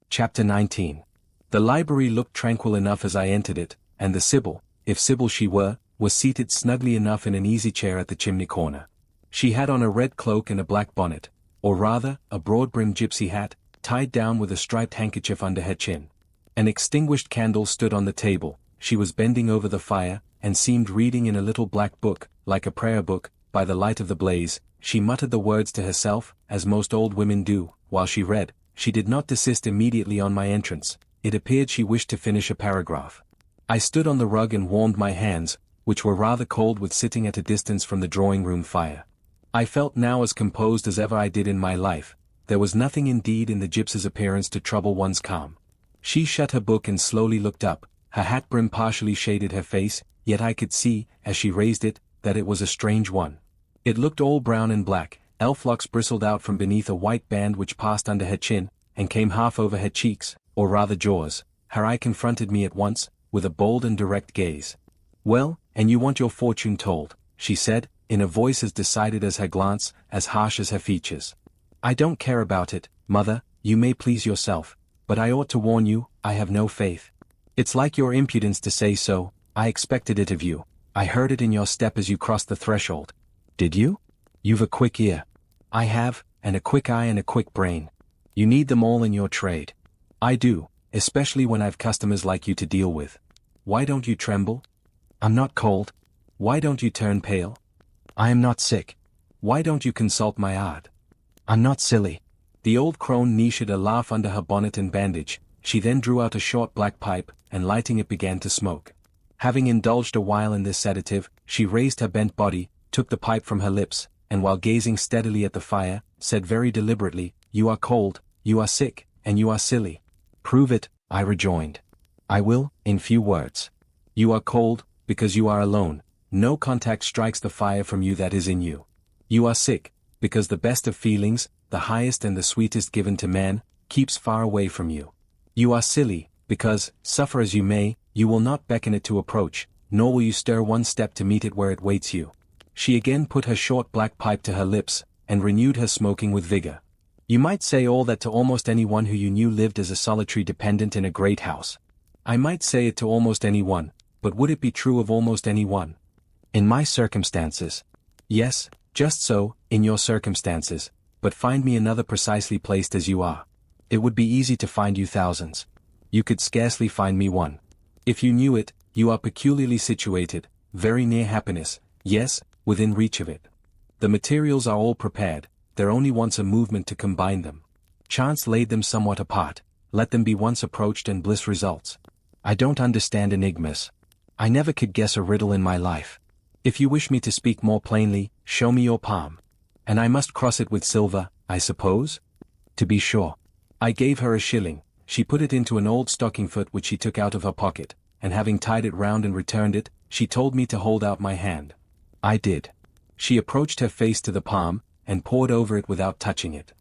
Chapter 19. The library looked tranquil enough as I entered it, and the Sibyl, if Sibyl she were, was seated snugly enough in an easy chair at the chimney corner. She had on a red cloak and a black bonnet, or rather, a broad-brimmed gypsy hat, tied down with a striped handkerchief under her chin. An extinguished candle stood on the table. She was bending over the fire, and seemed reading in a little black book, like a prayer book. By the light of the blaze, she muttered the words to herself, as most old women do, while she read. She did not desist immediately on my entrance. It appeared she wished to finish a paragraph. I stood on the rug and warmed my hands, which were rather cold with sitting at a distance from the drawing-room fire. I felt now as composed as ever I did in my life. There was nothing indeed in the gypsy's appearance to trouble one's calm. She shut her book and slowly looked up. Her hat brim partially shaded her face, yet I could see, as she raised it, that it was a strange one. It looked all brown and black. Elf locks bristled out from beneath a white band which passed under her chin, and came half over her cheeks, or rather jaws. Her eye confronted me at once, with a bold and direct gaze. "Well, and you want your fortune told," she said, in a voice as decided as her glance, as harsh as her features. "I don't care about it, mother, you may please yourself, but I ought to warn you, I have no faith. It's like your impudence to say so. I expected it of you. I heard it in your step as you crossed the threshold." "Did you? You've a quick ear." "I have, and a quick eye and a quick brain. You need them all in your trade." "I do, especially when I've customers like you to deal with." "Why don't you tremble?" "I'm not cold." "Why don't you turn pale?" "I am not sick." "Why don't you consult my art?" "I'm not silly." The old crone niched a laugh under her bonnet and bandage. She then drew out a short black pipe, and lighting it began to smoke. Having indulged a while in this sedative, she raised her bent body, took the pipe from her lips, and while gazing steadily at the fire, said very deliberately, "You are cold, you are sick, and you are silly." "Prove it," I rejoined. "I will, in few words. You are cold, because you are alone. No contact strikes the fire from you that is in you. You are sick, because the best of feelings, the highest and the sweetest given to man, keeps far away from you. You are silly, because, suffer as you may, you will not beckon it to approach, nor will you stir one step to meet it where it waits you." She again put her short black pipe to her lips, and renewed her smoking with vigor. "You might say all that to almost anyone who you knew lived as a solitary dependent in a great house. I might say it to almost anyone, but would it be true of almost anyone? In my circumstances? Yes, just so, in your circumstances, but find me another precisely placed as you are. It would be easy to find you thousands. You could scarcely find me one. If you knew it, you are peculiarly situated, very near happiness, yes, within reach of it. The materials are all prepared, there only wants a movement to combine them. Chance laid them somewhat apart, let them be once approached and bliss results. I don't understand enigmas. I never could guess a riddle in my life. If you wish me to speak more plainly, show me your palm. And I must cross it with silver, I suppose? To be sure. I gave her a shilling. She put it into an old stocking foot which she took out of her pocket, and having tied it round and returned it, she told me to hold out my hand. I did. She approached her face to the palm, and pored over it without touching it.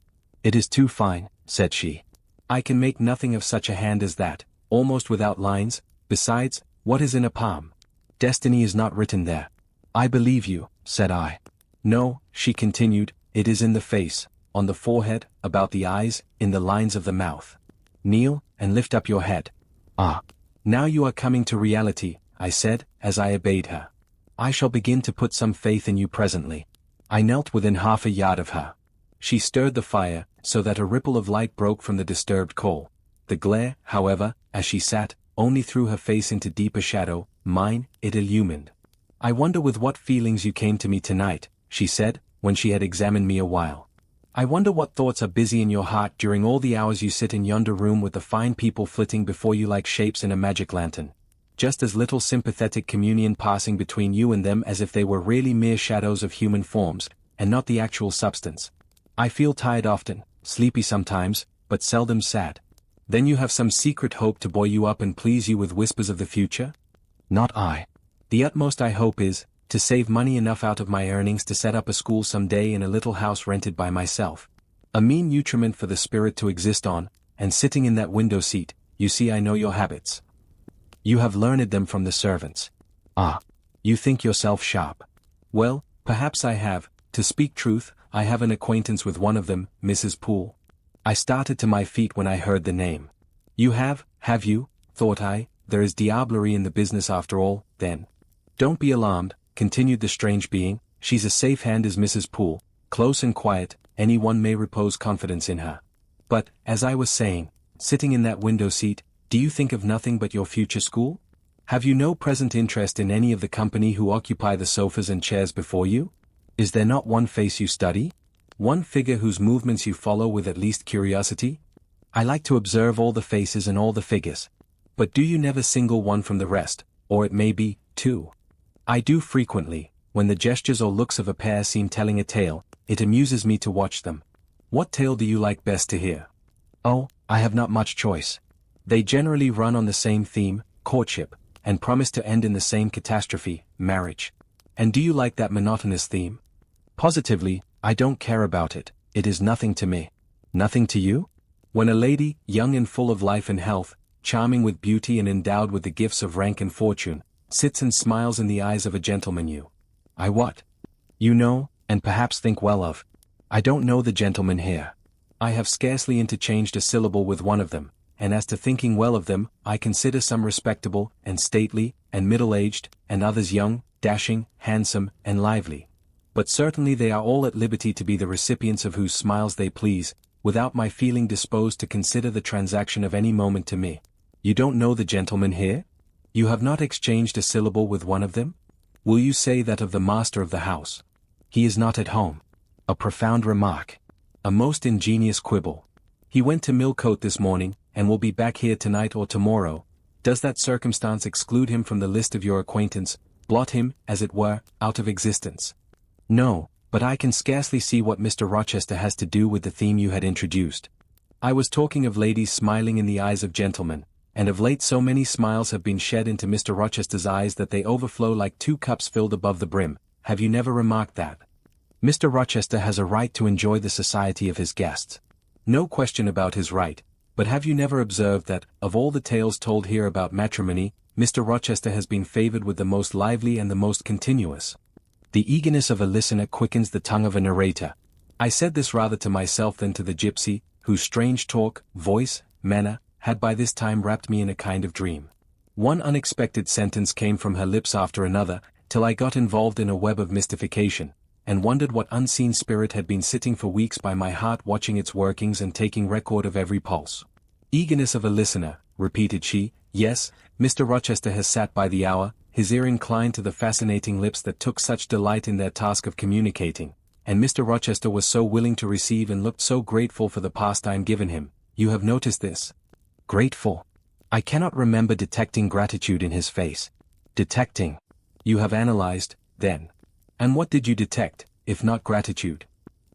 "It is too fine," said she. "I can make nothing of such a hand as that, almost without lines. Besides, what is in a palm? Destiny is not written there." "I believe you," said I. "No," she continued, "it is in the face, on the forehead, about the eyes, in the lines of the mouth. Kneel, and lift up your head." "Ah. Now you are coming to reality," I said, as I obeyed her. "I shall begin to put some faith in you presently." I knelt within half a yard of her. She stirred the fire, so that a ripple of light broke from the disturbed coal. The glare, however, as she sat, only threw her face into deeper shadow. Mine, it illumined. "I wonder with what feelings you came to me tonight," she said, when she had examined me a while. "I wonder what thoughts are busy in your heart during all the hours you sit in yonder room with the fine people flitting before you like shapes in a magic lantern. Just as little sympathetic communion passing between you and them as if they were really mere shadows of human forms, and not the actual substance. I feel tired often, sleepy sometimes, but seldom sad. Then you have some secret hope to buoy you up and please you with whispers of the future?" "Not I. The utmost I hope is, to save money enough out of my earnings to set up a school some day in a little house rented by myself. A mean nutriment for the spirit to exist on, and sitting in that window seat, you see I know your habits. You have learned them from the servants. Ah, you think yourself sharp. Well, perhaps I have. To speak truth, I have an acquaintance with one of them, Mrs. Poole." I started to my feet when I heard the name. You have you, thought I, there is diablerie in the business after all, then. Don't be alarmed, continued the strange being, she's a safe hand is Mrs. Poole, close and quiet, anyone may repose confidence in her. But, as I was saying, sitting in that window seat, do you think of nothing but your future school? Have you no present interest in any of the company who occupy the sofas and chairs before you? Is there not one face you study? One figure whose movements you follow with at least curiosity? I like to observe all the faces and all the figures. But do you never single one from the rest, or it may be, two? I do frequently, when the gestures or looks of a pair seem telling a tale, it amuses me to watch them. What tale do you like best to hear? Oh, I have not much choice. They generally run on the same theme, courtship, and promise to end in the same catastrophe, marriage. And do you like that monotonous theme? Positively, I don't care about it, it is nothing to me. Nothing to you? When a lady, young and full of life and health, charming with beauty and endowed with the gifts of rank and fortune, sits and smiles in the eyes of a gentleman I what? You know, and perhaps think well of. I don't know the gentleman here. I have scarcely interchanged a syllable with one of them, and as to thinking well of them, I consider some respectable, and stately, and middle-aged, and others young, dashing, handsome, and lively. But certainly they are all at liberty to be the recipients of whose smiles they please, without my feeling disposed to consider the transaction of any moment to me. You don't know the gentleman here? You have not exchanged a syllable with one of them? Will you say that of the master of the house? He is not at home. A profound remark. A most ingenious quibble. He went to Millcote this morning, and will be back here tonight or tomorrow. Does that circumstance exclude him from the list of your acquaintance, blot him, as it were, out of existence? No, but I can scarcely see what Mr. Rochester has to do with the theme you had introduced. I was talking of ladies smiling in the eyes of gentlemen, and of late so many smiles have been shed into Mr. Rochester's eyes that they overflow like two cups filled above the brim. Have you never remarked that? Mr. Rochester has a right to enjoy the society of his guests. No question about his right, but have you never observed that, of all the tales told here about matrimony, Mr. Rochester has been favored with the most lively and the most continuous? The eagerness of a listener quickens the tongue of a narrator. I said this rather to myself than to the gypsy, whose strange talk, voice, manner, had by this time wrapped me in a kind of dream. One unexpected sentence came from her lips after another, till I got involved in a web of mystification, and wondered what unseen spirit had been sitting for weeks by my heart watching its workings and taking record of every pulse. Eagerness of a listener, repeated she, yes, Mr. Rochester has sat by the hour, his ear inclined to the fascinating lips that took such delight in their task of communicating, and Mr. Rochester was so willing to receive and looked so grateful for the pastime given him. You have noticed this? Grateful? I cannot remember detecting gratitude in his face. Detecting? You have analyzed, then. And what did you detect, if not gratitude?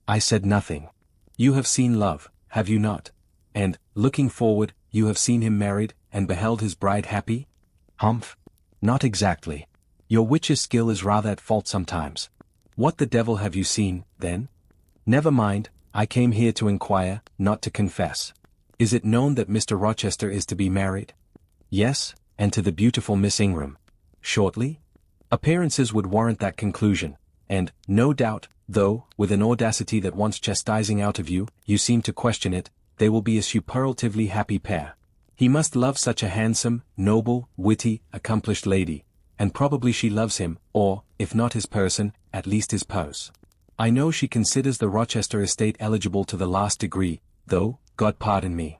I said nothing. You have seen love, have you not? And, looking forward, you have seen him married, and beheld his bride happy? Humph. Not exactly. Your witch's skill is rather at fault sometimes. What the devil have you seen, then? Never mind, I came here to inquire, not to confess. Is it known that Mr. Rochester is to be married? Yes, and to the beautiful Miss Ingram. Shortly? Appearances would warrant that conclusion, and, no doubt, though, with an audacity that wants chastising out of you, you seem to question it, they will be a superlatively happy pair. He must love such a handsome, noble, witty, accomplished lady, and probably she loves him, or, if not his person, at least his purse. I know she considers the Rochester estate eligible to the last degree, though, God pardon me.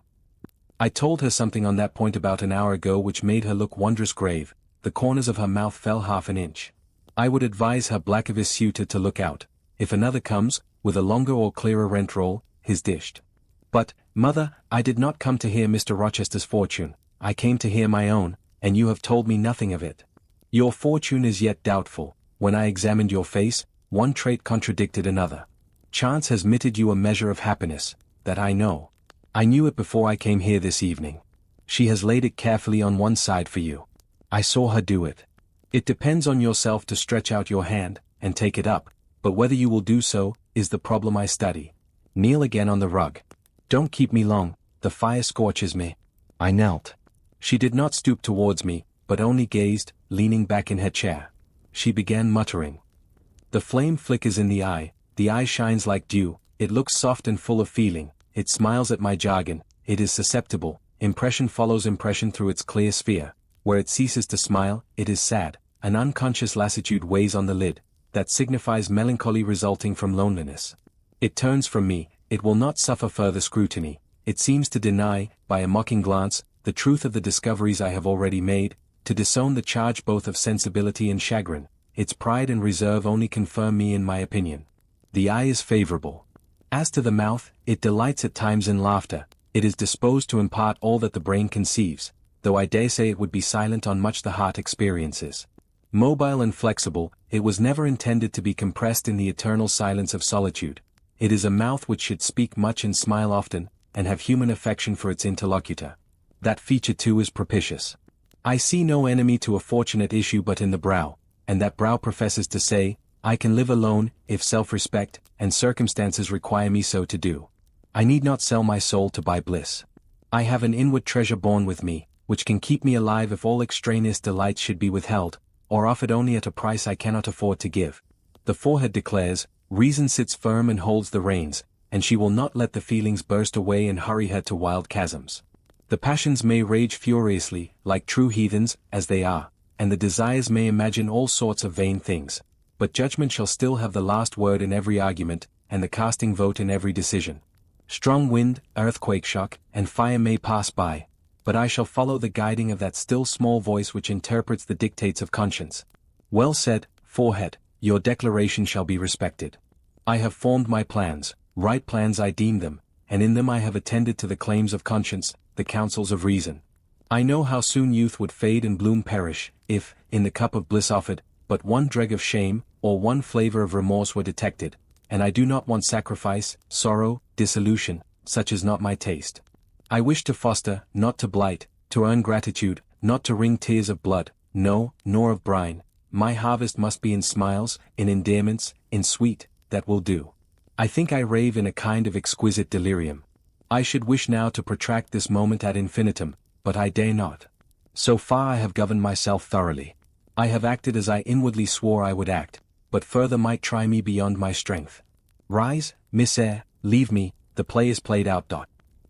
I told her something on that point about an hour ago which made her look wondrous grave. The corners of her mouth fell half an inch. I would advise her blackavist suitor to look out. If another comes, with a longer or clearer rent roll, he's dished. But, mother, I did not come to hear Mr. Rochester's fortune, I came to hear my own, and you have told me nothing of it. Your fortune is yet doubtful. When I examined your face, one trait contradicted another. Chance has mitted you a measure of happiness, that I know. I knew it before I came here this evening. She has laid it carefully on one side for you. I saw her do it. It depends on yourself to stretch out your hand, and take it up, but whether you will do so, is the problem I study. Kneel again on the rug. Don't keep me long, the fire scorches me. I knelt. She did not stoop towards me, but only gazed, leaning back in her chair. She began muttering. The flame flickers in the eye shines like dew, it looks soft and full of feeling, it smiles at my jargon, it is susceptible, impression follows impression through its clear sphere. Where it ceases to smile, it is sad. An unconscious lassitude weighs on the lid, that signifies melancholy resulting from loneliness. It turns from me, it will not suffer further scrutiny. It seems to deny, by a mocking glance, the truth of the discoveries I have already made, to disown the charge both of sensibility and chagrin. Its pride and reserve only confirm me in my opinion. The eye is favorable. As to the mouth, it delights at times in laughter. It is disposed to impart all that the brain conceives, though I dare say it would be silent on much the heart experiences. Mobile and flexible, it was never intended to be compressed in the eternal silence of solitude. It is a mouth which should speak much and smile often, and have human affection for its interlocutor. That feature too is propitious. I see no enemy to a fortunate issue but in the brow, and that brow professes to say, I can live alone, if self-respect and circumstances require me so to do. I need not sell my soul to buy bliss. I have an inward treasure born with me, which can keep me alive if all extraneous delights should be withheld, or offered only at a price I cannot afford to give. The forehead declares, reason sits firm and holds the reins, and she will not let the feelings burst away and hurry her to wild chasms. The passions may rage furiously, like true heathens, as they are, and the desires may imagine all sorts of vain things, but judgment shall still have the last word in every argument, and the casting vote in every decision. Strong wind, earthquake shock, and fire may pass by, but I shall follow the guiding of that still small voice which interprets the dictates of conscience. Well said, forehead, your declaration shall be respected. I have formed my plans, right plans I deem them, and in them I have attended to the claims of conscience, the counsels of reason. I know how soon youth would fade and bloom perish, if, in the cup of bliss offered, but one dreg of shame, or one flavor of remorse were detected, and I do not want sacrifice, sorrow, dissolution, such is not my taste. I wish to foster, not to blight, to earn gratitude, not to wring tears of blood, no, nor of brine. My harvest must be in smiles, in endearments, in sweet, that will do. I think I rave in a kind of exquisite delirium. I should wish now to protract this moment ad infinitum, but I dare not. So far I have governed myself thoroughly. I have acted as I inwardly swore I would act, but further might try me beyond my strength. Rise, Miss Eyre, leave me, the play is played out.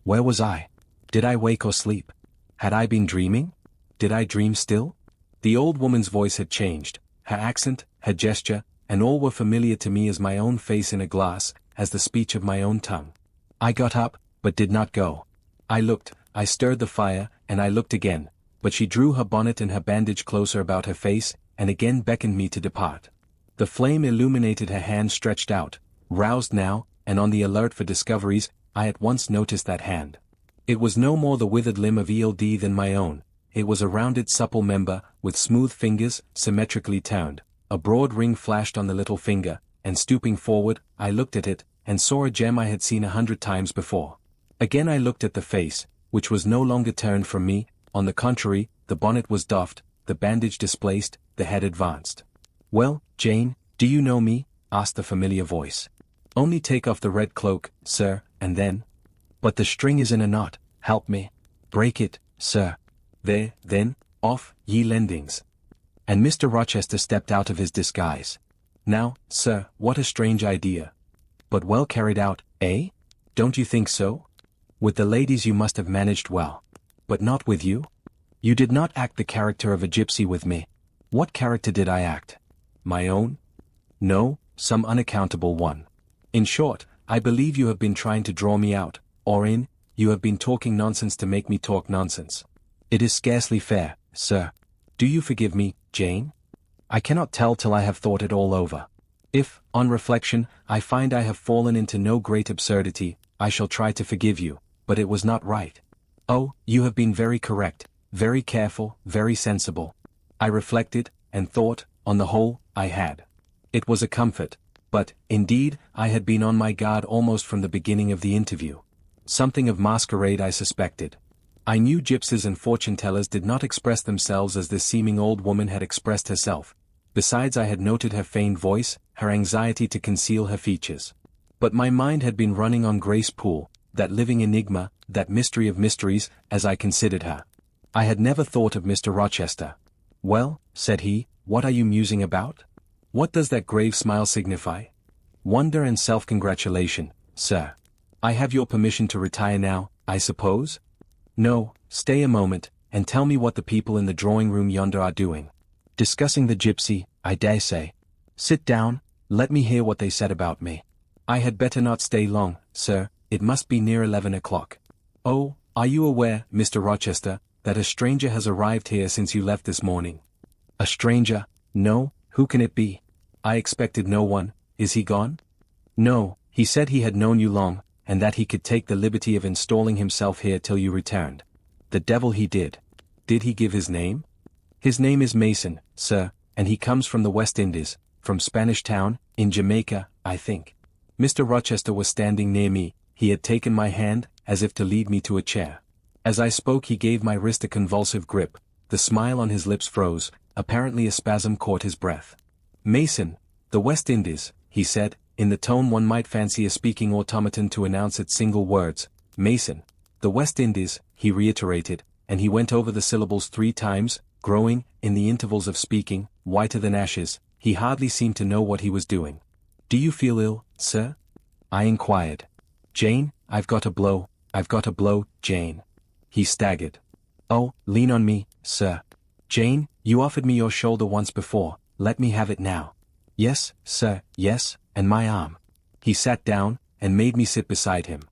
Where was I? Did I wake or sleep? Had I been dreaming? Did I dream still? The old woman's voice had changed, her accent, her gesture, and all were familiar to me as my own face in a glass, as the speech of my own tongue. I got up, but did not go. I looked, I stirred the fire, and I looked again, but she drew her bonnet and her bandage closer about her face, and again beckoned me to depart. The flame illuminated her hand stretched out, roused now, and on the alert for discoveries, I at once noticed that hand. It was no more the withered limb of Eld than my own, it was a rounded supple member, with smooth fingers, symmetrically turned. A broad ring flashed on the little finger, and stooping forward, I looked at it, and saw a gem I had seen 100 times before. Again I looked at the face, which was no longer turned from me, on the contrary, the bonnet was doffed, the bandage displaced, the head advanced. Well, Jane, do you know me? Asked the familiar voice. Only take off the red cloak, sir, and then. But the string is in a knot, help me. Break it, sir. There, then, off, ye lendings. And Mr. Rochester stepped out of his disguise. Now, sir, what a strange idea. But well carried out, eh? Don't you think so? With the ladies you must have managed well. But not with you? You did not act the character of a gypsy with me. What character did I act? My own? No, some unaccountable one. In short, I believe you have been trying to draw me out, or you have been talking nonsense to make me talk nonsense. It is scarcely fair, sir. Do you forgive me, Jane? I cannot tell till I have thought it all over. If, on reflection, I find I have fallen into no great absurdity, I shall try to forgive you, but it was not right. Oh, you have been very correct, very careful, very sensible. I reflected, and thought, on the whole, I had. It was a comfort, but, indeed, I had been on my guard almost from the beginning of the interview. Something of masquerade I suspected. I knew gypsies and fortune-tellers did not express themselves as this seeming old woman had expressed herself. Besides I had noted her feigned voice, her anxiety to conceal her features. But my mind had been running on Grace Poole, that living enigma, that mystery of mysteries, as I considered her. I had never thought of Mr. Rochester. Well, said he, what are you musing about? What does that grave smile signify? Wonder and self-congratulation, sir. I have your permission to retire now, I suppose? No, stay a moment, and tell me what the people in the drawing-room yonder are doing. Discussing the gypsy, I dare say. Sit down, let me hear what they said about me. I had better not stay long, sir, it must be near 11 o'clock. Oh, are you aware, Mr. Rochester, that a stranger has arrived here since you left this morning? A stranger? No, who can it be? I expected no one. Is he gone? No, he said he had known you long, and that he could take the liberty of installing himself here till you returned. The devil he did. Did he give his name? His name is Mason, sir, and he comes from the West Indies, from Spanish Town, in Jamaica, I think. Mr. Rochester was standing near me, he had taken my hand, as if to lead me to a chair. As I spoke he gave my wrist a convulsive grip, the smile on his lips froze, apparently a spasm caught his breath. Mason, the West Indies, he said, in the tone one might fancy a speaking automaton to announce its single words. Mason, the West Indies, he reiterated, and he went over the syllables 3 times, growing, in the intervals of speaking, whiter than ashes. He hardly seemed to know what he was doing. Do you feel ill, sir? I inquired. Jane, I've got a blow, Jane. He staggered. Oh, lean on me, sir. Jane, you offered me your shoulder once before, let me have it now. Yes, sir, yes, and my arm. He sat down, and made me sit beside him.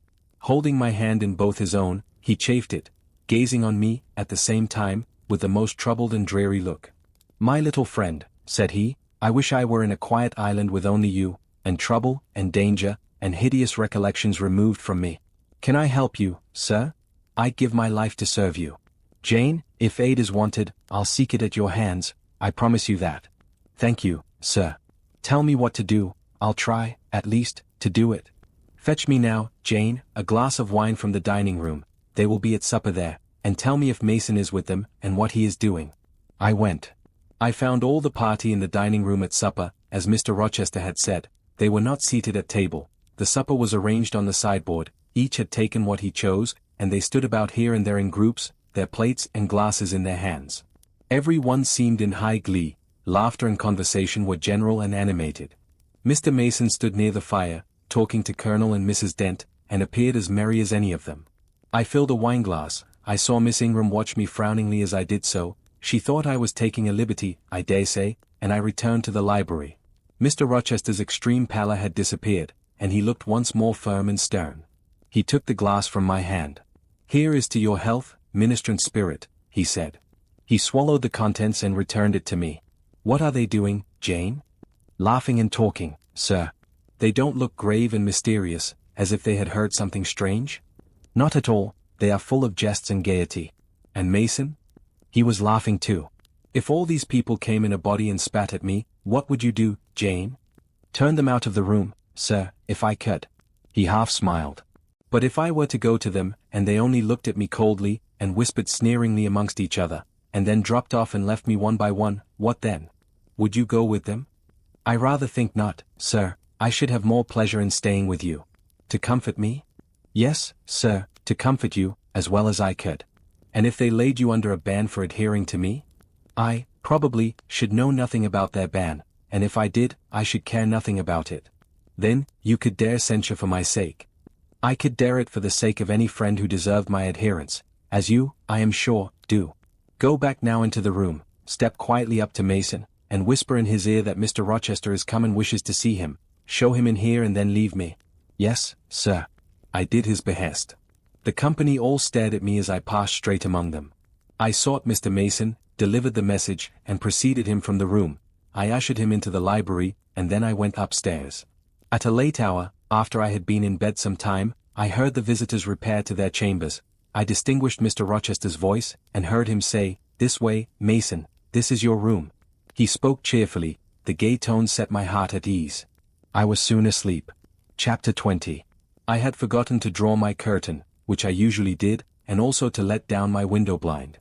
Holding my hand in both his own, he chafed it, gazing on me, at the same time, with the most troubled and dreary look. My little friend, said he, I wish I were in a quiet island with only you, and trouble, and danger, and hideous recollections removed from me. Can I help you, sir? I'd give my life to serve you. Jane, if aid is wanted, I'll seek it at your hands, I promise you that. Thank you, sir. Tell me what to do, I'll try, at least, to do it. Fetch me now, Jane, a glass of wine from the dining room, they will be at supper there, and tell me if Mason is with them, and what he is doing. I went. I found all the party in the dining room at supper, as Mr. Rochester had said. They were not seated at table. The supper was arranged on the sideboard, each had taken what he chose, and they stood about here and there in groups, their plates and glasses in their hands. Every one seemed in high glee, laughter and conversation were general and animated. Mr. Mason stood near the fire, talking to Colonel and Mrs. Dent, and appeared as merry as any of them. I filled a wineglass. I saw Miss Ingram watch me frowningly as I did so. She thought I was taking a liberty, I dare say, and I returned to the library. Mr. Rochester's extreme pallor had disappeared, and he looked once more firm and stern. He took the glass from my hand. Here is to your health, ministrant spirit, he said. He swallowed the contents and returned it to me. What are they doing, Jane? Laughing and talking, sir. They don't look grave and mysterious, as if they had heard something strange? Not at all, they are full of jests and gaiety. And Mason? He was laughing too. If all these people came in a body and spat at me, what would you do, Jane? Turn them out of the room, sir, if I could. He half smiled. But if I were to go to them, and they only looked at me coldly, and whispered sneeringly amongst each other, and then dropped off and left me one by one, what then? Would you go with them? I rather think not, sir. I should have more pleasure in staying with you. To comfort me? Yes, sir, to comfort you, as well as I could. And if they laid you under a ban for adhering to me? I, probably, should know nothing about their ban, and if I did, I should care nothing about it. Then, you could dare censure for my sake. I could dare it for the sake of any friend who deserved my adherence, as you, I am sure, do. Go back now into the room, step quietly up to Mason, and whisper in his ear that Mr. Rochester is come and wishes to see him. Show him in here and then leave me. Yes, sir. I did his behest. The company all stared at me as I passed straight among them. I sought Mr. Mason, delivered the message, and preceded him from the room. I ushered him into the library, and then I went upstairs. At a late hour, after I had been in bed some time, I heard the visitors repair to their chambers. I distinguished Mr. Rochester's voice, and heard him say, "This way, Mason, this is your room." He spoke cheerfully, the gay tones set my heart at ease. I was soon asleep. Chapter 20. I had forgotten to draw my curtain, which I usually did, and also to let down my window blind.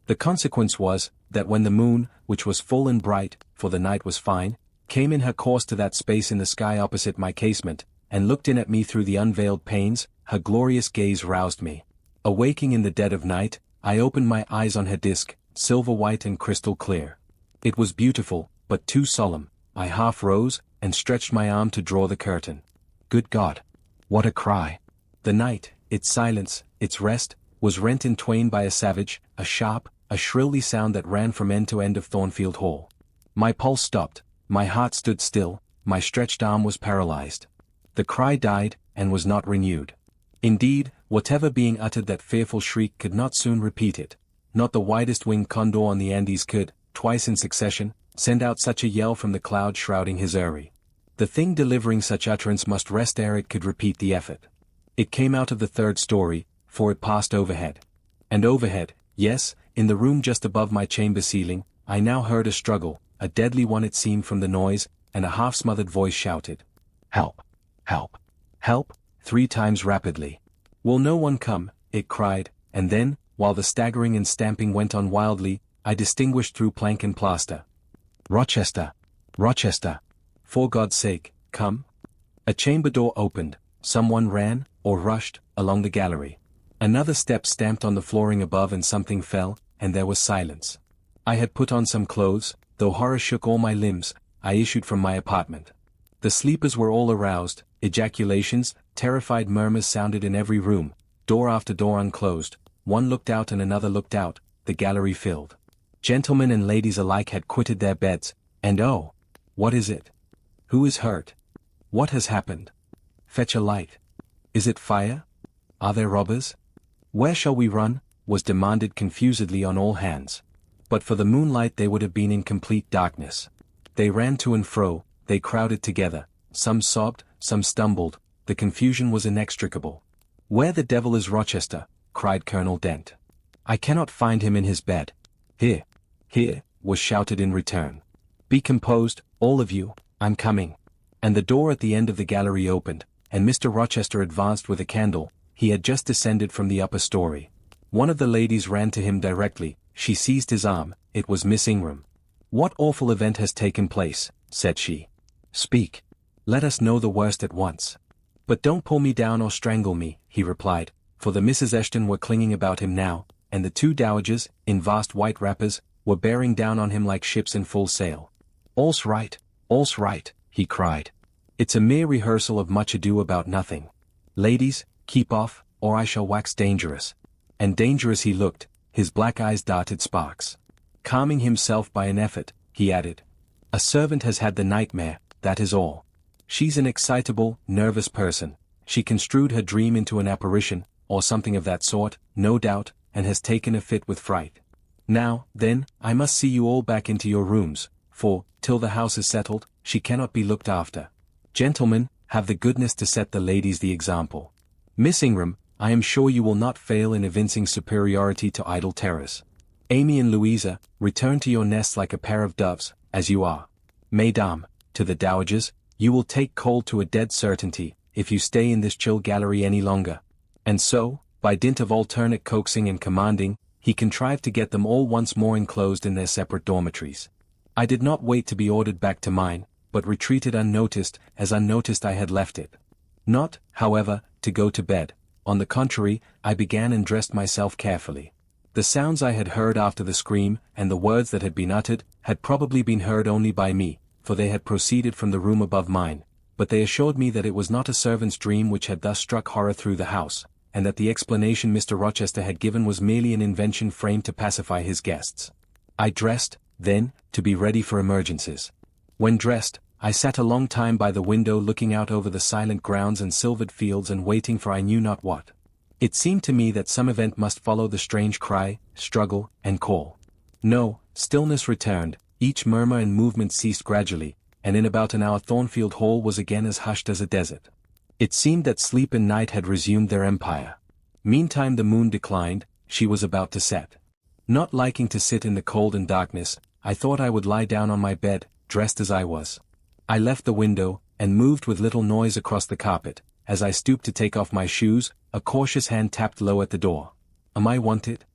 The consequence was, that when the moon, which was full and bright, for the night was fine, came in her course to that space in the sky opposite my casement, and looked in at me through the unveiled panes, her glorious gaze roused me. Awaking in the dead of night, I opened my eyes on her disk, silver white and crystal clear. It was beautiful, but too solemn. I half rose, and stretched my arm to draw the curtain. Good God! What a cry! The night, its silence, its rest, was rent in twain by a savage, a sharp, a shrilly sound that ran from end to end of Thornfield Hall. My pulse stopped, my heart stood still, my stretched arm was paralyzed. The cry died, and was not renewed. Indeed, whatever being uttered that fearful shriek could not soon repeat it. Not the widest-winged condor on the Andes could, twice in succession, send out such a yell from the cloud shrouding his eyrie. The thing delivering such utterance must rest ere it could repeat the effort. It came out of the third story, for it passed overhead. And overhead, yes, in the room just above my chamber ceiling, I now heard a struggle, a deadly one it seemed from the noise, and a half-smothered voice shouted, "Help! Help! Help!" 3 times rapidly. "Will no one come?" it cried, and then, while the staggering and stamping went on wildly, I distinguished through plank and plaster, "Rochester! Rochester! For God's sake, come!" A chamber door opened, someone ran, or rushed, along the gallery. Another step stamped on the flooring above and something fell, and there was silence. I had put on some clothes, though horror shook all my limbs, I issued from my apartment. The sleepers were all aroused, ejaculations, terrified murmurs sounded in every room, door after door unclosed, one looked out and another looked out, the gallery filled. Gentlemen and ladies alike had quitted their beds, and oh! What is it? Who is hurt? What has happened? Fetch a light. Is it fire? Are there robbers? Where shall we run? Was demanded confusedly on all hands. But for the moonlight they would have been in complete darkness. They ran to and fro, they crowded together, some sobbed, some stumbled, the confusion was inextricable. "Where the devil is Rochester?" cried Colonel Dent. "I cannot find him in his bed." "Here, here," was shouted in return. "Be composed, all of you, I'm coming." And the door at the end of the gallery opened, and Mr. Rochester advanced with a candle. He had just descended from the upper story. One of the ladies ran to him directly, she seized his arm, it was Miss Ingram. "What awful event has taken place?" said she. "Speak. Let us know the worst at once." "But don't pull me down or strangle me," he replied, for the Misses Eshton were clinging about him now, and the 2 dowagers, in vast white wrappers, were bearing down on him like ships in full sail. All's right, he cried. "It's a mere rehearsal of Much Ado About Nothing. Ladies, keep off, or I shall wax dangerous." And dangerous he looked, his black eyes darted sparks. Calming himself by an effort, he added, "A servant has had the nightmare, that is all. She's an excitable, nervous person. She construed her dream into an apparition, or something of that sort, no doubt, and has taken a fit with fright. Now, then, I must see you all back into your rooms, for, till the house is settled, she cannot be looked after. Gentlemen, have the goodness to set the ladies the example. Miss Ingram, I am sure you will not fail in evincing superiority to idle terrors. Amy and Louisa, return to your nests like a pair of doves, as you are. Mesdames, to the dowagers, you will take cold to a dead certainty, if you stay in this chill gallery any longer." And so, by dint of alternate coaxing and commanding, he contrived to get them all once more enclosed in their separate dormitories. I did not wait to be ordered back to mine, but retreated unnoticed, as unnoticed I had left it. Not, however, to go to bed. On the contrary, I began and dressed myself carefully. The sounds I had heard after the scream, and the words that had been uttered, had probably been heard only by me, for they had proceeded from the room above mine, but they assured me that it was not a servant's dream which had thus struck horror through the house, and that the explanation Mr. Rochester had given was merely an invention framed to pacify his guests. I dressed, then, to be ready for emergencies. When dressed, I sat a long time by the window looking out over the silent grounds and silvered fields and waiting for I knew not what. It seemed to me that some event must follow the strange cry, struggle, and call. No, stillness returned, each murmur and movement ceased gradually, and in about an hour Thornfield Hall was again as hushed as a desert. It seemed that sleep and night had resumed their empire. Meantime the moon declined, she was about to set. Not liking to sit in the cold and darkness, I thought I would lie down on my bed, dressed as I was. I left the window, and moved with little noise across the carpet. As I stooped to take off my shoes, a cautious hand tapped low at the door. "Am I wanted?"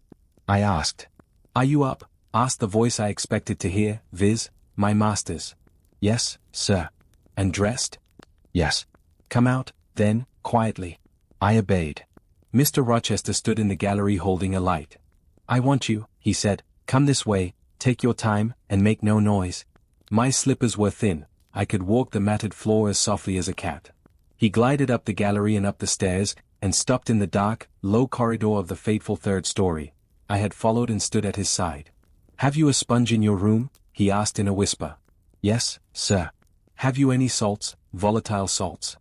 I asked. "Are you up?" asked the voice I expected to hear, viz., my master's. "Yes, sir." "And dressed?" "Yes." "Come out, then, quietly." I obeyed. Mr. Rochester stood in the gallery holding a light. "I want you," he said. "Come this way, take your time, and make no noise." My slippers were thin, I could walk the matted floor as softly as a cat. He glided up the gallery and up the stairs, and stopped in the dark, low corridor of the fateful third story. I had followed and stood at his side. "Have you a sponge in your room?" he asked in a whisper. "Yes, sir." "Have you any salts, volatile salts?"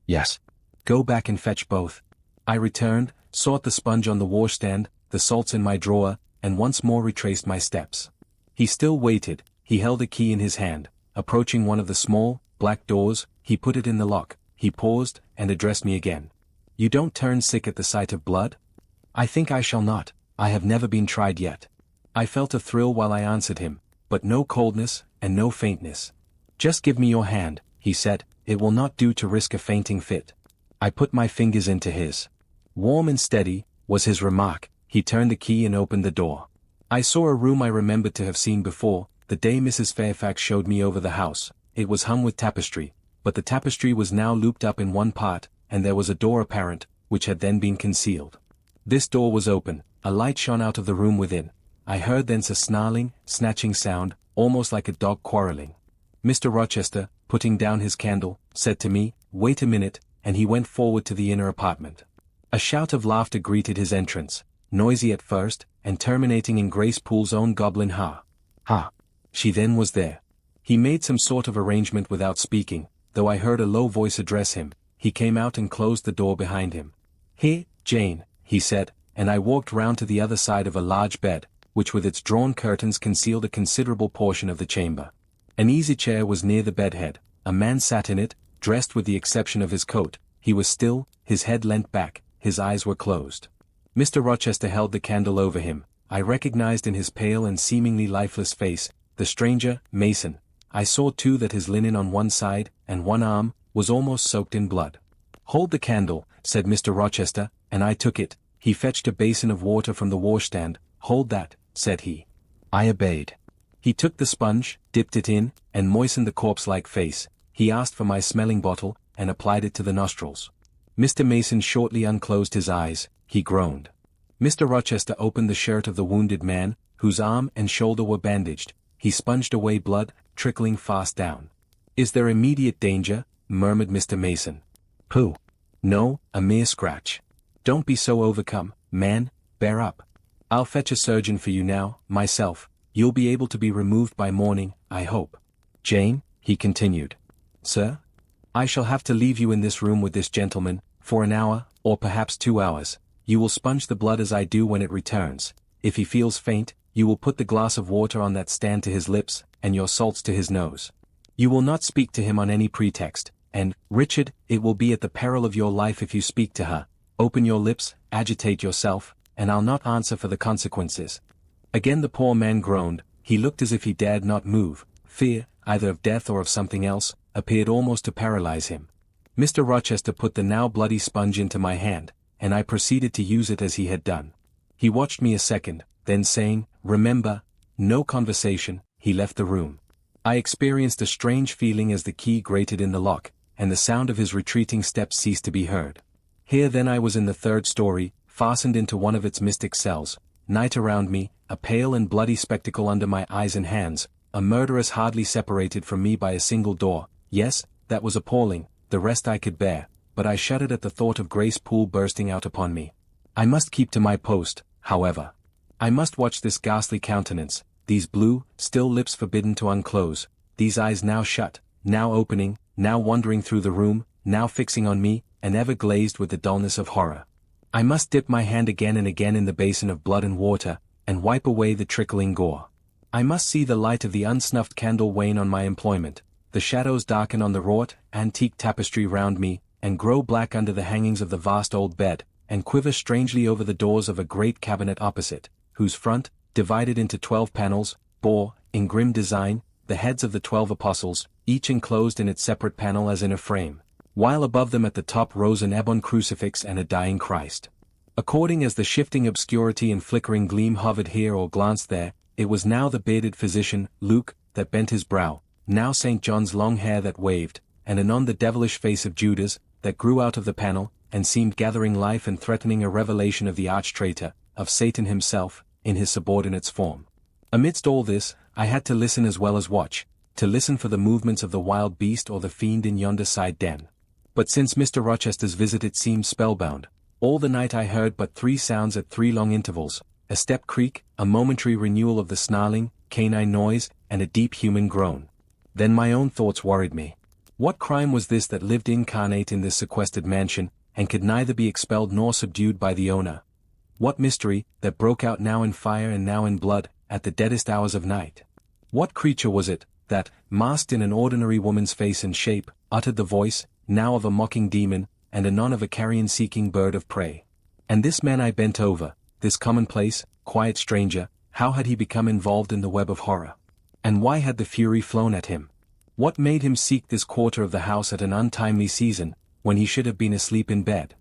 "Yes." "Go back and fetch both." I returned, sought the sponge on the washstand, the salts in my drawer, and once more retraced my steps. He still waited. He held a key in his hand. Approaching one of the small, black doors, he put it in the lock. He paused, and addressed me again. "You don't turn sick at the sight of blood?" "I think I shall not. I have never been tried yet." I felt a thrill while I answered him, but no coldness, and no faintness. "Just give me your hand," he said, "it will not do to risk a fainting fit." I put my fingers into his. "Warm and steady," was his remark. He turned the key and opened the door. I saw a room I remembered to have seen before, the day Mrs. Fairfax showed me over the house. It was hung with tapestry, but the tapestry was now looped up in one part, and there was a door apparent, which had then been concealed. This door was open, a light shone out of the room within. I heard thence a snarling, snatching sound, almost like a dog quarrelling. Mr. Rochester, putting down his candle, said to me, "Wait a minute," and he went forward to the inner apartment. A shout of laughter greeted his entrance, noisy at first, and terminating in Grace Poole's own goblin ha. Ha! She then was there. He made some sort of arrangement without speaking, though I heard a low voice address him. He came out and closed the door behind him. "Here, Jane," he said, and I walked round to the other side of a large bed, which with its drawn curtains concealed a considerable portion of the chamber. An easy chair was near the bedhead. A man sat in it, dressed with the exception of his coat. He was still, his head leant back, his eyes were closed. Mr. Rochester held the candle over him. I recognized in his pale and seemingly lifeless face, the stranger, Mason. I saw too that his linen on one side, and one arm, was almost soaked in blood. "Hold the candle," said Mr. Rochester, and I took it. He fetched a basin of water from the washstand. "Hold that," said he. I obeyed. He took the sponge, dipped it in, and moistened the corpse-like face. He asked for my smelling bottle, and applied it to the nostrils. Mr. Mason shortly unclosed his eyes. He groaned. Mr. Rochester opened the shirt of the wounded man, whose arm and shoulder were bandaged. He sponged away blood, trickling fast down. "Is there immediate danger?" murmured Mr. Mason. "Pooh! No, a mere scratch. Don't be so overcome, man, bear up. I'll fetch a surgeon for you now, myself. You'll be able to be removed by morning, I hope. Jane," he continued. "Sir? I shall have to leave you in this room with this gentleman, for an hour, or perhaps 2 hours. You will sponge the blood as I do when it returns. If he feels faint, you will put the glass of water on that stand to his lips, and your salts to his nose. You will not speak to him on any pretext, and, Richard, it will be at the peril of your life if you speak to her. Open your lips, agitate yourself, and I'll not answer for the consequences." Again the poor man groaned. He looked as if he dared not move. Fear, either of death or of something else, appeared almost to paralyze him. Mr. Rochester put the now bloody sponge into my hand, and I proceeded to use it as he had done. He watched me a second, then saying, "Remember, no conversation," he left the room. I experienced a strange feeling as the key grated in the lock, and the sound of his retreating steps ceased to be heard. Here then I was in the third story, fastened into one of its mystic cells, night around me, a pale and bloody spectacle under my eyes and hands, a murderess hardly separated from me by a single door. Yes, that was appalling, the rest I could bear, but I shuddered at the thought of Grace Poole bursting out upon me. I must keep to my post, however. I must watch this ghastly countenance, these blue, still lips forbidden to unclose, these eyes now shut, now opening, now wandering through the room, now fixing on me, and ever glazed with the dullness of horror. I must dip my hand again and again in the basin of blood and water, and wipe away the trickling gore. I must see the light of the unsnuffed candle wane on my employment, the shadows darken on the wrought, antique tapestry round me, and grow black under the hangings of the vast old bed, and quiver strangely over the doors of a great cabinet opposite, whose front, divided into 12 panels, bore, in grim design, the heads of the 12 apostles, each enclosed in its separate panel as in a frame, while above them at the top rose an ebon crucifix and a dying Christ. According as the shifting obscurity and flickering gleam hovered here or glanced there, it was now the bearded physician, Luke, that bent his brow, now St. John's long hair that waved, and anon the devilish face of Judas, that grew out of the panel, and seemed gathering life and threatening a revelation of the arch-traitor, of Satan himself, in his subordinate's form. Amidst all this, I had to listen as well as watch, to listen for the movements of the wild beast or the fiend in yonder side den. But since Mr. Rochester's visit it seemed spellbound. All the night I heard but 3 sounds at 3 long intervals, a step creak, a momentary renewal of the snarling, canine noise, and a deep human groan. Then my own thoughts worried me. What crime was this that lived incarnate in this sequestered mansion, and could neither be expelled nor subdued by the owner? What mystery, that broke out now in fire and now in blood, at the deadest hours of night? What creature was it, that, masked in an ordinary woman's face and shape, uttered the voice, now of a mocking demon, and anon of a carrion-seeking bird of prey? And this man I bent over, this commonplace, quiet stranger, how had he become involved in the web of horror? And why had the fury flown at him? What made him seek this quarter of the house at an untimely season, when he should have been asleep in bed?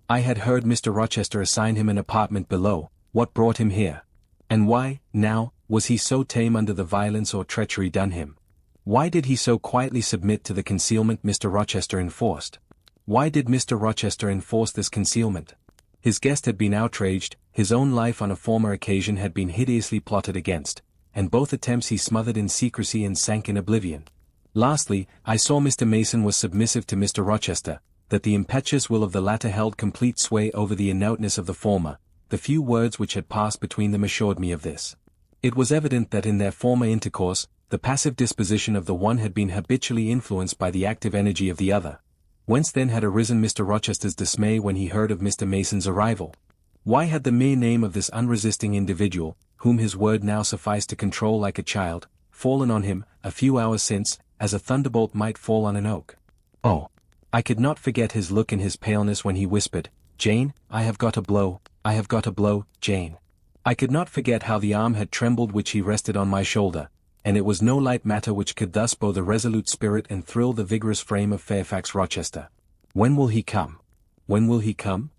I had heard Mr. Rochester assign him an apartment below. What brought him here? And why, now, was he so tame under the violence or treachery done him? Why did he so quietly submit to the concealment Mr. Rochester enforced? Why did Mr. Rochester enforce this concealment? His guest had been outraged, his own life on a former occasion had been hideously plotted against, and both attempts he smothered in secrecy and sank in oblivion. Lastly, I saw Mr. Mason was submissive to Mr. Rochester, that the impetuous will of the latter held complete sway over the inuteness of the former. The few words which had passed between them assured me of this. It was evident that in their former intercourse, the passive disposition of the one had been habitually influenced by the active energy of the other. Whence then had arisen Mr. Rochester's dismay when he heard of Mr. Mason's arrival? Why had the mere name of this unresisting individual, whom his word now sufficed to control like a child, fallen on him, a few hours since, as a thunderbolt might fall on an oak? Oh! I could not forget his look and his paleness when he whispered, "Jane, I have got a blow, I have got a blow, Jane." I could not forget how the arm had trembled which he rested on my shoulder, and it was no light matter which could thus bow the resolute spirit and thrill the vigorous frame of Fairfax Rochester. When will he come? When will he come?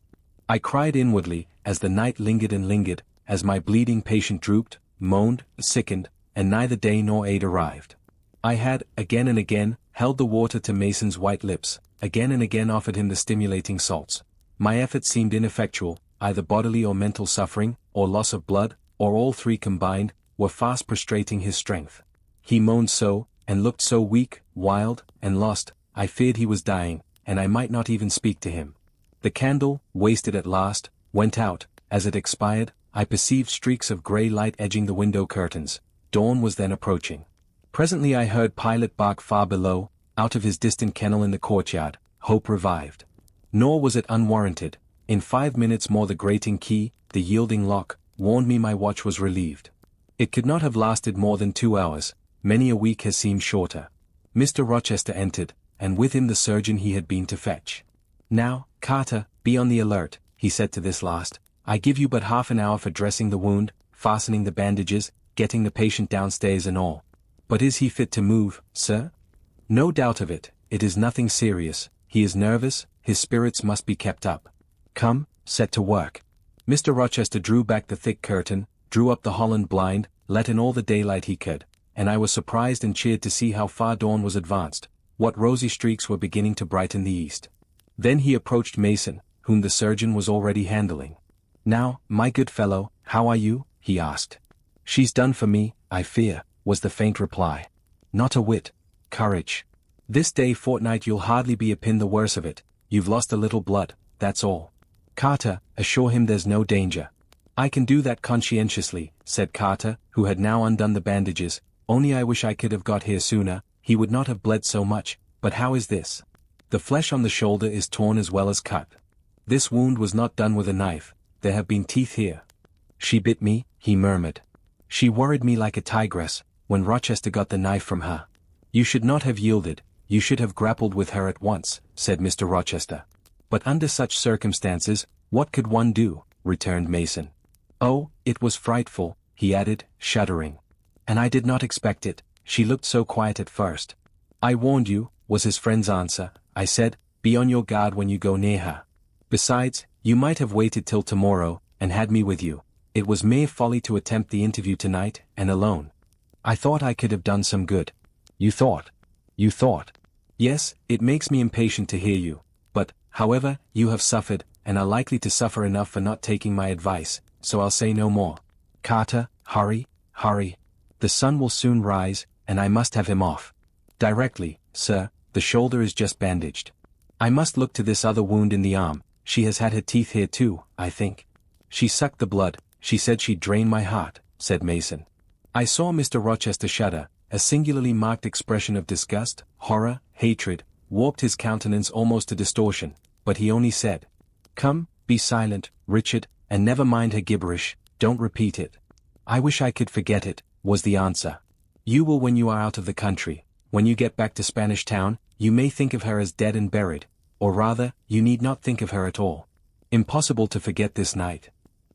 I cried inwardly, as the night lingered and lingered, as my bleeding patient drooped, moaned, sickened, and neither day nor aid arrived. I had, again and again, held the water to Mason's white lips, again and again offered him the stimulating salts. My efforts seemed ineffectual, either bodily or mental suffering, or loss of blood, or all three combined, were fast prostrating his strength. He moaned so, and looked so weak, wild, and lost, I feared he was dying, and I might not even speak to him. The candle, wasted at last, went out. As it expired, I perceived streaks of grey light edging the window curtains. Dawn was then approaching. Presently I heard Pilot bark far below, out of his distant kennel in the courtyard. Hope revived. Nor was it unwarranted. In 5 minutes more the grating key, the yielding lock, warned me my watch was relieved. It could not have lasted more than 2 hours. Many a week has seemed shorter. Mr. Rochester entered, and with him the surgeon he had been to fetch. "Now, Carter, be on the alert," he said to this last. "I give you but half an hour for dressing the wound, fastening the bandages, getting the patient downstairs and all. But is he fit to move, sir?" "No doubt of it, it is nothing serious. He is nervous, his spirits must be kept up. Come, set to work." Mr. Rochester drew back the thick curtain, drew up the Holland blind, let in all the daylight he could, and I was surprised and cheered to see how far dawn was advanced, what rosy streaks were beginning to brighten the east. Then he approached Mason, whom the surgeon was already handling. "Now, my good fellow, how are you?" he asked. "She's done for me, I fear," was the faint reply. "Not a whit. Courage. This day fortnight you'll hardly be a pin the worse of it. You've lost a little blood, that's all. Carter, assure him there's no danger." "I can do that conscientiously," said Carter, who had now undone the bandages. "Only I wish I could have got here sooner, he would not have bled so much. But how is this? The flesh on the shoulder is torn as well as cut. This wound was not done with a knife, there have been teeth here." "She bit me," he murmured. "She worried me like a tigress, when Rochester got the knife from her." "You should not have yielded, you should have grappled with her at once," said Mr. Rochester. "But under such circumstances, what could one do?" returned Mason. "Oh, it was frightful," he added, shuddering. "And I did not expect it, she looked so quiet at first." "I warned you," was his friend's answer. "I said, be on your guard when you go near her. Besides, you might have waited till tomorrow, and had me with you. It was mere folly to attempt the interview tonight, and alone. I thought I could have done some good." "You thought? You thought?" "Yes, it makes me impatient to hear you. But, however, you have suffered, and are likely to suffer enough for not taking my advice, so I'll say no more. Carter, hurry, hurry. The sun will soon rise, and I must have him off. Directly, sir, the shoulder is just bandaged. I must look to this other wound in the arm, She has had her teeth here too, I think. She sucked the blood, she said she'd drain my heart, said Mason. I saw Mr. Rochester shudder, a singularly marked expression of disgust, horror, hatred, warped his countenance almost to distortion, but he only said, "Come, be silent, Richard, and never mind her gibberish, don't repeat it." "I wish I could forget it," was the answer. "You will when you are out of the country. When you get back to Spanish Town, you may think of her as dead and buried, or rather, you need not think of her at all. Impossible to forget this night."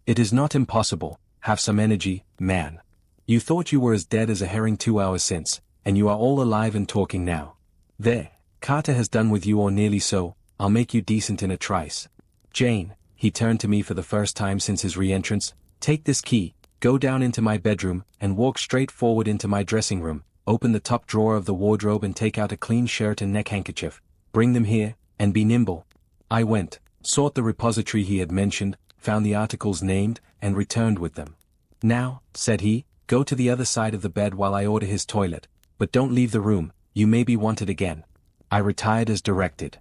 "It is not impossible, have some energy, man. You thought you were as dead as a herring 2 hours since, and you are all alive and talking now. There, Carter has done with you or nearly so, I'll make you decent in a trice. Jane," he turned to me for the first time since his re-entrance, "take this key, go down into my bedroom, and walk straight forward into my dressing room, open the top drawer of the wardrobe and take out a clean shirt and neck-handkerchief, bring them here, and be nimble." I went, sought the repository he had mentioned, found the articles named, and returned with them. "Now," said he, "go to the other side of the bed while I order his toilet, but don't leave the room, you may be wanted again." I retired as directed.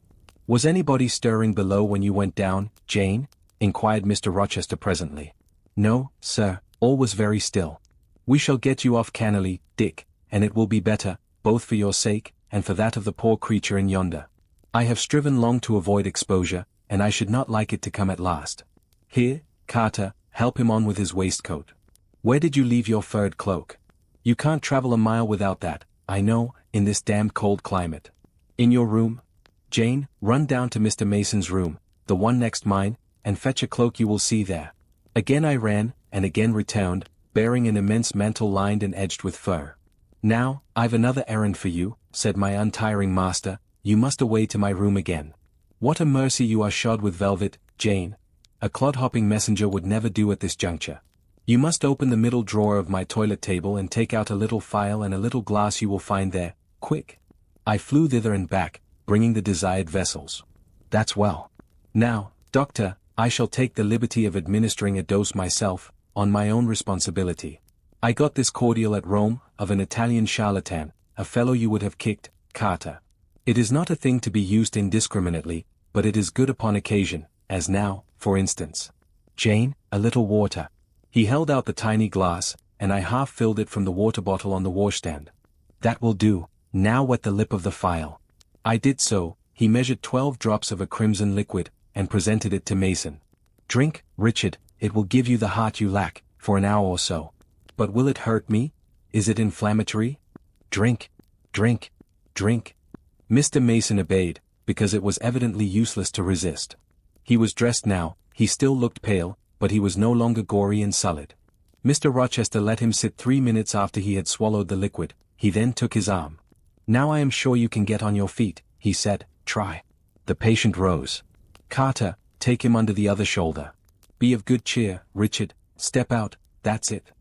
"Was anybody stirring below when you went down, Jane?" inquired Mr. Rochester presently. "No, sir, all was very still. We shall get you off cannily, Dick, and it will be better, both for your sake, and for that of the poor creature in yonder. I have striven long to avoid exposure, and I should not like it to come at last. Here, Carter, help him on with his waistcoat. Where did you leave your furred cloak? You can't travel a mile without that, I know, in this damned cold climate. In your room? Jane, run down to Mr. Mason's room, the one next mine, and fetch a cloak you will see there." Again I ran, and again returned, bearing an immense mantle lined and edged with fur. "Now, I've another errand for you," said my untiring master, "you must away to my room again. What a mercy you are shod with velvet, Jane. A clod-hopping messenger would never do at this juncture. You must open the middle drawer of my toilet table and take out a little phial and a little glass you will find there, quick." I flew thither and back, bringing the desired vessels. "That's well. Now, doctor, I shall take the liberty of administering a dose myself, on my own responsibility. I got this cordial at Rome, of an Italian charlatan, a fellow you would have kicked, Carter. It is not a thing to be used indiscriminately, but it is good upon occasion, as now, for instance. Jane, a little water." He held out the tiny glass, and I half filled it from the water bottle on the washstand. "That will do, now wet the lip of the phial." I did so. He measured 12 drops of a crimson liquid, and presented it to Mason. "Drink, Richard, it will give you the heart you lack, for an hour or so. But will it hurt me? Is it inflammatory? Drink, drink, drink." Mr. Mason obeyed, because it was evidently useless to resist. He was dressed now, he still looked pale, but he was no longer gory and sullied. Mr. Rochester let him sit 3 minutes after he had swallowed the liquid. He then took his arm. "Now I am sure you can get on your feet," he said, "try." The patient rose. "Carter, take him under the other shoulder. Be of good cheer, Richard, step out, that's it."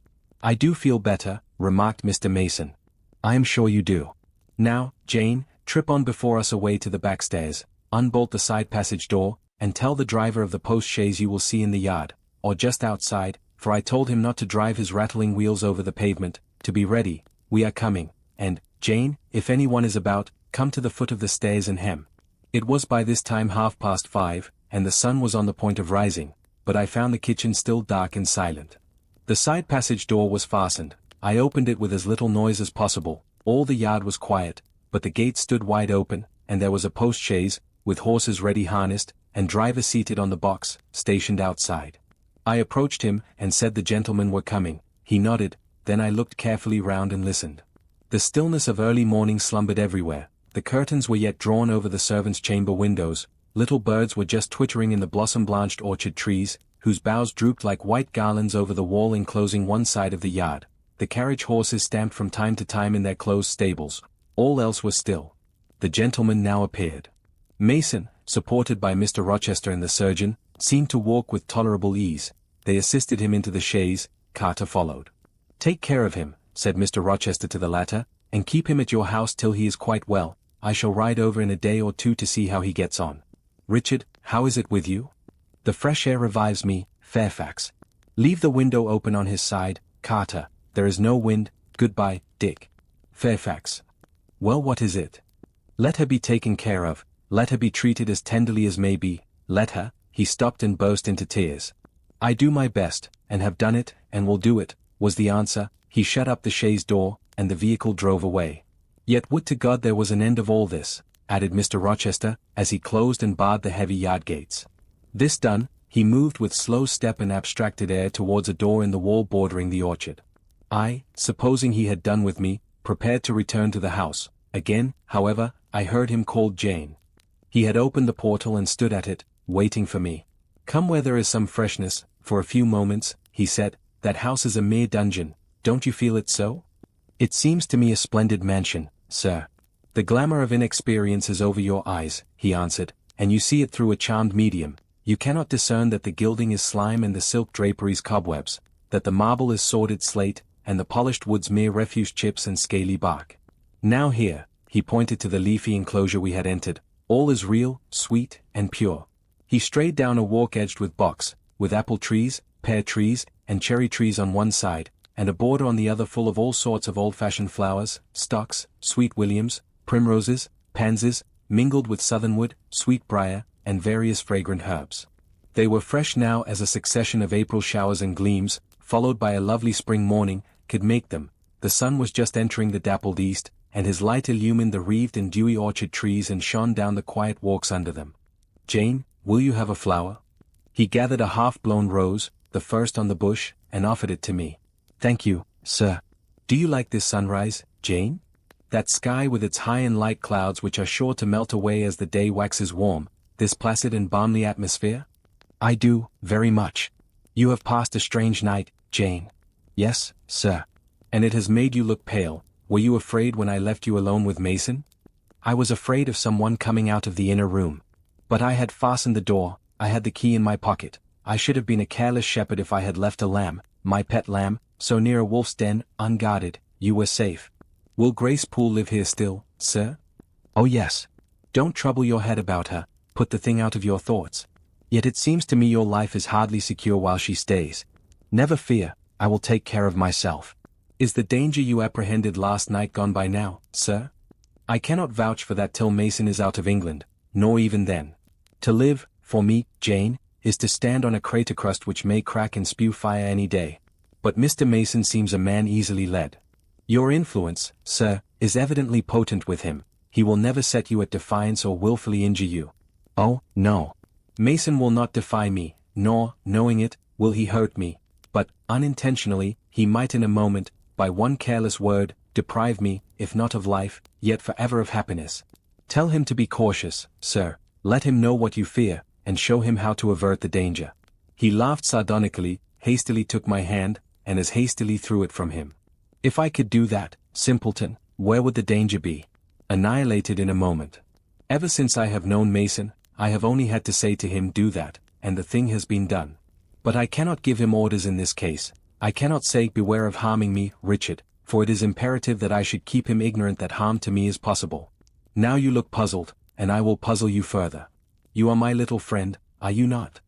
"I do feel better," remarked Mr. Mason. "I am sure you do. Now, Jane, trip on before us away to the back stairs, unbolt the side passage door, and tell the driver of the post-chaise you will see in the yard, or just outside, for I told him not to drive his rattling wheels over the pavement, to be ready, we are coming, and, Jane, if anyone is about, come to the foot of the stairs and hem." It was by this time 5:30, and the sun was on the point of rising, but I found the kitchen still dark and silent. The side passage door was fastened. I opened it with as little noise as possible. All the yard was quiet, but the gate stood wide open, and there was a post-chaise, with horses ready harnessed, and driver seated on the box, stationed outside. I approached him, and said the gentlemen were coming. He nodded, then I looked carefully round and listened. The stillness of early morning slumbered everywhere. The curtains were yet drawn over the servants' chamber windows. Little birds were just twittering in the blossom-blanched orchard trees, whose boughs drooped like white garlands over the wall enclosing one side of the yard. The carriage horses stamped from time to time in their closed stables. All else was still. The gentleman now appeared. Mason, supported by Mr. Rochester and the surgeon, seemed to walk with tolerable ease. They assisted him into the chaise. Carter followed. "Take care of him," said Mr. Rochester to the latter, "and keep him at your house till he is quite well. I shall ride over in a day or two to see how he gets on. Richard, how is it with you?" "The fresh air revives me, Fairfax. Leave the window open on his side, Carter. There is no wind. Goodbye, Dick." "Fairfax." "Well, what is it?" "Let her be taken care of. Let her be treated as tenderly as may be. Let her," he stopped and burst into tears. "I do my best, and have done it, and will do it," was the answer. He shut up the chaise door, and the vehicle drove away. "Yet would to God there was an end of all this," added Mr. Rochester, as he closed and barred the heavy yard gates. This done, he moved with slow step and abstracted air towards a door in the wall bordering the orchard. I, supposing he had done with me, prepared to return to the house. Again, however, I heard him call Jane. He had opened the portal and stood at it, waiting for me. "Come where there is some freshness, for a few moments," he said. "That house is a mere dungeon, don't you feel it so?" "It seems to me a splendid mansion, sir." "The glamour of inexperience is over your eyes," he answered, "and you see it through a charmed medium. You cannot discern that the gilding is slime and the silk draperies cobwebs, that the marble is sordid slate, and the polished woods mere refuse chips and scaly bark. Now here," he pointed to the leafy enclosure we had entered, "all is real, sweet, and pure." He strayed down a walk edged with box, with apple trees, pear trees, and cherry trees on one side, and a border on the other full of all sorts of old-fashioned flowers, stocks, sweet williams, primroses, pansies, mingled with southernwood, sweetbriar, and various fragrant herbs. They were fresh now as a succession of April showers and gleams, followed by a lovely spring morning, could make them. The sun was just entering the dappled east, and his light illumined the wreathed and dewy orchard trees and shone down the quiet walks under them. "Jane, will you have a flower?" He gathered a half-blown rose, the first on the bush, and offered it to me. "Thank you, sir. Do you like this sunrise, Jane? That sky with its high and light clouds which are sure to melt away as the day waxes warm, this placid and balmy atmosphere?" "I do, very much. You have passed a strange night, Jane." "Yes, sir." "And it has made you look pale. Were you afraid when I left you alone with Mason?" "I was afraid of someone coming out of the inner room. But I had fastened the door, I had the key in my pocket. I should have been a careless shepherd if I had left a lamb, my pet lamb, so near a wolf's den, unguarded. You were safe." "Will Grace Poole live here still, sir?" "Oh yes. Don't trouble your head about her, put the thing out of your thoughts. Yet it seems to me your life is hardly secure while she stays. Never fear, I will take care of myself." "Is the danger you apprehended last night gone by now, sir?" "I cannot vouch for that till Mason is out of England, nor even then. To live, for me, Jane, is to stand on a crater crust which may crack and spew fire any day. But Mr. Mason seems a man easily led. Your influence, sir, is evidently potent with him. He will never set you at defiance or wilfully injure you." "Oh, no. Mason will not defy me, nor, knowing it, will he hurt me. But, unintentionally, he might in a moment, by one careless word, deprive me, if not of life, yet forever of happiness. Tell him to be cautious, sir. Let him know what you fear, and show him how to avert the danger." He laughed sardonically, hastily took my hand, and as hastily threw it from him. "If I could do that, simpleton, where would the danger be? Annihilated in a moment. Ever since I have known Mason, I have only had to say to him do that, and the thing has been done. But I cannot give him orders in this case. I cannot say beware of harming me, Richard, for it is imperative that I should keep him ignorant that harm to me is possible. Now you look puzzled, and I will puzzle you further. You are my little friend, are you not?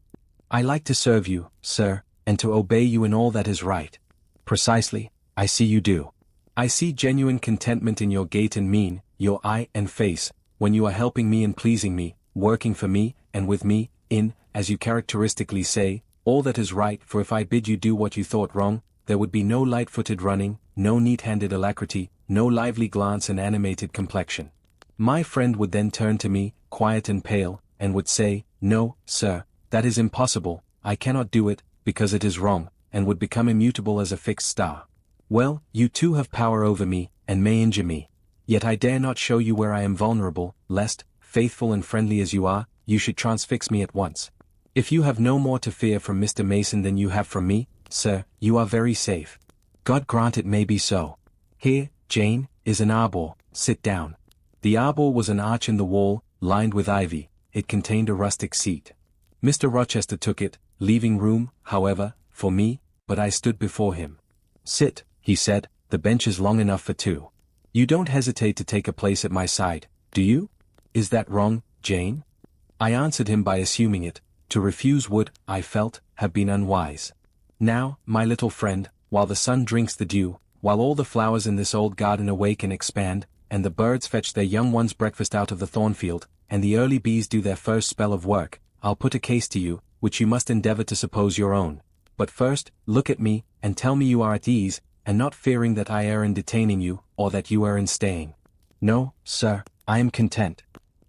I like to serve you, sir, and to obey you in all that is right." "Precisely, I see you do. I see genuine contentment in your gait and mien, your eye and face, when you are helping me and pleasing me, working for me, and with me, in, as you characteristically say, all that is right. For if I bid you do what you thought wrong, there would be no light-footed running, no neat-handed alacrity, no lively glance and animated complexion. My friend would then turn to me, quiet and pale, and would say, 'No, sir, that is impossible, I cannot do it, because it is wrong,' and would become immutable as a fixed star. Well, you too have power over me, and may injure me. Yet I dare not show you where I am vulnerable, lest, faithful and friendly as you are, you should transfix me at once. If you have no more to fear from Mr. Mason than you have from me, sir, you are very safe. God grant it may be so. Here, Jane, is an arbor, sit down." The arbor was an arch in the wall, lined with ivy. It contained a rustic seat. Mr. Rochester took it, leaving room, however, for me, but I stood before him. "Sit," he said, "the bench is long enough for two. You don't hesitate to take a place at my side, do you? Is that wrong, Jane?" I answered him by assuming it. To refuse would, I felt, have been unwise. "Now, my little friend, while the sun drinks the dew, while all the flowers in this old garden awake and expand, and the birds fetch their young ones breakfast out of the thornfield, and the early bees do their first spell of work, I'll put a case to you, which you must endeavor to suppose your own. But first, look at me, and tell me you are at ease, and not fearing that I err in detaining you, or that you err in staying. No, sir, I am content.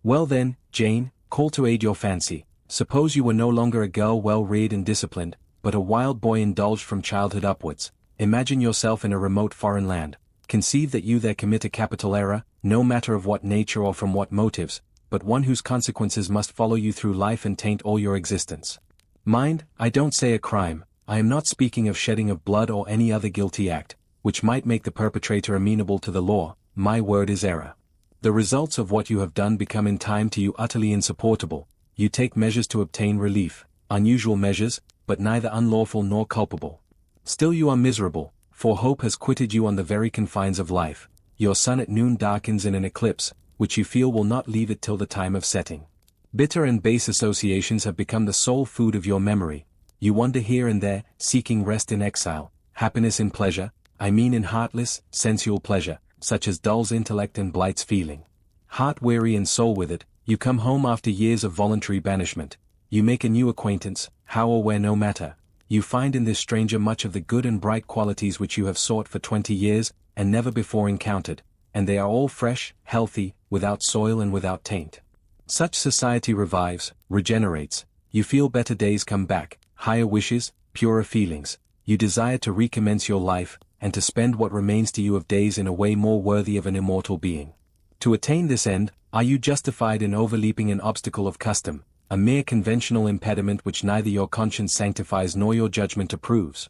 Well then, Jane, call to aid your fancy. Suppose you were no longer a girl well reared and disciplined, but a wild boy indulged from childhood upwards. Imagine yourself in a remote foreign land. Conceive that you there commit a capital error, no matter of what nature or from what motives, but one whose consequences must follow you through life and taint all your existence. Mind, I don't say a crime. I am not speaking of shedding of blood or any other guilty act, which might make the perpetrator amenable to the law. My word is error. The results of what you have done become in time to you utterly insupportable. You take measures to obtain relief, unusual measures, but neither unlawful nor culpable. Still you are miserable, for hope has quitted you on the very confines of life. Your sun at noon darkens in an eclipse, which you feel will not leave it till the time of setting. Bitter and base associations have become the sole food of your memory. You wander here and there, seeking rest in exile, happiness in pleasure, I mean in heartless, sensual pleasure, such as dulls intellect and blights feeling. Heart-weary and soul with it, you come home after years of voluntary banishment. You make a new acquaintance, how or where no matter. You find in this stranger much of the good and bright qualities which you have sought for 20 years, and never before encountered, and they are all fresh, healthy, without soil and without taint. Such society revives, regenerates. You feel better days come back, higher wishes, purer feelings. You desire to recommence your life, and to spend what remains to you of days in a way more worthy of an immortal being. To attain this end, are you justified in overleaping an obstacle of custom, a mere conventional impediment which neither your conscience sanctifies nor your judgment approves?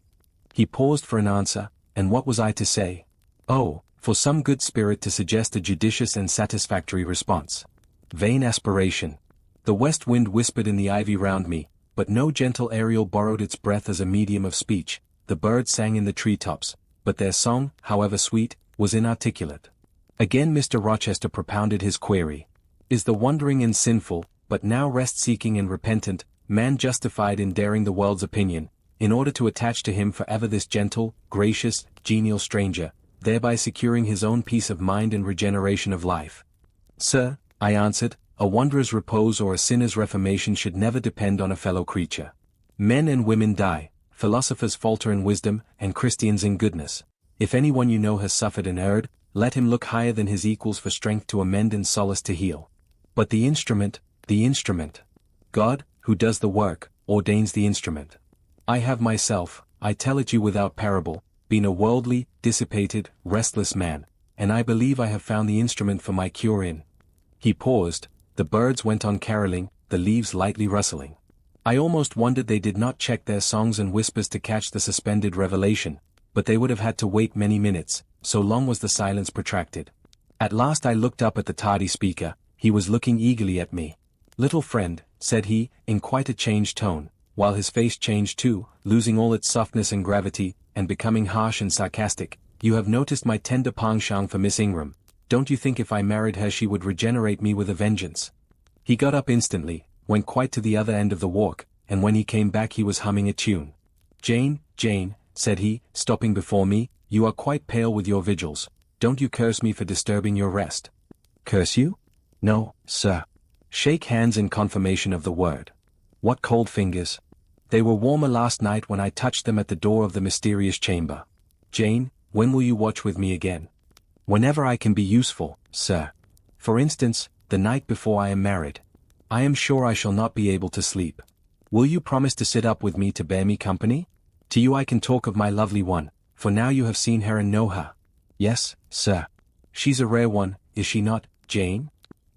He paused for an answer, and what was I to say? Oh, for some good spirit to suggest a judicious and satisfactory response. Vain aspiration. The west wind whispered in the ivy round me, but no gentle Ariel borrowed its breath as a medium of speech. The birds sang in the treetops, but their song, however sweet, was inarticulate. Again Mr. Rochester propounded his query. Is the wandering and sinful, but now rest-seeking and repentant, man justified in daring the world's opinion, in order to attach to him forever this gentle, gracious, genial stranger, thereby securing his own peace of mind and regeneration of life? Sir, I answered, a wanderer's repose or a sinner's reformation should never depend on a fellow creature. Men and women die, philosophers falter in wisdom, and Christians in goodness. If anyone you know has suffered and erred, let him look higher than his equals for strength to amend and solace to heal. But the instrument, God, who does the work, ordains the instrument. I have myself, I tell it you without parable, been a worldly, dissipated, restless man, and I believe I have found the instrument for my cure in. He paused, the birds went on caroling, the leaves lightly rustling. I almost wondered they did not check their songs and whispers to catch the suspended revelation, but they would have had to wait many minutes, so long was the silence protracted. At last I looked up at the tardy speaker. He was looking eagerly at me. Little friend, said he, in quite a changed tone, while his face changed too, losing all its softness and gravity, and becoming harsh and sarcastic, you have noticed my tender penchant for Miss Ingram. Don't you think if I married her she would regenerate me with a vengeance? He got up instantly, went quite to the other end of the walk, and when he came back he was humming a tune. Jane, said he, stopping before me, you are quite pale with your vigils. Don't you curse me for disturbing your rest? Curse you? No, sir. Shake hands in confirmation of the word. What cold fingers! They were warmer last night when I touched them at the door of the mysterious chamber. Jane, when will you watch with me again? Whenever I can be useful, sir. For instance, the night before I am married. I am sure I shall not be able to sleep. Will you promise to sit up with me to bear me company? To you I can talk of my lovely one, for now you have seen her and know her. Yes, sir. She's a rare one, is she not, Jane?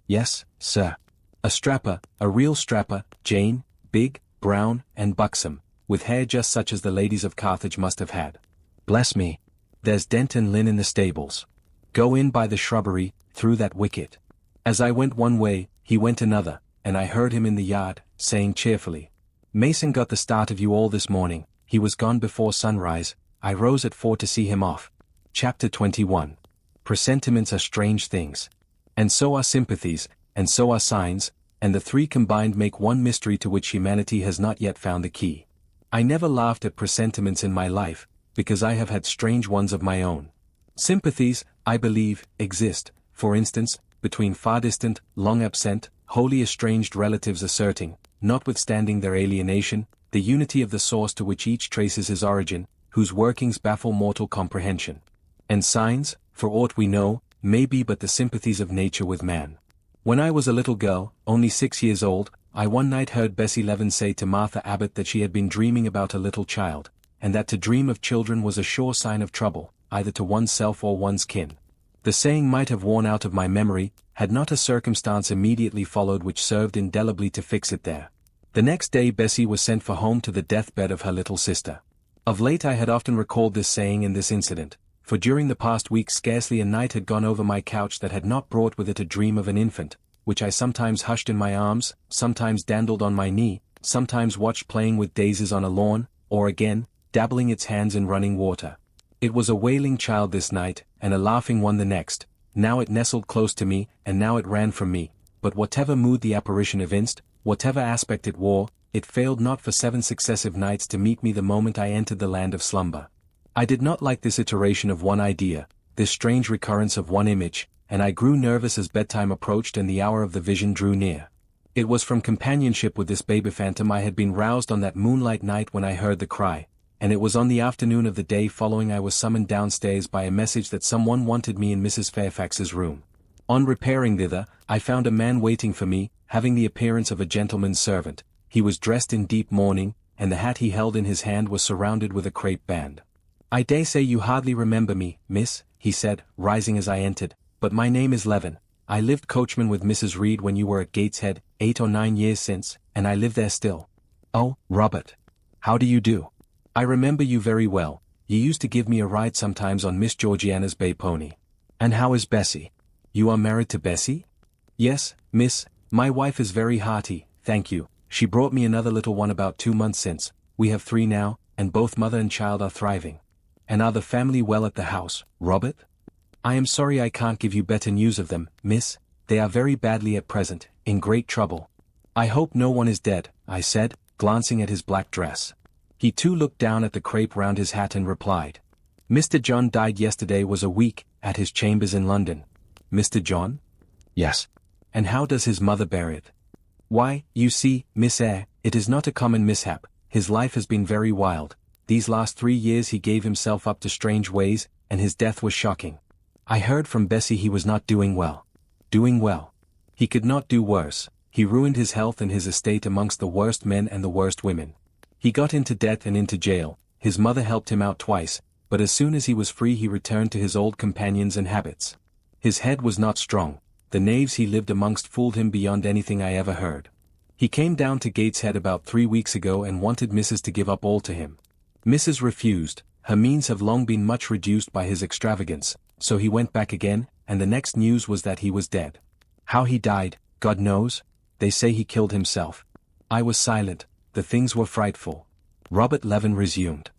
Yes, sir. A strapper, a real strapper, Jane, big, brown, and buxom, with hair just such as the ladies of Carthage must have had. Bless me! There's Dent and Lynn in the stables. Go in by the shrubbery, through that wicket. As I went one way, he went another, and I heard him in the yard, saying cheerfully, Mason got the start of you all this morning. He was gone before sunrise. I rose at 4 to see him off. Chapter 21. Presentiments are strange things. And so are sympathies, and so are signs, and the three combined make one mystery to which humanity has not yet found the key. I never laughed at presentiments in my life, because I have had strange ones of my own. Sympathies, I believe, exist, for instance, between far distant, long absent, wholly estranged relatives asserting, notwithstanding their alienation, the unity of the source to which each traces his origin, whose workings baffle mortal comprehension. And signs, for aught we know, may be but the sympathies of nature with man. When I was a little girl, only 6 years old, I one night heard Bessie Leaven say to Martha Abbott that she had been dreaming about a little child, and that to dream of children was a sure sign of trouble, either to oneself or one's kin. The saying might have worn out of my memory, had not a circumstance immediately followed which served indelibly to fix it there. The next day Bessie was sent for home to the deathbed of her little sister. Of late I had often recalled this saying and this incident, for during the past week scarcely a night had gone over my couch that had not brought with it a dream of an infant, which I sometimes hushed in my arms, sometimes dandled on my knee, sometimes watched playing with daisies on a lawn, or again, dabbling its hands in running water. It was a wailing child this night, and a laughing one the next. Now it nestled close to me, and now it ran from me, but whatever mood the apparition evinced, whatever aspect it wore, it failed not for 7 successive nights to meet me the moment I entered the land of slumber. I did not like this iteration of one idea, this strange recurrence of one image, and I grew nervous as bedtime approached and the hour of the vision drew near. It was from companionship with this baby phantom I had been roused on that moonlight night when I heard the cry, and it was on the afternoon of the day following I was summoned downstairs by a message that someone wanted me in Mrs. Fairfax's room. On repairing thither, I found a man waiting for me, having the appearance of a gentleman's servant. He was dressed in deep mourning, and the hat he held in his hand was surrounded with a crape band. "I dare say you hardly remember me, miss," he said, rising as I entered, "but my name is Leaven. I lived coachman with Mrs. Reed when you were at Gateshead, 8 or 9 years since, and I live there still." "Oh, Robert. How do you do? I remember you very well. You used to give me a ride sometimes on Miss Georgiana's bay pony. And how is Bessie? You are married to Bessie?" "Yes, miss, my wife is very hearty, thank you. She brought me another little one about 2 months since. We have 3 now, and both mother and child are thriving." "And are the family well at the house, Robert?" "I am sorry I can't give you better news of them, miss. They are very badly at present, in great trouble." "I hope no one is dead," I said, glancing at his black dress. He too looked down at the crape round his hat and replied, "Mr. John died yesterday was a week, at his chambers in London." "Mr. John?" "Yes." "And how does his mother bear it?" "Why, you see, Miss Eyre, it is not a common mishap. His life has been very wild. These last 3 years he gave himself up to strange ways, and his death was shocking. I heard from Bessie he was not doing well." "Doing well? He could not do worse. He ruined his health and his estate amongst the worst men and the worst women. He got into debt and into jail. His mother helped him out twice, but as soon as he was free he returned to his old companions and habits. His head was not strong. The knaves he lived amongst fooled him beyond anything I ever heard. He came down to Gateshead about 3 weeks ago and wanted Mrs. to give up all to him. Mrs. refused. Her means have long been much reduced by his extravagance, so he went back again, and the next news was that he was dead. How he died, God knows. They say he killed himself." I was silent. The things were frightful. Robert Leaven resumed.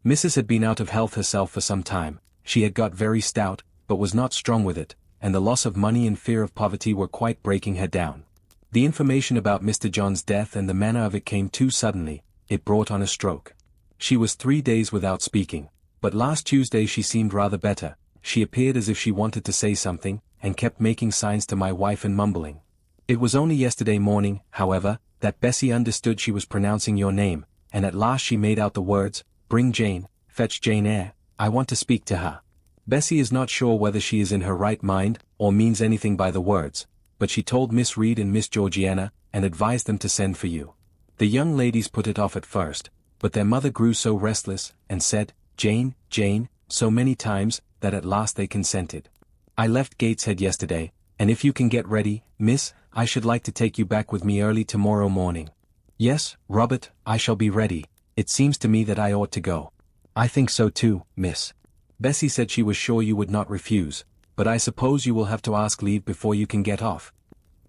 "Mrs. had been out of health herself for some time. She had got very stout, but was not strong with it, and the loss of money and fear of poverty were quite breaking her down. The information about Mr. John's death and the manner of it came too suddenly. It brought on a stroke. She was 3 days without speaking, but last Tuesday she seemed rather better. She appeared as if she wanted to say something, and kept making signs to my wife and mumbling. It was only yesterday morning, however, that Bessie understood she was pronouncing your name, and at last she made out the words, 'Bring Jane, fetch Jane Eyre, I want to speak to her.' Bessie is not sure whether she is in her right mind, or means anything by the words, but she told Miss Reed and Miss Georgiana, and advised them to send for you. The young ladies put it off at first, but their mother grew so restless, and said, 'Jane, Jane,' so many times, that at last they consented. I left Gateshead yesterday, and if you can get ready, miss, I should like to take you back with me early tomorrow morning." "Yes, Robert, I shall be ready. It seems to me that I ought to go." "I think so too, miss. Bessie said she was sure you would not refuse, but I suppose you will have to ask leave before you can get off."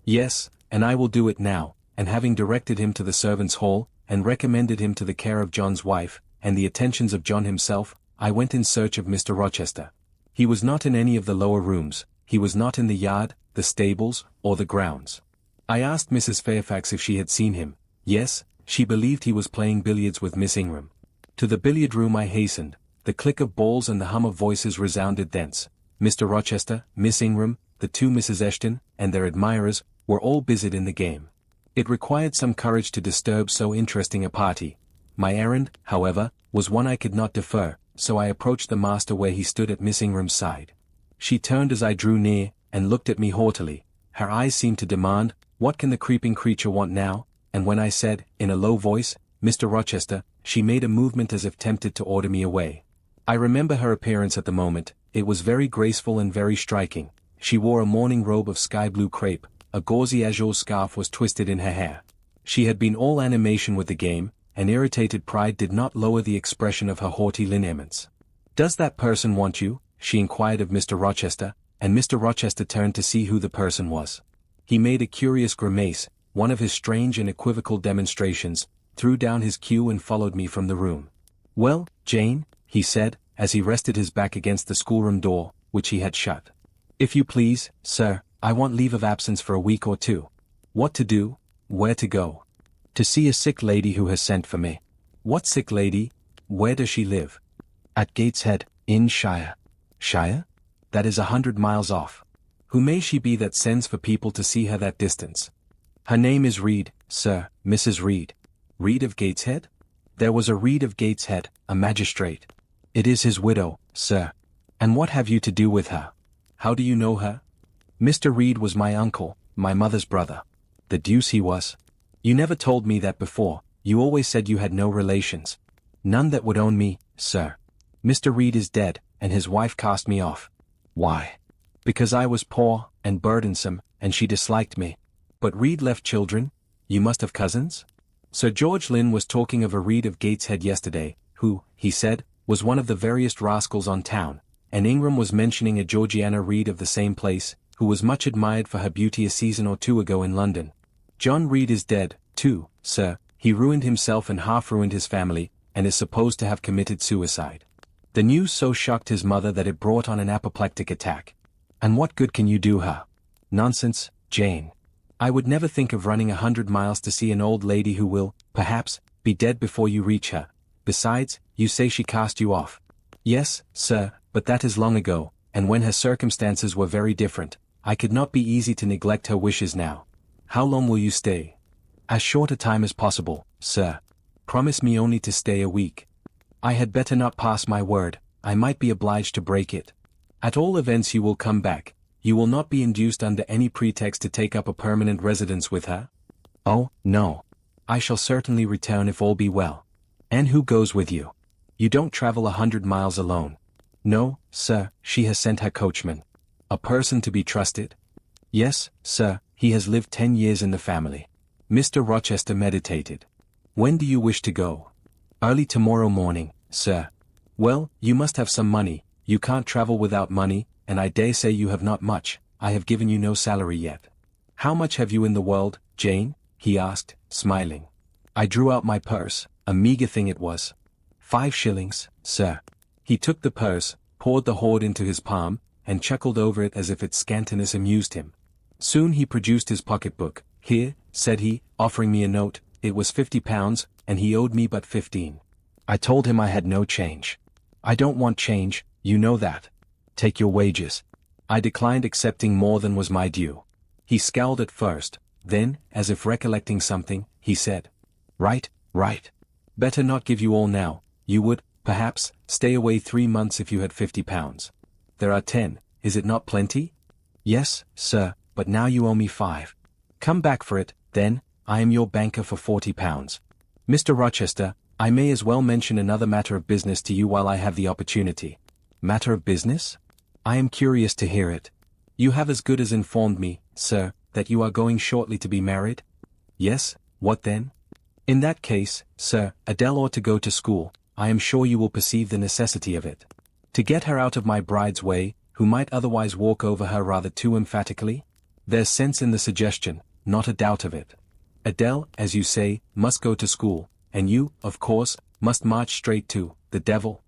"Yes, and I will do it now," and having directed him to the servants' hall, and recommended him to the care of John's wife, and the attentions of John himself, I went in search of Mr. Rochester. He was not in any of the lower rooms. He was not in the yard, the stables, or the grounds. I asked Mrs. Fairfax if she had seen him. Yes, she believed he was playing billiards with Miss Ingram. To the billiard room I hastened. The click of balls and the hum of voices resounded thence. Mr. Rochester, Miss Ingram, the 2 Mrs. Eshton, and their admirers, were all busied in the game. It required some courage to disturb so interesting a party. My errand, however, was one I could not defer, so I approached the master where he stood at Miss Ingram's side. She turned as I drew near, and looked at me haughtily. Her eyes seemed to demand, "What can the creeping creature want now?" And when I said, in a low voice, "Mr. Rochester," she made a movement as if tempted to order me away. I remember her appearance at the moment. It was very graceful and very striking. She wore a morning robe of sky-blue crepe, a gauzy azure scarf was twisted in her hair. She had been all animation with the game, and irritated pride did not lower the expression of her haughty lineaments. "Does that person want you?" she inquired of Mr. Rochester, and Mr. Rochester turned to see who the person was. He made a curious grimace, one of his strange and equivocal demonstrations, threw down his cue and followed me from the room. "Well, Jane," he said, as he rested his back against the schoolroom door, which he had shut. "If you please, sir, I want leave of absence for a week or two." "What to do? Where to go?" "To see a sick lady who has sent for me." "What sick lady? Where does she live?" "At Gateshead, in Shire." "Shire? That is 100 miles off. Who may she be that sends for people to see her that distance?" "Her name is Reed, sir, Mrs. Reed." "Reed of Gateshead?" "There was a Reed of Gateshead, a magistrate." "It is his widow, sir." "And what have you to do with her?" "How do you know her?" "Mr. Reed was my uncle, my mother's brother." "The deuce he was. You never told me that before. You always said you had no relations." "None that would own me, sir. Mr. Reed is dead, and his wife cast me off." "Why?" "Because I was poor, and burdensome, and she disliked me." "But Reed left children? You must have cousins?" Sir George Lynn was talking of a Reed of Gateshead yesterday, who, he said, was one of the veriest rascals on town, and Ingram was mentioning a Georgiana Reed of the same place, who was much admired for her beauty a season or two ago in London. "John Reed is dead, too, sir. He ruined himself and half-ruined his family, and is supposed to have committed suicide. The news so shocked his mother that it brought on an apoplectic attack." "And what good can you do her?" "Nonsense, Jane. I would never think of running 100 miles to see an old lady who will, perhaps, be dead before you reach her. Besides, you say she cast you off." "Yes, sir, but that is long ago, and when her circumstances were very different. I could not be easy to neglect her wishes now." "How long will you stay?" "As short a time as possible, sir." "Promise me only to stay a week." "I had better not pass my word. I might be obliged to break it." "At all events you will come back. You will not be induced under any pretext to take up a permanent residence with her?" "Oh, no. I shall certainly return if all be well." "And who goes with you? You don't travel 100 miles alone." "No, sir, she has sent her coachman." "A person to be trusted?" "Yes, sir, he has lived 10 years in the family." Mr. Rochester meditated. "When do you wish to go?" "Early tomorrow morning, sir." "Well, you must have some money. You can't travel without money, and I dare say you have not much. I have given you no salary yet." "How much have you in the world, Jane?" he asked, smiling. I drew out my purse, a meagre thing it was. 5 shillings, sir." He took the purse, poured the hoard into his palm, and chuckled over it as if its scantiness amused him. Soon he produced his pocketbook. "Here," said he, offering me a note. It was £50, and he owed me but 15. I told him I had no change. "I don't want change, you know that." "Take your wages." I declined accepting more than was my due. He scowled at first, then, as if recollecting something, he said, Right. Better not give you all now. You would, perhaps, stay away 3 months if you had £50. There are 10, is it not plenty?" "Yes, sir, but now you owe me 5. "Come back for it, then. I am your banker for £40. "Mr. Rochester, I may as well mention another matter of business to you while I have the opportunity." "Matter of business? I am curious to hear it." "You have as good as informed me, sir, that you are going shortly to be married?" "Yes, what then?" "In that case, sir, Adele ought to go to school. I am sure you will perceive the necessity of it. To get her out of my bride's way, who might otherwise walk over her rather too emphatically. There's sense in the suggestion, not a doubt of it. Adele, as you say, must go to school, and you, of course, must march straight to the devil."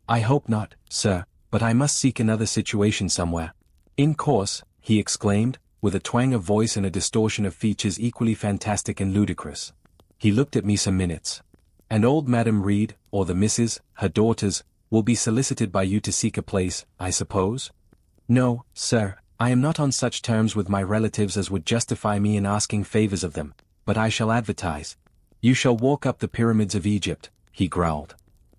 "I hope not, sir, but I must seek another situation somewhere." "In course," he exclaimed, with a twang of voice and a distortion of features equally fantastic and ludicrous. He looked at me some minutes. "And old Madam Reed, or the Misses, her daughters, will be solicited by you to seek a place, I suppose?" "No, sir, I am not on such terms with my relatives as would justify me in asking favors of them, but I shall advertise. You shall walk up the pyramids of Egypt, he growled.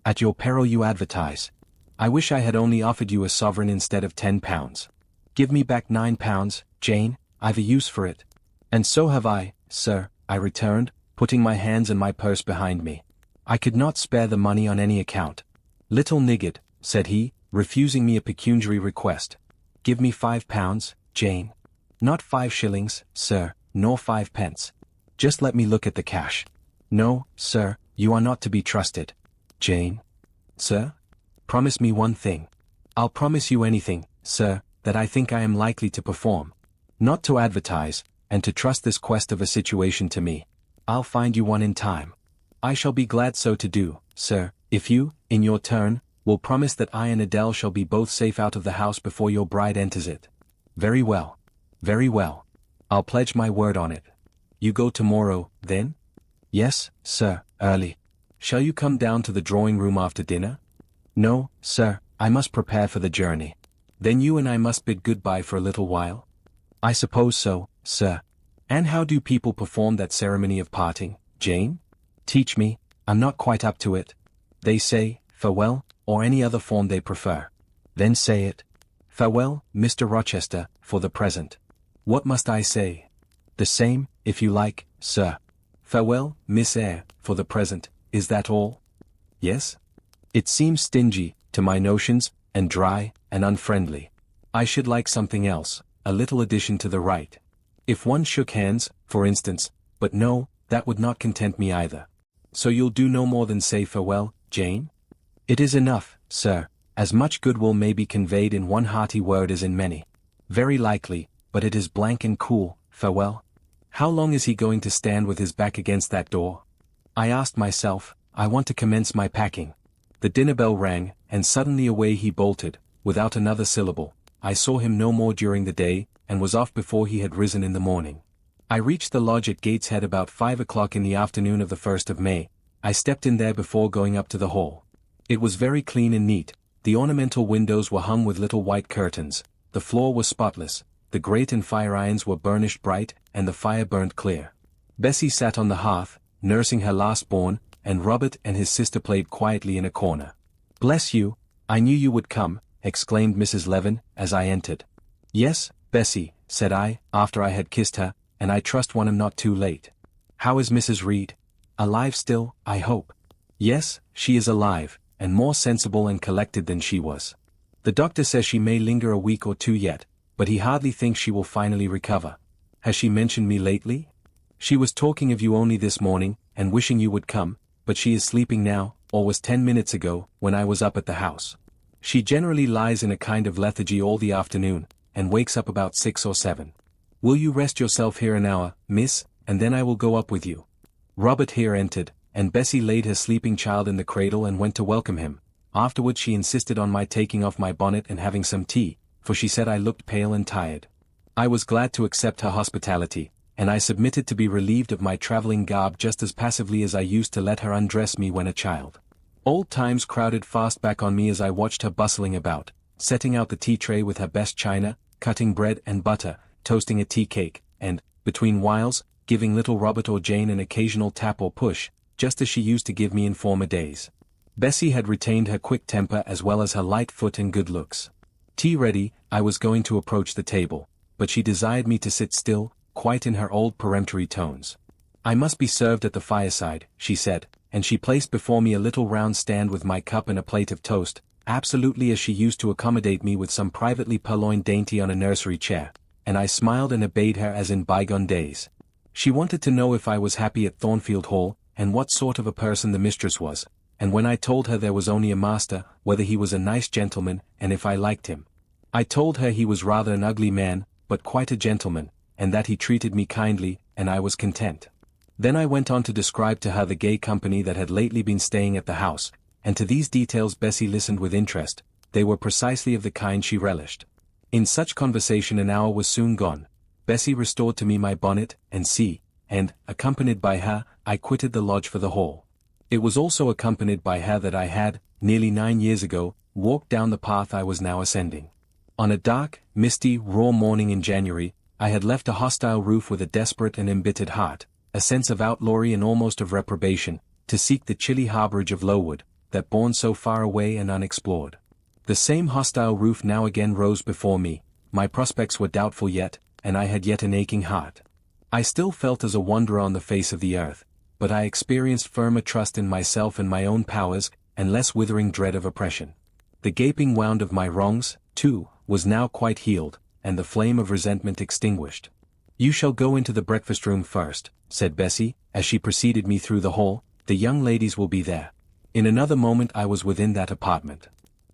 At your peril you advertise. I wish I had only offered you a sovereign instead of £10. Give me back £9, Jane, I've a use for it. And so have I, sir, I returned, putting my hands in my purse behind me. I could not spare the money on any account. Little niggard, said he, refusing me a pecuniary request. Give me £5, Jane. Not 5 shillings, sir, nor 5 pence. Just let me look at the cash. No, sir, you are not to be trusted. Jane. Sir? Promise me one thing. I'll promise you anything, sir, that I think I am likely to perform. Not to advertise, and to trust this quest of a situation to me. I'll find you one in time. I shall be glad so to do, sir, if you, in your turn, will promise that I and Adele shall be both safe out of the house before your bride enters it. Very well. Very well. I'll pledge my word on it. You go tomorrow, then? Yes, sir, early. Shall you come down to the drawing-room after dinner? No, sir, I must prepare for the journey. Then you and I must bid goodbye for a little while? I suppose so, sir. And how do people perform that ceremony of parting, Jane? Teach me, I'm not quite up to it. They say, farewell, or any other form they prefer. Then say it. Farewell, Mr. Rochester, for the present. What must I say? The same, if you like, sir. Farewell, Miss Eyre, for the present, is that all? Yes? It seems stingy, to my notions, and dry, and unfriendly. I should like something else, a little addition to the rite. If one shook hands, for instance, but no, that would not content me either. So you'll do no more than say farewell, Jane? It is enough, sir, as much goodwill may be conveyed in one hearty word as in many. Very likely, but it is blank and cool, farewell. How long is he going to stand with his back against that door? I asked myself, I want to commence my packing. The dinner bell rang, and suddenly away he bolted, without another syllable. I saw him no more during the day, and was off before he had risen in the morning. I reached the lodge at Gateshead about 5 o'clock in the afternoon of the 1st of May. I stepped in there before going up to the hall. It was very clean and neat. The ornamental windows were hung with little white curtains, the floor was spotless, the grate and fire irons were burnished bright, and the fire burnt clear. Bessie sat on the hearth, nursing her last-born, and Robert and his sister played quietly in a corner. Bless you, I knew you would come, exclaimed Mrs. Levin, as I entered. Yes, Bessie, said I, after I had kissed her, and I trust one am not too late. How is Mrs. Reed? Alive still, I hope. Yes, she is alive, and more sensible and collected than she was. The doctor says she may linger a week or two yet, but he hardly thinks she will finally recover. Has she mentioned me lately? She was talking of you only this morning, and wishing you would come, but she is sleeping now, or was 10 minutes ago, when I was up at the house. She generally lies in a kind of lethargy all the afternoon, and wakes up about 6 or 7. Will you rest yourself here an hour, miss, and then I will go up with you. Robert here entered, and Bessie laid her sleeping child in the cradle and went to welcome him. Afterwards she insisted on my taking off my bonnet and having some tea, for she said I looked pale and tired. I was glad to accept her hospitality, and I submitted to be relieved of my travelling garb just as passively as I used to let her undress me when a child. Old times crowded fast back on me as I watched her bustling about, setting out the tea tray with her best china, cutting bread and butter, toasting a tea cake, and, between whiles, giving little Robert or Jane an occasional tap or push, just as she used to give me in former days. Bessie had retained her quick temper as well as her light foot and good looks. Tea ready, I was going to approach the table, but she desired me to sit still, quite in her old peremptory tones. I must be served at the fireside, she said, and she placed before me a little round stand with my cup and a plate of toast, absolutely as she used to accommodate me with some privately purloined dainty on a nursery chair, and I smiled and obeyed her as in bygone days. She wanted to know if I was happy at Thornfield Hall, and what sort of a person the mistress was, and when I told her there was only a master, whether he was a nice gentleman, and if I liked him. I told her he was rather an ugly man, but quite a gentleman, and that he treated me kindly, and I was content. Then I went on to describe to her the gay company that had lately been staying at the house, and to these details Bessie listened with interest. They were precisely of the kind she relished. In such conversation an hour was soon gone. Bessie restored to me my bonnet and sea, and, accompanied by her, I quitted the lodge for the hall. It was also accompanied by her that I had, nearly 9 years ago, walked down the path I was now ascending. On a dark, misty, raw morning in January, I had left a hostile roof with a desperate and embittered heart, a sense of outlawry and almost of reprobation, to seek the chilly harbourage of Lowood, that bourne so far away and unexplored. The same hostile roof now again rose before me, my prospects were doubtful yet, and I had yet an aching heart. I still felt as a wanderer on the face of the earth, but I experienced firmer trust in myself and my own powers, and less withering dread of oppression. The gaping wound of my wrongs, too, was now quite healed, and the flame of resentment extinguished. "You shall go into the breakfast-room first," said Bessie, as she preceded me through the hall, "the young ladies will be there." In another moment I was within that apartment.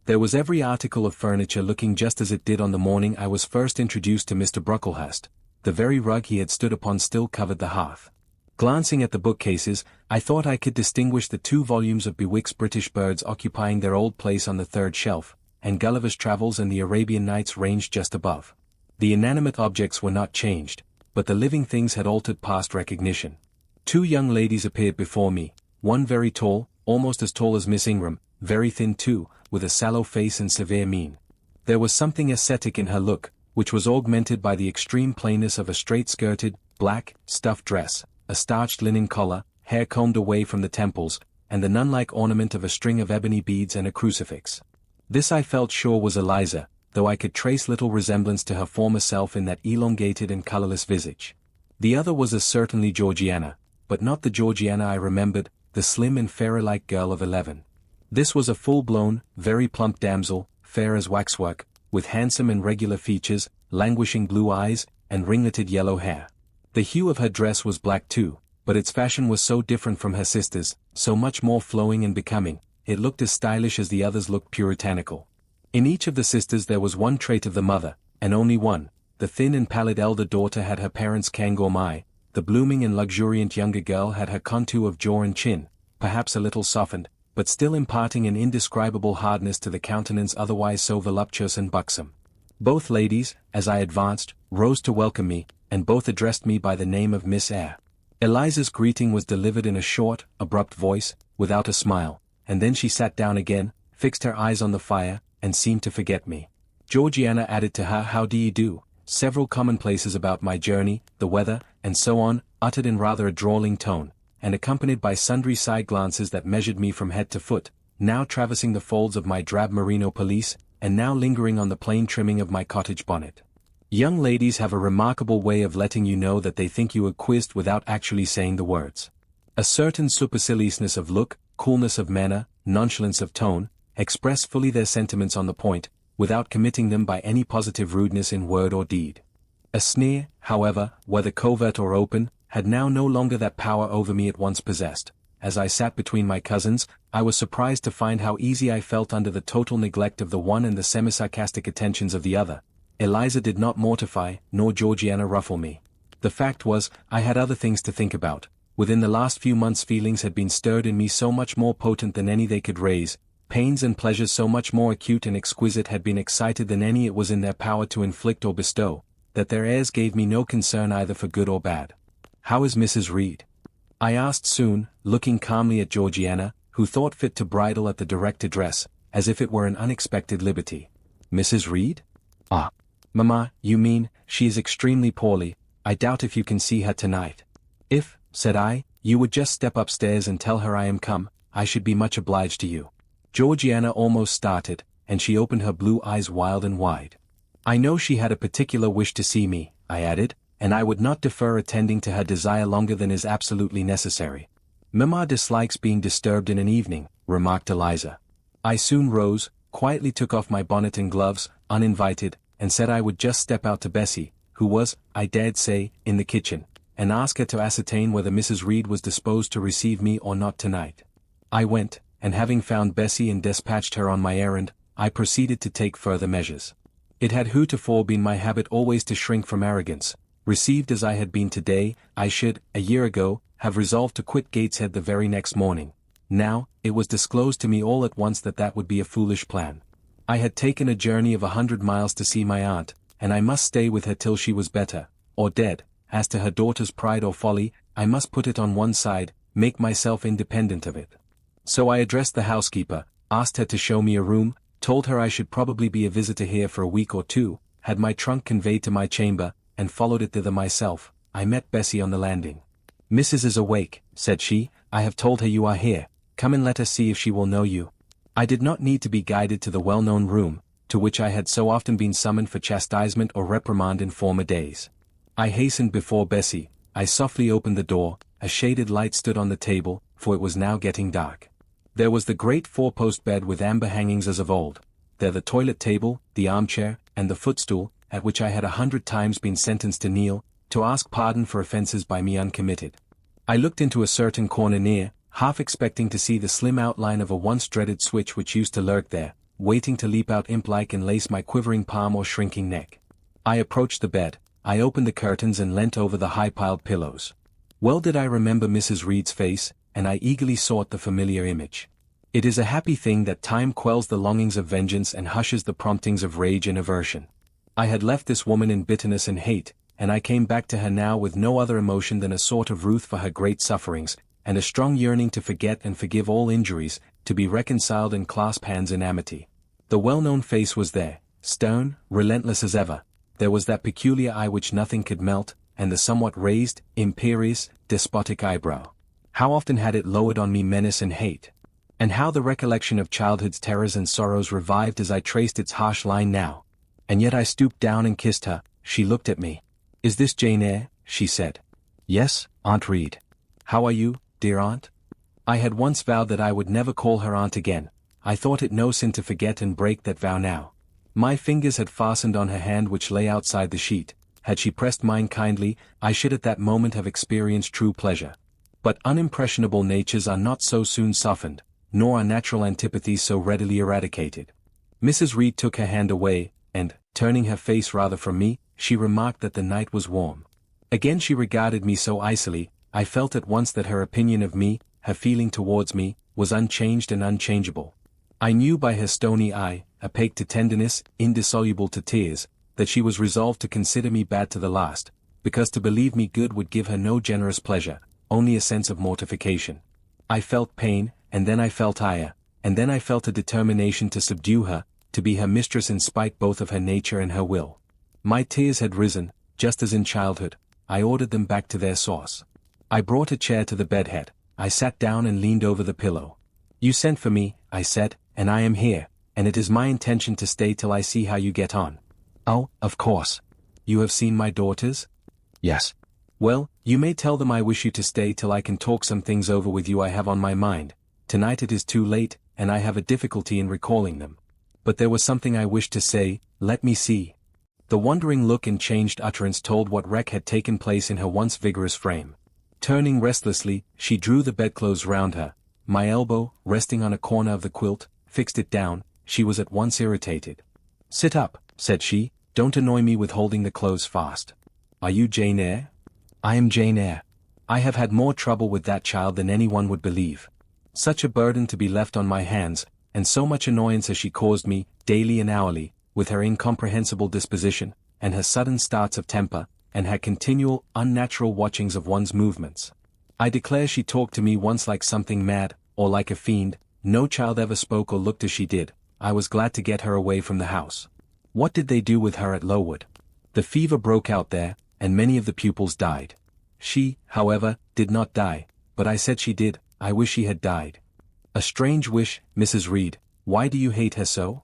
There was every article of furniture looking just as it did on the morning I was first introduced to Mr. Brocklehurst. The very rug he had stood upon still covered the hearth. Glancing at the bookcases, I thought I could distinguish the 2 volumes of Bewick's British Birds occupying their old place on the 3rd shelf, and Gulliver's Travels and the Arabian Nights ranged just above. The inanimate objects were not changed, but the living things had altered past recognition. 2 young ladies appeared before me, one very tall, almost as tall as Miss Ingram, very thin too, with a sallow face and severe mien. There was something ascetic in her look, which was augmented by the extreme plainness of a straight-skirted, black, stuff dress, a starched linen collar, hair combed away from the temples, and the nun-like ornament of a string of ebony beads and a crucifix. This I felt sure was Eliza, though I could trace little resemblance to her former self in that elongated and colourless visage. The other was as certainly Georgiana, but not the Georgiana I remembered, the slim and fairy-like girl of 11. This was a full-blown, very plump damsel, fair as waxwork, with handsome and regular features, languishing blue eyes, and ringleted yellow hair. The hue of her dress was black too, but its fashion was so different from her sister's, so much more flowing and becoming, it looked as stylish as the others looked puritanical. In each of the sisters there was one trait of the mother, and only one. The thin and pallid elder daughter had her parents' Cairngorm eye, the blooming and luxuriant younger girl had her contour of jaw and chin, perhaps a little softened, but still imparting an indescribable hardness to the countenance otherwise so voluptuous and buxom. Both ladies, as I advanced, rose to welcome me, and both addressed me by the name of Miss Eyre. Eliza's greeting was delivered in a short, abrupt voice, without a smile, and then she sat down again, fixed her eyes on the fire, and seemed to forget me. Georgiana added to her "How do you do?" several commonplaces about my journey, the weather, and so on, uttered in rather a drawling tone, and accompanied by sundry side glances that measured me from head to foot, now traversing the folds of my drab merino pelisse, and now lingering on the plain trimming of my cottage bonnet. Young ladies have a remarkable way of letting you know that they think you are quizzed without actually saying the words. A certain superciliousness of look, coolness of manner, nonchalance of tone, express fully their sentiments on the point, without committing them by any positive rudeness in word or deed. A sneer, however, whether covert or open, had now no longer that power over me it once possessed. As I sat between my cousins, I was surprised to find how easy I felt under the total neglect of the one and the semi-sarcastic attentions of the other. Eliza did not mortify, nor Georgiana ruffle me. The fact was, I had other things to think about. Within the last few months feelings had been stirred in me so much more potent than any they could raise, pains and pleasures so much more acute and exquisite had been excited than any it was in their power to inflict or bestow, that their airs gave me no concern either for good or bad. "How is Mrs. Reed?" I asked soon, looking calmly at Georgiana, who thought fit to bridle at the direct address, as if it were an unexpected liberty. "Mrs. Reed? Ah. Mamma, you mean, she is extremely poorly. I doubt if you can see her tonight." "If," said I, "you would just step upstairs and tell her I am come, I should be much obliged to you." Georgiana almost started, and she opened her blue eyes wild and wide. "I know she had a particular wish to see me," I added, "and I would not defer attending to her desire longer than is absolutely necessary." "Mamma dislikes being disturbed in an evening," remarked Eliza. I soon rose, quietly took off my bonnet and gloves, uninvited, and said I would just step out to Bessie, who was, I dared say, in the kitchen, and ask her to ascertain whether Mrs. Reed was disposed to receive me or not tonight. I went, and having found Bessie and despatched her on my errand, I proceeded to take further measures. It had heretofore been my habit always to shrink from arrogance. Received as I had been today, I should, a year ago, have resolved to quit Gateshead the very next morning. Now, it was disclosed to me all at once that that would be a foolish plan. I had taken a journey of 100 miles to see my aunt, and I must stay with her till she was better, or dead. As to her daughter's pride or folly, I must put it on one side, make myself independent of it. So I addressed the housekeeper, asked her to show me a room, told her I should probably be a visitor here for a week or two, had my trunk conveyed to my chamber, and followed it thither myself. I met Bessie on the landing. "Mrs. is awake," said she. "I have told her you are here. Come and let us see if she will know you." I did not need to be guided to the well-known room, to which I had so often been summoned for chastisement or reprimand in former days. I hastened before Bessie. I softly opened the door. A shaded light stood on the table, for it was now getting dark. There was the great four-post bed with amber hangings as of old. There the toilet table, the armchair, and the footstool, at which I had 100 times been sentenced to kneel, to ask pardon for offences by me uncommitted. I looked into a certain corner near, half expecting to see the slim outline of a once-dreaded switch which used to lurk there, waiting to leap out imp-like and lace my quivering palm or shrinking neck. I approached the bed. I opened the curtains and leant over the high-piled pillows. Well did I remember Mrs. Reed's face, and I eagerly sought the familiar image. It is a happy thing that time quells the longings of vengeance and hushes the promptings of rage and aversion. I had left this woman in bitterness and hate, and I came back to her now with no other emotion than a sort of ruth for her great sufferings, and a strong yearning to forget and forgive all injuries, to be reconciled and clasp hands in amity. The well-known face was there, stern, relentless as ever. There was that peculiar eye which nothing could melt, and the somewhat raised, imperious, despotic eyebrow. How often had it lowered on me menace and hate! And how the recollection of childhood's terrors and sorrows revived as I traced its harsh line now! And yet I stooped down and kissed her. She looked at me. "Is this Jane Eyre?" she said. "Yes, Aunt Reed." "How are you, dear aunt?" I had once vowed that I would never call her aunt again. I thought it no sin to forget and break that vow now. My fingers had fastened on her hand which lay outside the sheet. Had she pressed mine kindly, I should at that moment have experienced true pleasure. But unimpressionable natures are not so soon softened, nor are natural antipathies so readily eradicated. Mrs. Reed took her hand away, and, turning her face rather from me, she remarked that the night was warm. Again she regarded me so icily. I felt at once that her opinion of me, her feeling towards me, was unchanged and unchangeable. I knew by her stony eye, opaque to tenderness, indissoluble to tears, that she was resolved to consider me bad to the last, because to believe me good would give her no generous pleasure, only a sense of mortification. I felt pain, and then I felt ire, and then I felt a determination to subdue her, to be her mistress in spite both of her nature and her will. My tears had risen, just as in childhood. I ordered them back to their source. I brought a chair to the bedhead. I sat down and leaned over the pillow. "You sent for me," I said, "and I am here, and it is my intention to stay till I see how you get on." "Oh, of course. You have seen my daughters?" "Yes." "Well, you may tell them I wish you to stay till I can talk some things over with you I have on my mind. Tonight it is too late, and I have a difficulty in recalling them. But there was something I wished to say. Let me see." The wondering look and changed utterance told what wreck had taken place in her once vigorous frame. Turning restlessly, she drew the bedclothes round her. My elbow, resting on a corner of the quilt, fixed it down. She was at once irritated. "Sit up," said she. "Don't annoy me with holding the clothes fast. Are you Jane Eyre?" "I am Jane Eyre. I have had more trouble with that child than anyone would believe. Such a burden to be left on my hands, and so much annoyance as she caused me, daily and hourly, with her incomprehensible disposition, and her sudden starts of temper, and her continual, unnatural watchings of one's movements. I declare she talked to me once like something mad, or like a fiend. No child ever spoke or looked as she did. I was glad to get her away from the house. What did they do with her at Lowood? The fever broke out there, and many of the pupils died. She, however, did not die, but I said she did. I wish she had died." "A strange wish, Mrs. Reed. Why do you hate her so?"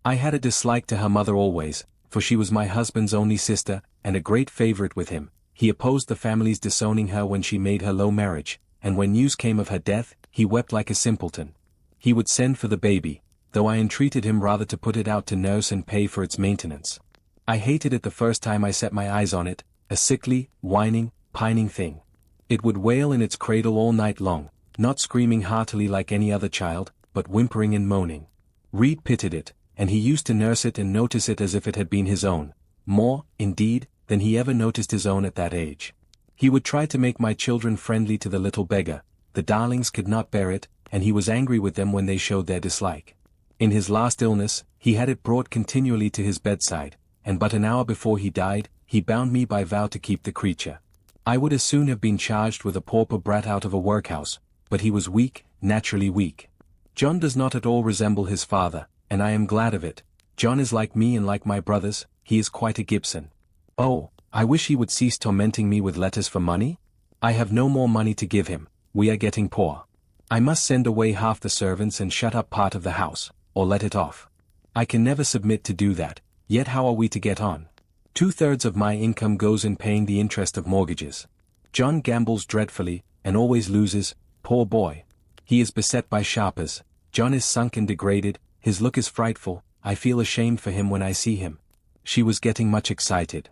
"I had a dislike to her mother always, for she was my husband's only sister, and a great favorite with him. He opposed the family's disowning her when she made her low marriage, and when news came of her death, he wept like a simpleton. He would send for the baby, though I entreated him rather to put it out to nurse and pay for its maintenance. I hated it the first time I set my eyes on it, a sickly, whining, pining thing. It would wail in its cradle all night long, not screaming heartily like any other child, but whimpering and moaning. Reed pitied it, and he used to nurse it and notice it as if it had been his own, more, indeed, than he ever noticed his own at that age. He would try to make my children friendly to the little beggar. The darlings could not bear it, and he was angry with them when they showed their dislike. In his last illness, he had it brought continually to his bedside, and but an hour before he died, he bound me by vow to keep the creature. I would as soon have been charged with a pauper brat out of a workhouse, but he was weak, naturally weak. John does not at all resemble his father, and I am glad of it. John is like me and like my brothers, he is quite a Gibson. Oh, I wish he would cease tormenting me with letters for money. I have no more money to give him, we are getting poor. I must send away half the servants and shut up part of the house, or let it off. I can never submit to do that, yet how are we to get on? 2/3 of my income goes in paying the interest of mortgages. John gambles dreadfully, and always loses, poor boy. He is beset by sharpers. John is sunk and degraded, his look is frightful, I feel ashamed for him when I see him. She was getting much excited.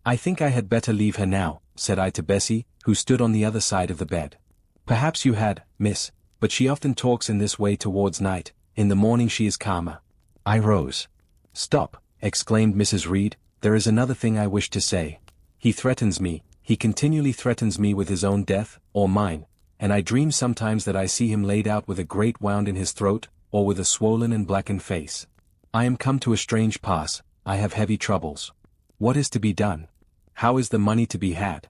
I think I had better leave her now, said I to Bessie, who stood on the other side of the bed. Perhaps you had, miss, but she often talks in this way towards night, in the morning she is calmer. I rose. Stop, exclaimed Mrs. Reed, there is another thing I wish to say. He threatens me, he continually threatens me with his own death, or mine, and I dream sometimes that I see him laid out with a great wound in his throat, or with a swollen and blackened face. I am come to a strange pass, I have heavy troubles. What is to be done? How is the money to be had?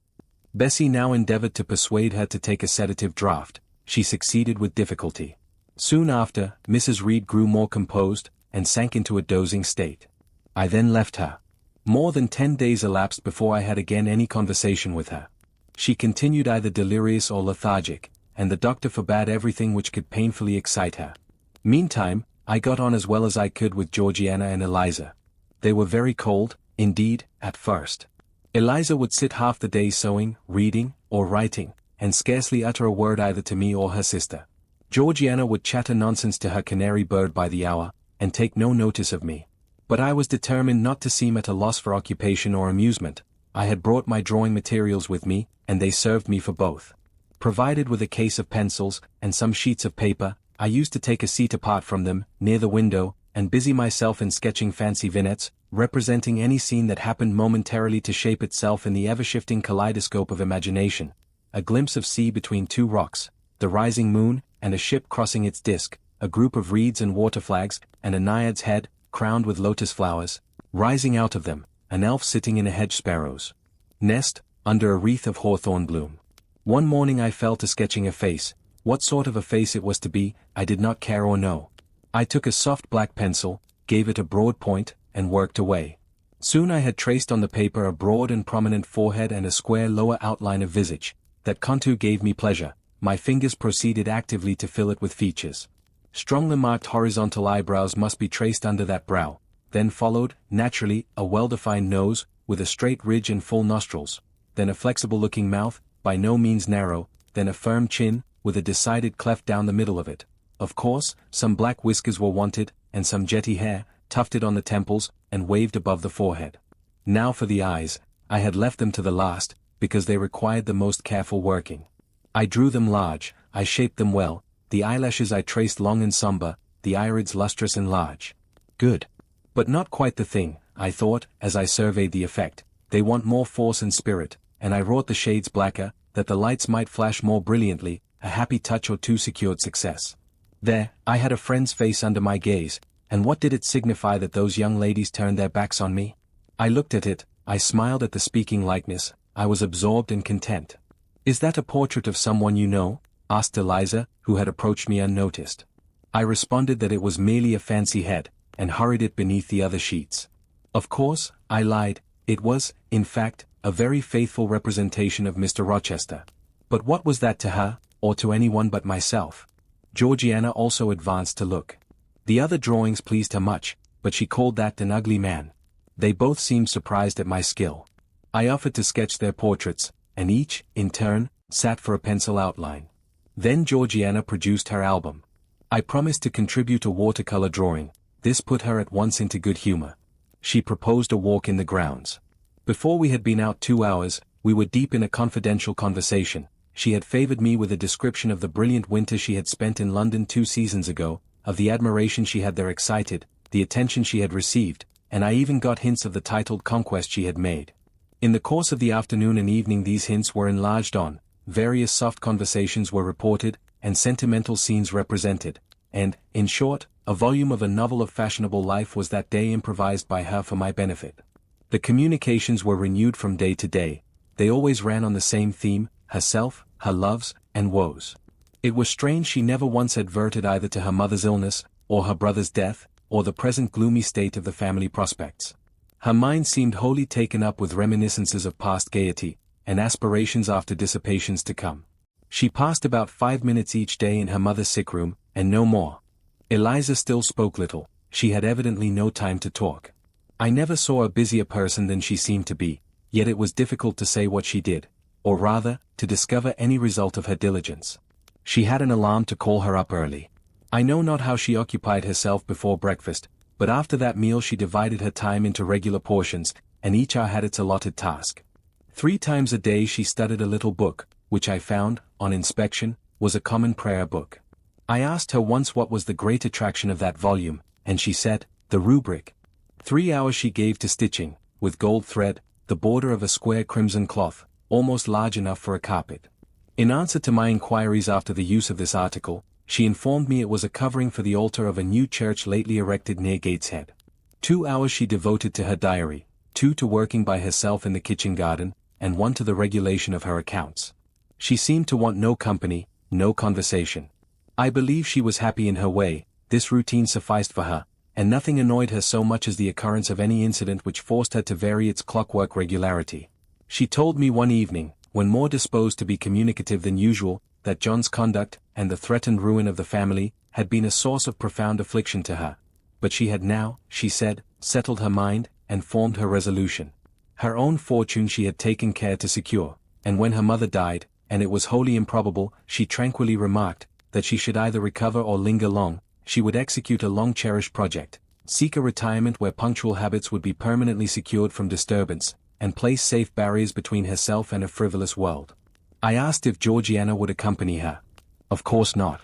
Bessie now endeavored to persuade her to take a sedative draught. She succeeded with difficulty. Soon after, Mrs. Reed grew more composed, and sank into a dozing state. I then left her. More than 10 days elapsed before I had again any conversation with her. She continued either delirious or lethargic, and the doctor forbade everything which could painfully excite her. Meantime, I got on as well as I could with Georgiana and Eliza. They were very cold, indeed, at first. Eliza would sit half the day sewing, reading, or writing, and scarcely utter a word either to me or her sister. Georgiana would chatter nonsense to her canary bird by the hour, and take no notice of me. But I was determined not to seem at a loss for occupation or amusement. I had brought my drawing materials with me, and they served me for both. Provided with a case of pencils, and some sheets of paper, I used to take a seat apart from them, near the window, and busy myself in sketching fancy vignettes, representing any scene that happened momentarily to shape itself in the ever-shifting kaleidoscope of imagination. A glimpse of sea between two rocks, the rising moon, and a ship crossing its disk, a group of reeds and water flags, and a naiad's head, crowned with lotus flowers, rising out of them, an elf sitting in a hedge sparrow's nest, under a wreath of hawthorn bloom. One morning I fell to sketching a face. What sort of a face it was to be, I did not care or know. I took a soft black pencil, gave it a broad point, and worked away. Soon I had traced on the paper a broad and prominent forehead and a square lower outline of visage. That contour gave me pleasure. My fingers proceeded actively to fill it with features. Strongly marked horizontal eyebrows must be traced under that brow. Then followed, naturally, a well-defined nose, with a straight ridge and full nostrils. Then a flexible-looking mouth, by no means narrow. Then a firm chin, with a decided cleft down the middle of it. Of course, some black whiskers were wanted, and some jetty hair, tufted on the temples, and waved above the forehead. Now for the eyes, I had left them to the last, because they required the most careful working. I drew them large, I shaped them well, the eyelashes I traced long and somber, the irids lustrous and large. Good. But not quite the thing, I thought, as I surveyed the effect. They want more force and spirit, and I wrought the shades blacker, that the lights might flash more brilliantly. A happy touch or two secured success. There, I had a friend's face under my gaze, and what did it signify that those young ladies turned their backs on me? I looked at it, I smiled at the speaking likeness, I was absorbed and content. Is that a portrait of someone you know? Asked Eliza, who had approached me unnoticed. I responded that it was merely a fancy head, and hurried it beneath the other sheets. Of course, I lied, it was, in fact, a very faithful representation of Mr. Rochester. But what was that to her, or to anyone but myself? Georgiana also advanced to look. The other drawings pleased her much, but she called that an ugly man. They both seemed surprised at my skill. I offered to sketch their portraits, and each, in turn, sat for a pencil outline. Then Georgiana produced her album. I promised to contribute a watercolor drawing. This put her at once into good humor. She proposed a walk in the grounds. Before we had been out 2 hours, we were deep in a confidential conversation. She had favored me with a description of the brilliant winter she had spent in London 2 seasons ago, of the admiration she had there excited, the attention she had received, and I even got hints of the titled conquest she had made. In the course of the afternoon and evening these hints were enlarged on, various soft conversations were reported, and sentimental scenes represented, and, in short, a volume of a novel of fashionable life was that day improvised by her for my benefit. The communications were renewed from day to day. They always ran on the same theme, herself, her loves, and woes. It was strange she never once adverted either to her mother's illness, or her brother's death, or the present gloomy state of the family prospects. Her mind seemed wholly taken up with reminiscences of past gaiety, and aspirations after dissipations to come. She passed about 5 minutes each day in her mother's sick room, and no more. Eliza still spoke little, she had evidently no time to talk. I never saw a busier person than she seemed to be, yet it was difficult to say what she did, or rather, to discover any result of her diligence. She had an alarm to call her up early. I know not how she occupied herself before breakfast, but after that meal she divided her time into regular portions, and each hour had its allotted task. 3 times a day she studied a little book, which I found, on inspection, was a common prayer book. I asked her once what was the great attraction of that volume, and she said, the rubric. 3 hours she gave to stitching, with gold thread, the border of a square crimson cloth, almost large enough for a carpet. In answer to my inquiries after the use of this article, she informed me it was a covering for the altar of a new church lately erected near Gateshead. 2 hours she devoted to her diary, 2 to working by herself in the kitchen garden, and 1 to the regulation of her accounts. She seemed to want no company, no conversation. I believe she was happy in her way, this routine sufficed for her, and nothing annoyed her so much as the occurrence of any incident which forced her to vary its clockwork regularity. She told me one evening, when more disposed to be communicative than usual, that John's conduct, and the threatened ruin of the family, had been a source of profound affliction to her. But she had now, she said, settled her mind, and formed her resolution. Her own fortune she had taken care to secure, and when her mother died, and it was wholly improbable, she tranquilly remarked, that she should either recover or linger long, she would execute a long-cherished project, seek a retirement where punctual habits would be permanently secured from disturbance, and place safe barriers between herself and a frivolous world. I asked if Georgiana would accompany her. Of course not.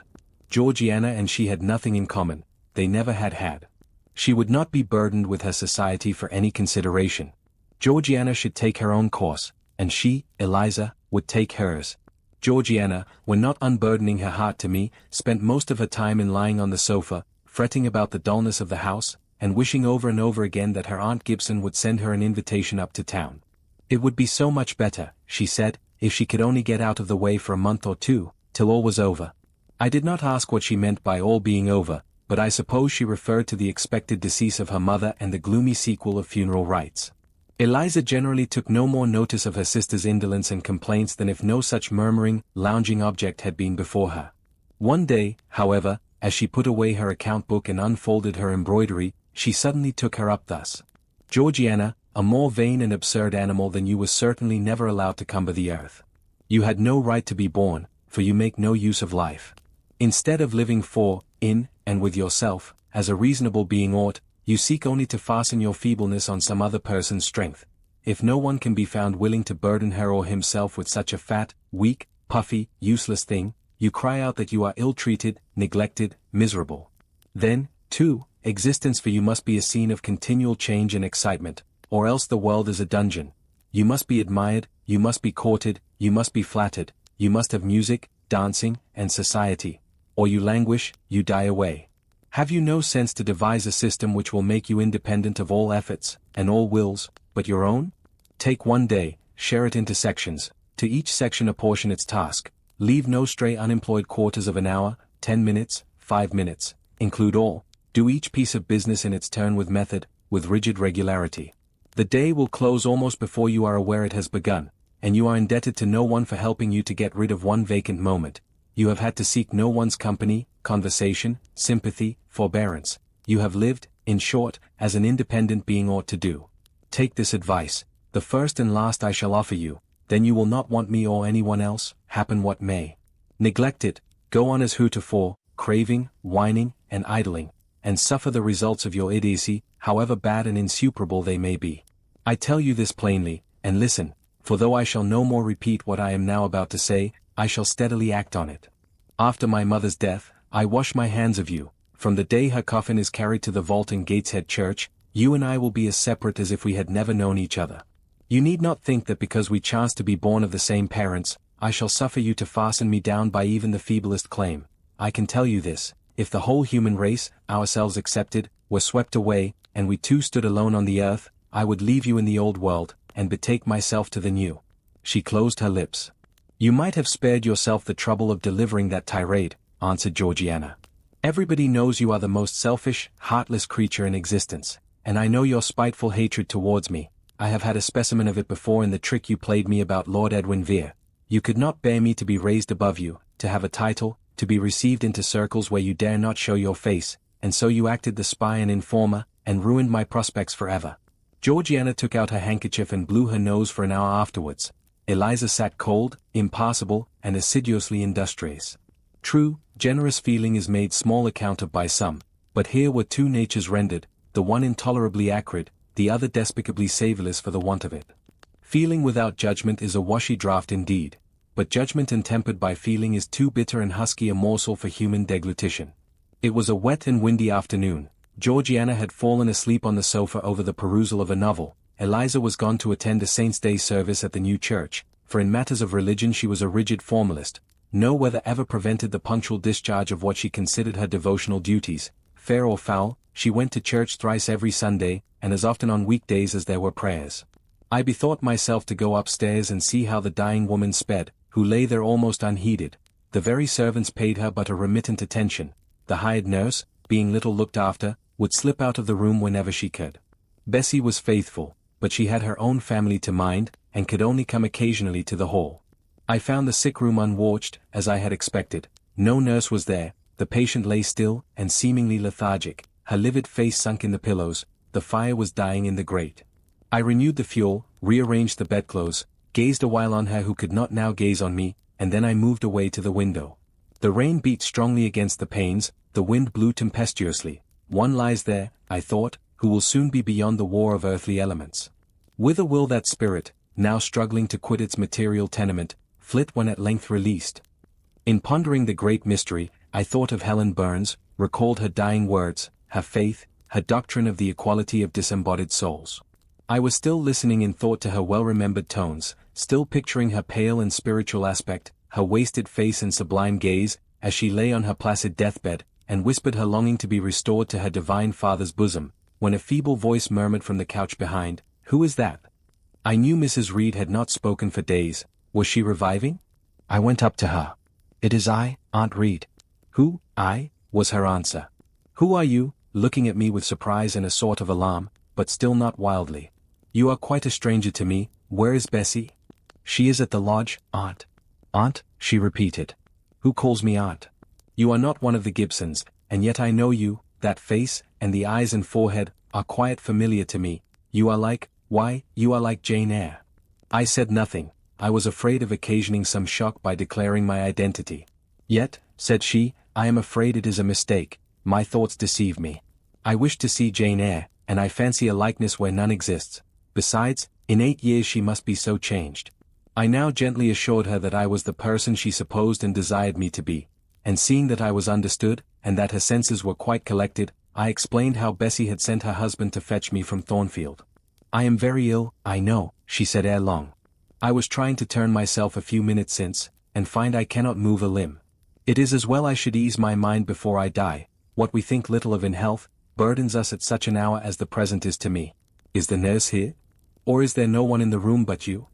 Georgiana and she had nothing in common, they never had. She would not be burdened with her society for any consideration. Georgiana should take her own course, and she, Eliza, would take hers. Georgiana, when not unburdening her heart to me, spent most of her time in lying on the sofa, fretting about the dullness of the house, and wishing over and over again that her Aunt Gibson would send her an invitation up to town. It would be so much better, she said, if she could only get out of the way for a month or 2, till all was over. I did not ask what she meant by all being over, but I suppose she referred to the expected decease of her mother and the gloomy sequel of funeral rites. Eliza generally took no more notice of her sister's indolence and complaints than if no such murmuring, lounging object had been before her. One day, however, as she put away her account book and unfolded her embroidery, she suddenly took her up thus. Georgiana, a more vain and absurd animal than you was certainly never allowed to cumber the earth. You had no right to be born, for you make no use of life. Instead of living for, in, and with yourself, as a reasonable being ought, you seek only to fasten your feebleness on some other person's strength. If no one can be found willing to burden her or himself with such a fat, weak, puffy, useless thing, you cry out that you are ill-treated, neglected, miserable. Then, too, existence for you must be a scene of continual change and excitement, or else the world is a dungeon. You must be admired, you must be courted, you must be flattered, you must have music, dancing, and society. Or you languish, you die away. Have you no sense to devise a system which will make you independent of all efforts, and all wills, but your own? Take one day, share it into sections, to each section apportion its task, leave no stray unemployed quarters of an hour, 10 minutes, 5 minutes, include all, do each piece of business in its turn with method, with rigid regularity. The day will close almost before you are aware it has begun, and you are indebted to no one for helping you to get rid of one vacant moment. You have had to seek no one's company, conversation, sympathy, forbearance. You have lived, in short, as an independent being ought to do. Take this advice, the first and last I shall offer you, then you will not want me or anyone else, happen what may. Neglect it, go on as heretofore, craving, whining, and idling, and suffer the results of your idiocy, however bad and insuperable they may be. I tell you this plainly, and listen, for though I shall no more repeat what I am now about to say, I shall steadily act on it. After my mother's death, I wash my hands of you. From the day her coffin is carried to the vault in Gateshead Church, you and I will be as separate as if we had never known each other. You need not think that because we chance to be born of the same parents, I shall suffer you to fasten me down by even the feeblest claim. I can tell you this, if the whole human race, ourselves excepted, were swept away, and we two stood alone on the earth, I would leave you in the old world, and betake myself to the new. She closed her lips. You might have spared yourself the trouble of delivering that tirade, answered Georgiana. Everybody knows you are the most selfish, heartless creature in existence, and I know your spiteful hatred towards me. I have had a specimen of it before in the trick you played me about Lord Edwin Vere. You could not bear me to be raised above you, to have a title, to be received into circles where you dare not show your face, and so you acted the spy and informer, and ruined my prospects forever. Georgiana took out her handkerchief and blew her nose for an hour afterwards. Eliza sat cold, impassible, and assiduously industrious. True, generous feeling is made small account of by some, but here were two natures rendered, the one intolerably acrid, the other despicably savourless for the want of it. Feeling without judgment is a washy draught indeed, but judgment untempered by feeling is too bitter and husky a morsel for human deglutition. It was a wet and windy afternoon. Georgiana had fallen asleep on the sofa over the perusal of a novel. Eliza was gone to attend a Saint's Day service at the new church, for in matters of religion she was a rigid formalist. No weather ever prevented the punctual discharge of what she considered her devotional duties. Fair or foul, she went to church thrice every Sunday, and as often on weekdays as there were prayers. I bethought myself to go upstairs and see how the dying woman sped, who lay there almost unheeded. The very servants paid her but a remittent attention. The hired nurse, being little looked after, would slip out of the room whenever she could. Bessie was faithful, but she had her own family to mind, and could only come occasionally to the hall. I found the sick room unwatched, as I had expected. No nurse was there. The patient lay still, and seemingly lethargic, her livid face sunk in the pillows. The fire was dying in the grate. I renewed the fuel, rearranged the bedclothes, gazed a while on her who could not now gaze on me, and then I moved away to the window. The rain beat strongly against the panes, the wind blew tempestuously. One lies there, I thought, who will soon be beyond the war of earthly elements. Whither will that spirit, now struggling to quit its material tenement, flit when at length released? In pondering the great mystery, I thought of Helen Burns, recalled her dying words, her faith, her doctrine of the equality of disembodied souls. I was still listening in thought to her well-remembered tones, still picturing her pale and spiritual aspect, her wasted face and sublime gaze, as she lay on her placid deathbed, and whispered her longing to be restored to her divine Father's bosom, when a feeble voice murmured from the couch behind, "Who is that?" I knew Mrs. Reed had not spoken for days. Was she reviving? I went up to her. "It is I, Aunt Reed." "Who, I?" was her answer. "Who are you?" looking at me with surprise and a sort of alarm, but still not wildly. "You are quite a stranger to me. Where is Bessie?" "She is at the lodge, Aunt." "Aunt," she repeated. "Who calls me Aunt? You are not one of the Gibsons, and yet I know you. That face, and the eyes and forehead, are quite familiar to me. You are like, why, you are like Jane Eyre." I said nothing. I was afraid of occasioning some shock by declaring my identity. "Yet," said she, "I am afraid it is a mistake. My thoughts deceive me. I wish to see Jane Eyre, and I fancy a likeness where none exists. Besides, in 8 years she must be so changed." I now gently assured her that I was the person she supposed and desired me to be, and seeing that I was understood, and that her senses were quite collected, I explained how Bessie had sent her husband to fetch me from Thornfield. "I am very ill, I know," she said ere long. "I was trying to turn myself a few minutes since, and find I cannot move a limb. It is as well I should ease my mind before I die. What we think little of in health, burdens us at such an hour as the present is to me. Is the nurse here? Or is there no one in the room but you?"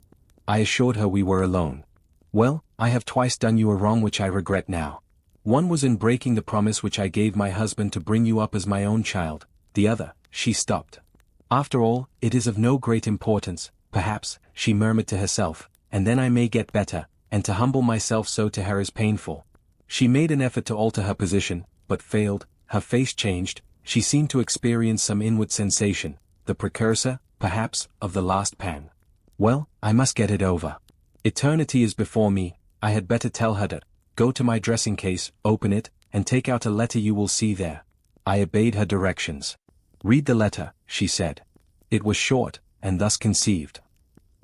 I assured her we were alone. "Well, I have twice done you a wrong which I regret now. One was in breaking the promise which I gave my husband to bring you up as my own child, the other," she stopped. "After all, it is of no great importance, perhaps," she murmured to herself, "and then I may get better, and to humble myself so to her is painful." She made an effort to alter her position, but failed. Her face changed. She seemed to experience some inward sensation, the precursor, perhaps, of the last pang. "Well, I must get it over. Eternity is before me. I had better tell her that. Go to my dressing case, open it, and take out a letter you will see there." I obeyed her directions. "Read the letter," she said. It was short, and thus conceived.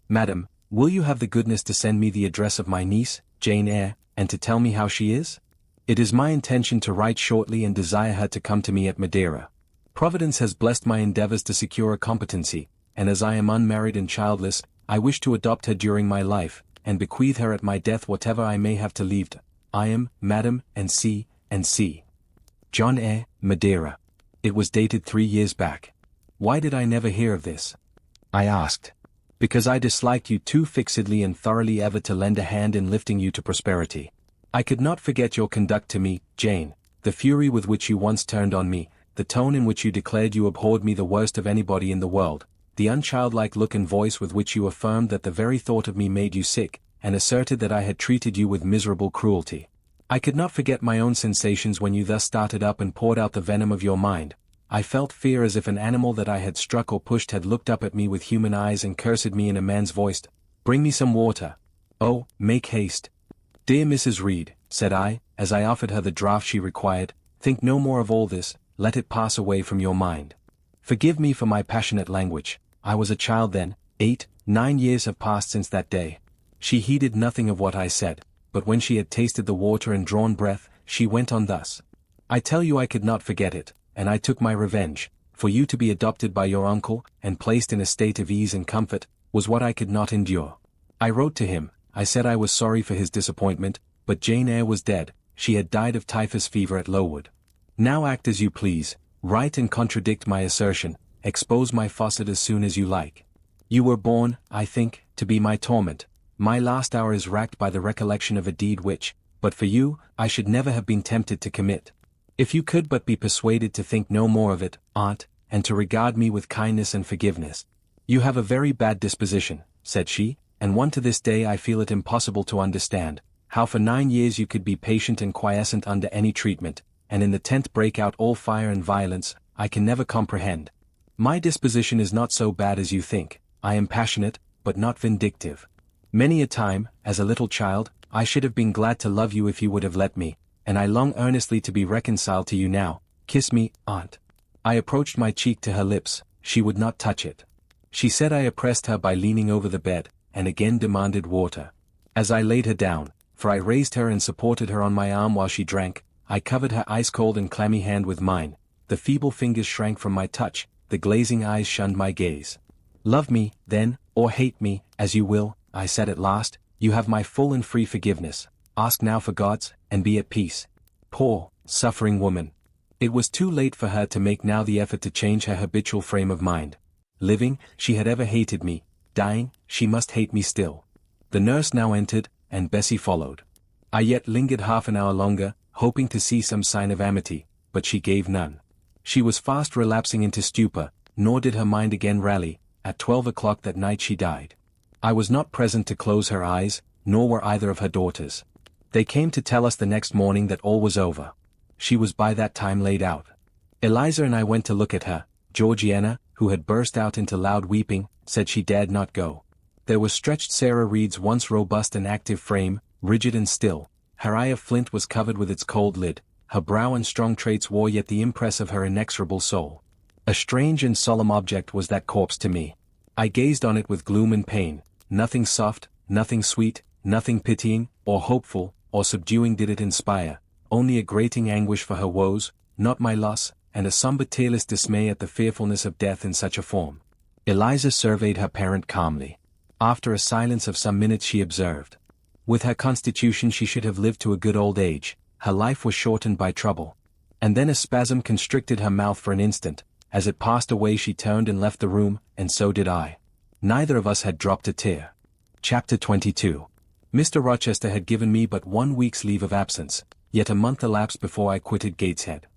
"Madam, will you have the goodness to send me the address of my niece, Jane Eyre, and to tell me how she is? It is my intention to write shortly and desire her to come to me at Madeira. Providence has blessed my endeavors to secure a competency, and as I am unmarried and childless, I wish to adopt her during my life, and bequeath her at my death whatever I may have to leave to. I am, Madam, and C. John Eyre, Madeira. It was dated 3 years back. Why did I never hear of this? I asked. Because I disliked you too fixedly and thoroughly ever to lend a hand in lifting you to prosperity. I could not forget your conduct to me, Jane. The fury with which you once turned on me, the tone in which you declared you abhorred me the worst of anybody in the world, the unchildlike look and voice with which you affirmed that the very thought of me made you sick, and asserted that I had treated you with miserable cruelty. I could not forget my own sensations when you thus started up and poured out the venom of your mind. I felt fear as if an animal that I had struck or pushed had looked up at me with human eyes and cursed me in a man's voice. Bring me some water. Oh, make haste. Dear Mrs. Reed, said I, as I offered her the draught she required, think no more of all this, let it pass away from your mind. Forgive me for my passionate language. I was a child then. 8-9 years have passed since that day. She heeded nothing of what I said, but when she had tasted the water and drawn breath, she went on thus. I tell you I could not forget it, and I took my revenge, for you to be adopted by your uncle, and placed in a state of ease and comfort, was what I could not endure. I wrote to him, I said I was sorry for his disappointment, but Jane Eyre was dead, she had died of typhus fever at Lowood. Now act as you please, write and contradict my assertion, expose my faucet as soon as you like. You were born, I think, to be my torment. My last hour is racked by the recollection of a deed which, but for you, I should never have been tempted to commit. If you could but be persuaded to think no more of it, aunt, and to regard me with kindness and forgiveness. You have a very bad disposition, said she, and one to this day I feel it impossible to understand, how for 9 years you could be patient and quiescent under any treatment, and in the 10th break out all fire and violence, I can never comprehend. My disposition is not so bad as you think, I am passionate, but not vindictive. Many a time, as a little child, I should have been glad to love you if you would have let me, and I long earnestly to be reconciled to you now. Kiss me, aunt. I approached my cheek to her lips, she would not touch it. She said I oppressed her by leaning over the bed, and again demanded water. As I laid her down, for I raised her and supported her on my arm while she drank, I covered her ice-cold and clammy hand with mine, the feeble fingers shrank from my touch, the glazing eyes shunned my gaze. Love me, then, or hate me, as you will, I said at last, you have my full and free forgiveness, ask now for God's, and be at peace. Poor, suffering woman. It was too late for her to make now the effort to change her habitual frame of mind. Living, she had ever hated me, dying, she must hate me still. The nurse now entered, and Bessie followed. I yet lingered half an hour longer, hoping to see some sign of amity, but she gave none. She was fast relapsing into stupor, nor did her mind again rally. At 12 o'clock that night she died. I was not present to close her eyes, nor were either of her daughters. They came to tell us the next morning that all was over. She was by that time laid out. Eliza and I went to look at her. Georgiana, who had burst out into loud weeping, said she dared not go. There was stretched Sarah Reed's once robust and active frame, rigid and still. Her eye of flint was covered with its cold lid. Her brow and strong traits wore yet the impress of her inexorable soul. A strange and solemn object was that corpse to me. I gazed on it with gloom and pain. Nothing soft, nothing sweet, nothing pitying, or hopeful, or subduing did it inspire, only a grating anguish for her woes, not my loss, and a somber tearless dismay at the fearfulness of death in such a form. Eliza surveyed her parent calmly. After a silence of some minutes she observed. With her constitution she should have lived to a good old age, her life was shortened by trouble. And then a spasm constricted her mouth for an instant. As it passed away she turned and left the room, and so did I. Neither of us had dropped a tear. Chapter 22. Mr. Rochester had given me but 1 week's leave of absence, yet a month elapsed before I quitted Gateshead.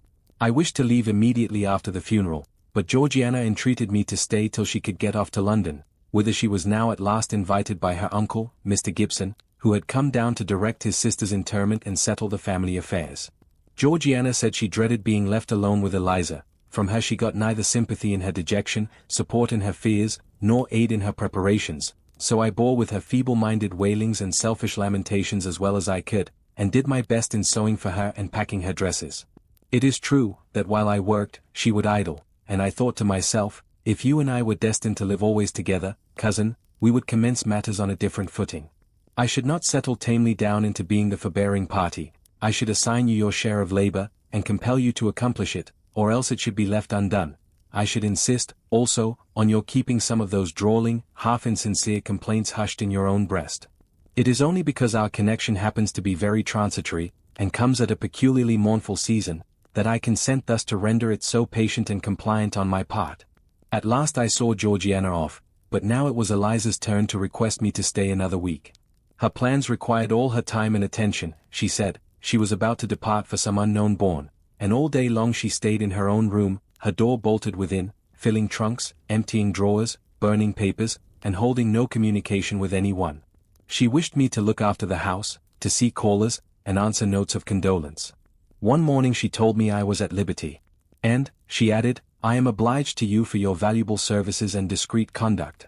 I wished to leave immediately after the funeral, but Georgiana entreated me to stay till she could get off to London, whither she was now at last invited by her uncle, Mr. Gibson, who had come down to direct his sister's interment and settle the family affairs. Georgiana said she dreaded being left alone with Eliza. From her she got neither sympathy in her dejection, support in her fears, nor aid in her preparations, so I bore with her feeble-minded wailings and selfish lamentations as well as I could, and did my best in sewing for her and packing her dresses. It is true, that while I worked, she would idle, and I thought to myself, if you and I were destined to live always together, cousin, we would commence matters on a different footing. I should not settle tamely down into being the forbearing party, I should assign you your share of labor, and compel you to accomplish it, or else it should be left undone. I should insist, also, on your keeping some of those drawling, half-insincere complaints hushed in your own breast. It is only because our connection happens to be very transitory, and comes at a peculiarly mournful season, that I consent thus to render it so patient and compliant on my part. At last I saw Georgiana off, but now it was Eliza's turn to request me to stay another week. Her plans required all her time and attention, she said. She was about to depart for some unknown bourne, and all day long she stayed in her own room, her door bolted within, filling trunks, emptying drawers, burning papers, and holding no communication with anyone. She wished me to look after the house, to see callers, and answer notes of condolence. One morning she told me I was at liberty. And, she added, I am obliged to you for your valuable services and discreet conduct.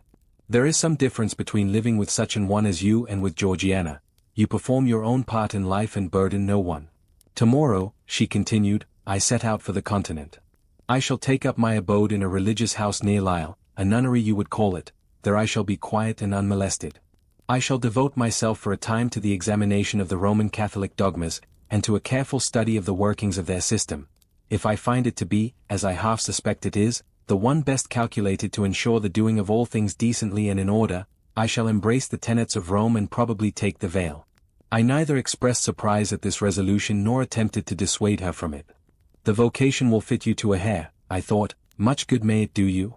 There is some difference between living with such an one as you and with Georgiana. You perform your own part in life and burden no one. Tomorrow, she continued, I set out for the continent. I shall take up my abode in a religious house near Lisle, a nunnery you would call it. There I shall be quiet and unmolested. I shall devote myself for a time to the examination of the Roman Catholic dogmas, and to a careful study of the workings of their system. If I find it to be, as I half suspect it is, the one best calculated to ensure the doing of all things decently and in order, I shall embrace the tenets of Rome and probably take the veil. I neither expressed surprise at this resolution nor attempted to dissuade her from it. The vocation will fit you to a hair, I thought, much good may it do you.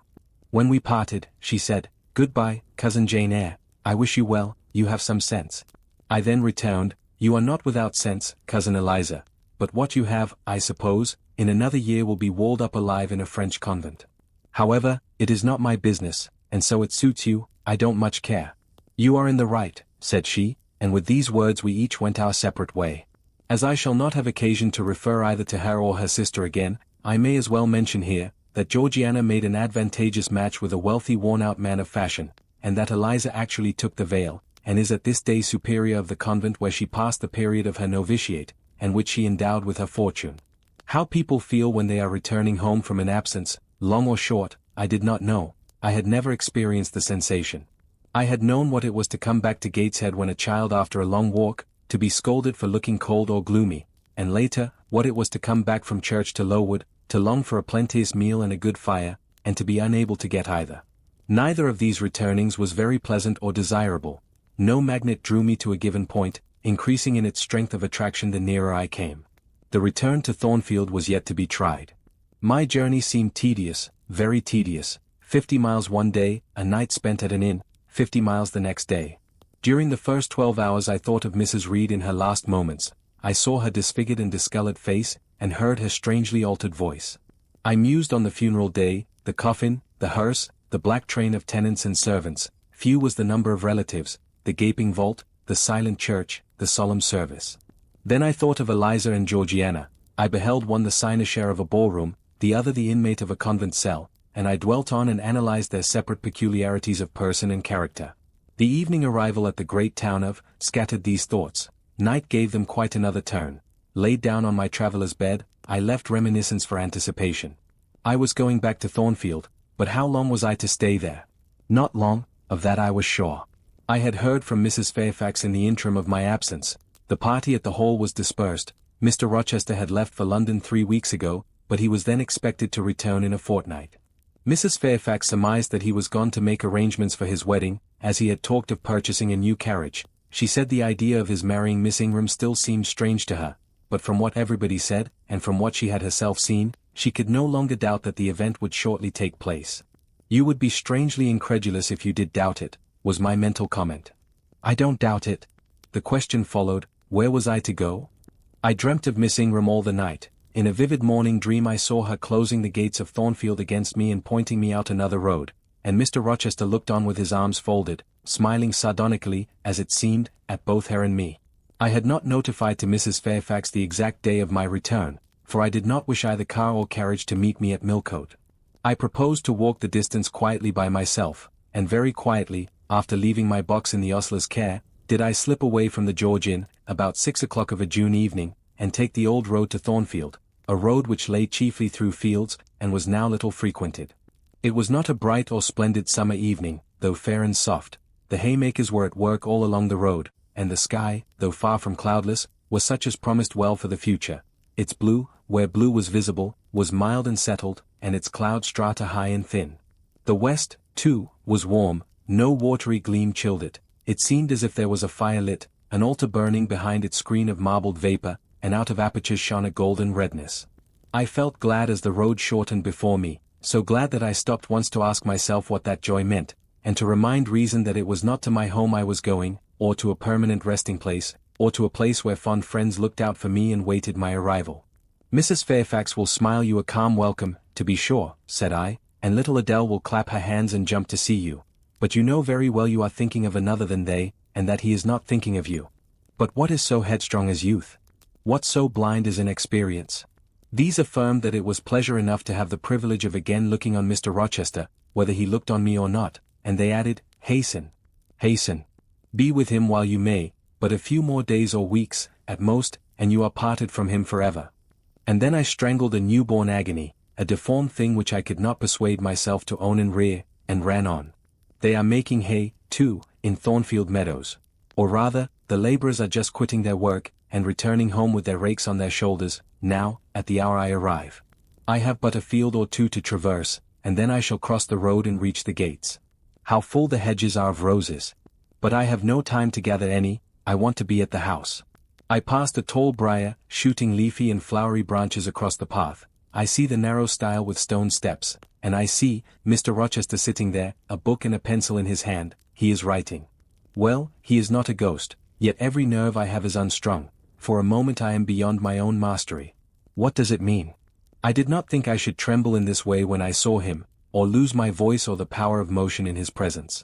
When we parted, she said, Goodbye, cousin Jane Eyre, I wish you well, you have some sense. I then returned, You are not without sense, cousin Eliza, but what you have, I suppose, in another year will be walled up alive in a French convent. However, it is not my business, and so it suits you, I don't much care. You are in the right, said she, and with these words we each went our separate way. As I shall not have occasion to refer either to her or her sister again, I may as well mention here, that Georgiana made an advantageous match with a wealthy worn-out man of fashion, and that Eliza actually took the veil, and is at this day superior of the convent where she passed the period of her novitiate, and which she endowed with her fortune. How people feel when they are returning home from an absence, long or short, I did not know. I had never experienced the sensation. I had known what it was to come back to Gateshead when a child after a long walk, to be scolded for looking cold or gloomy, and later, what it was to come back from church to Lowood, to long for a plenteous meal and a good fire, and to be unable to get either. Neither of these returnings was very pleasant or desirable. No magnet drew me to a given point, increasing in its strength of attraction the nearer I came. The return to Thornfield was yet to be tried. My journey seemed tedious, very tedious. 50 miles one day, a night spent at an inn, 50 miles the next day. During the first 12 hours I thought of Mrs. Reed in her last moments. I saw her disfigured and discolored face, and heard her strangely altered voice. I mused on the funeral day, the coffin, the hearse, the black train of tenants and servants. Few was the number of relatives, the gaping vault, the silent church, the solemn service. Then I thought of Eliza and Georgiana. I beheld one the cynosure of a ballroom, the other the inmate of a convent cell, and I dwelt on and analyzed their separate peculiarities of person and character. The evening arrival at the great town of scattered these thoughts. Night gave them quite another turn. Laid down on my traveller's bed, I left reminiscence for anticipation. I was going back to Thornfield, but how long was I to stay there? Not long, of that I was sure. I had heard from Mrs. Fairfax in the interim of my absence. The party at the Hall was dispersed. Mr. Rochester had left for London 3 weeks ago, but he was then expected to return in a fortnight. Mrs. Fairfax surmised that he was gone to make arrangements for his wedding, as he had talked of purchasing a new carriage. She said the idea of his marrying Miss Ingram still seemed strange to her, but from what everybody said, and from what she had herself seen, she could no longer doubt that the event would shortly take place. You would be strangely incredulous if you did doubt it, was my mental comment. I don't doubt it. The question followed, where was I to go? I dreamt of Miss Ingram all the night. In a vivid morning dream I saw her closing the gates of Thornfield against me and pointing me out another road, and Mr. Rochester looked on with his arms folded, smiling sardonically, as it seemed, at both her and me. I had not notified to Mrs. Fairfax the exact day of my return, for I did not wish either car or carriage to meet me at Millcote. I proposed to walk the distance quietly by myself, and very quietly, after leaving my box in the ostler's care, did I slip away from the George Inn, about 6 o'clock of a June evening, and take the old road to Thornfield, a road which lay chiefly through fields, and was now little frequented. It was not a bright or splendid summer evening, though fair and soft. The haymakers were at work all along the road, and the sky, though far from cloudless, was such as promised well for the future. Its blue, where blue was visible, was mild and settled, and its cloud strata high and thin. The west, too, was warm, no watery gleam chilled it. It seemed as if there was a fire lit, an altar burning behind its screen of marbled vapor, and out of apertures shone a golden redness. I felt glad as the road shortened before me, so glad that I stopped once to ask myself what that joy meant, and to remind reason that it was not to my home I was going, or to a permanent resting place, or to a place where fond friends looked out for me and waited my arrival. Mrs. Fairfax will smile you a calm welcome, to be sure, said I, and little Adele will clap her hands and jump to see you. But you know very well you are thinking of another than they, and that he is not thinking of you. But what is so headstrong as youth? What so blind as inexperience? These affirmed that it was pleasure enough to have the privilege of again looking on Mr. Rochester, whether he looked on me or not, and they added, hasten. Hasten. Be with him while you may, but a few more days or weeks, at most, and you are parted from him forever. And then I strangled a newborn agony, a deformed thing which I could not persuade myself to own and rear, and ran on. They are making hay, too, in Thornfield Meadows. Or rather, the labourers are just quitting their work, and returning home with their rakes on their shoulders, now, at the hour I arrive. I have but a field or two to traverse, and then I shall cross the road and reach the gates. How full the hedges are of roses! But I have no time to gather any, I want to be at the house. I passed a tall briar, shooting leafy and flowery branches across the path. I see the narrow stile with stone steps, and I see Mr. Rochester sitting there, a book and a pencil in his hand. He is writing. Well, he is not a ghost, yet every nerve I have is unstrung. For a moment I am beyond my own mastery. What does it mean? I did not think I should tremble in this way when I saw him, or lose my voice or the power of motion in his presence.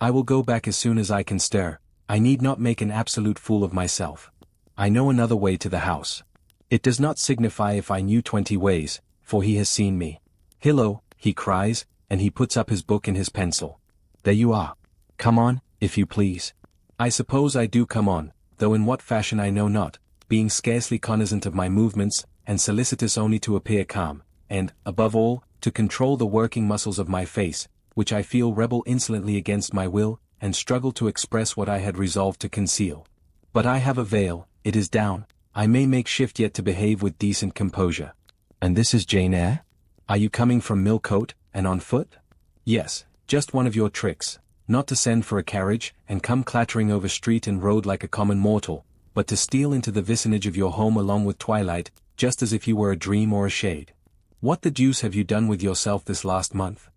I will go back as soon as I can stir. I need not make an absolute fool of myself. I know another way to the house. It does not signify if I knew 20 ways, for he has seen me. Hillo, he cries, and he puts up his book and his pencil. There you are. Come on, if you please. I suppose I do come on, though in what fashion I know not, being scarcely cognizant of my movements, and solicitous only to appear calm, and, above all, to control the working muscles of my face, which I feel rebel insolently against my will, and struggle to express what I had resolved to conceal. But I have a veil, it is down, I may make shift yet to behave with decent composure. And this is Jane Eyre? Are you coming from Millcote, and on foot? Yes, just one of your tricks, not to send for a carriage, and come clattering over street and road like a common mortal, but to steal into the vicinage of your home along with twilight, just as if you were a dream or a shade. What the deuce have you done with yourself this last month?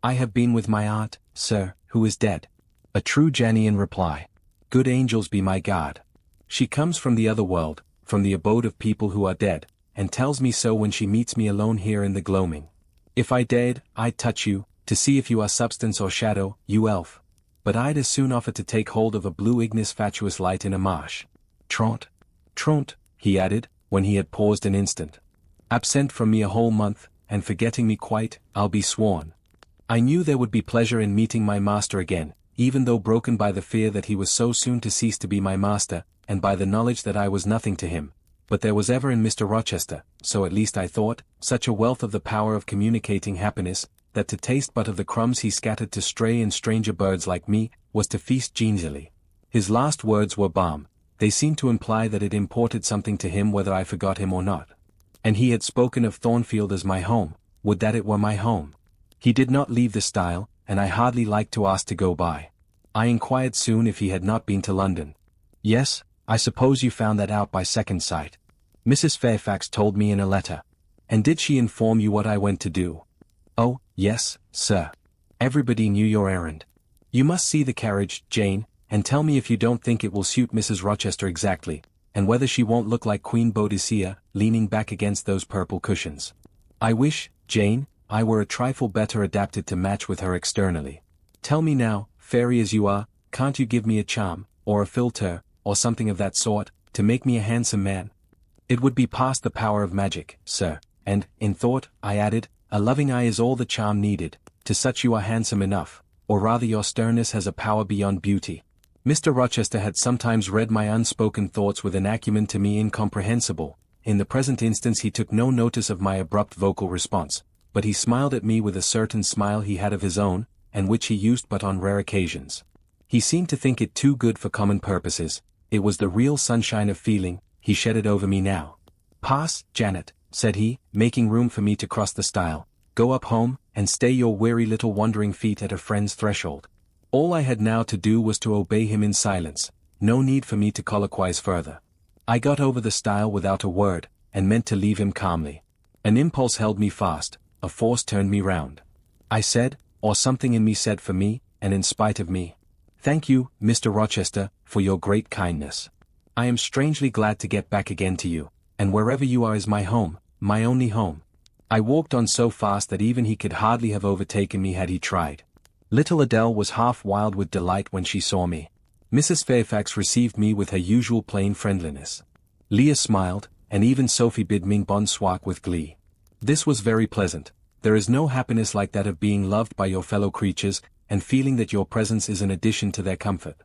I have been with my aunt, sir, who is dead. A true Janian reply. Good angels be my guard. She comes from the other world, from the abode of people who are dead, and tells me so when she meets me alone here in the gloaming. If I dared, I'd touch you, to see if you are substance or shadow, you elf. But I'd as soon offer to take hold of a blue ignis fatuous light in a marsh. Trot. Trot, he added, when he had paused an instant. Absent from me a whole month, and forgetting me quite, I'll be sworn. I knew there would be pleasure in meeting my master again, even though broken by the fear that he was so soon to cease to be my master, and by the knowledge that I was nothing to him. But there was ever in Mr. Rochester, so at least I thought, such a wealth of the power of communicating happiness, that to taste but of the crumbs he scattered to stray and stranger birds like me, was to feast genially. His last words were balm. They seemed to imply that it imported something to him whether I forgot him or not. And he had spoken of Thornfield as my home. Would that it were my home. He did not leave the stile, and I hardly liked to ask to go by. I inquired soon if he had not been to London. Yes, I suppose you found that out by second sight. Mrs. Fairfax told me in a letter. And did she inform you what I went to do? Oh, yes, sir. Everybody knew your errand. You must see the carriage, Jane, and tell me if you don't think it will suit Mrs. Rochester exactly, and whether she won't look like Queen Boadicea, leaning back against those purple cushions. I wish, Jane, I were a trifle better adapted to match with her externally. Tell me now, fairy as you are, can't you give me a charm, or a philtre, or something of that sort, to make me a handsome man? It would be past the power of magic, sir, and, in thought, I added, a loving eye is all the charm needed, to such you are handsome enough, or rather your sternness has a power beyond beauty. Mr. Rochester had sometimes read my unspoken thoughts with an acumen to me incomprehensible. In the present instance he took no notice of my abrupt vocal response, but he smiled at me with a certain smile he had of his own, and which he used but on rare occasions. He seemed to think it too good for common purposes. It was the real sunshine of feeling, he shed it over me now. Pass, Janet, said he, making room for me to cross the stile. Go up home, and stay your weary little wandering feet at a friend's threshold. All I had now to do was to obey him in silence, no need for me to colloquize further. I got over the stile without a word, and meant to leave him calmly. An impulse held me fast, a force turned me round. I said, or something in me said for me, and in spite of me, thank you, Mr. Rochester, for your great kindness. I am strangely glad to get back again to you, and wherever you are is my home, my only home. I walked on so fast that even he could hardly have overtaken me had he tried. Little Adele was half wild with delight when she saw me. Mrs. Fairfax received me with her usual plain friendliness. Leah smiled, and even Sophie bid me bonsoir with glee. This was very pleasant. There is no happiness like that of being loved by your fellow creatures, and feeling that your presence is an addition to their comfort.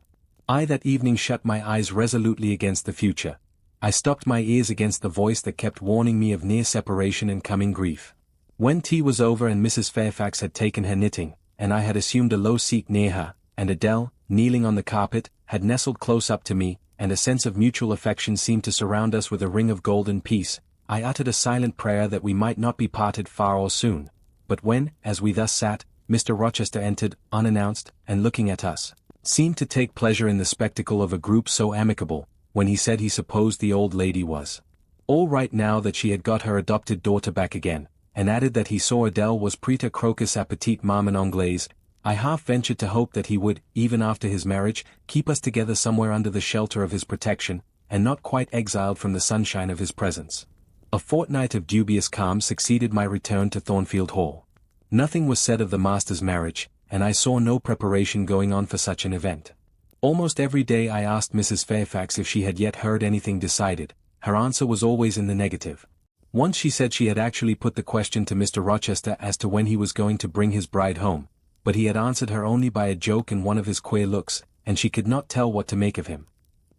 I that evening shut my eyes resolutely against the future. I stopped my ears against the voice that kept warning me of near separation and coming grief. When tea was over and Mrs. Fairfax had taken her knitting, and I had assumed a low seat near her, and Adele, kneeling on the carpet, had nestled close up to me, and a sense of mutual affection seemed to surround us with a ring of golden peace, I uttered a silent prayer that we might not be parted far or soon. But when, as we thus sat, Mr. Rochester entered, unannounced, and looking at us, seemed to take pleasure in the spectacle of a group so amicable, when he said he supposed the old lady was all right now that she had got her adopted daughter back again, and added that he saw Adele was preta crocus a petite maman anglaise, I half ventured to hope that he would, even after his marriage, keep us together somewhere under the shelter of his protection, and not quite exiled from the sunshine of his presence. A fortnight of dubious calm succeeded my return to Thornfield Hall. Nothing was said of the master's marriage, and I saw no preparation going on for such an event. Almost every day I asked Mrs. Fairfax if she had yet heard anything decided. Her answer was always in the negative. Once she said she had actually put the question to Mr. Rochester as to when he was going to bring his bride home, but he had answered her only by a joke and one of his queer looks, and she could not tell what to make of him.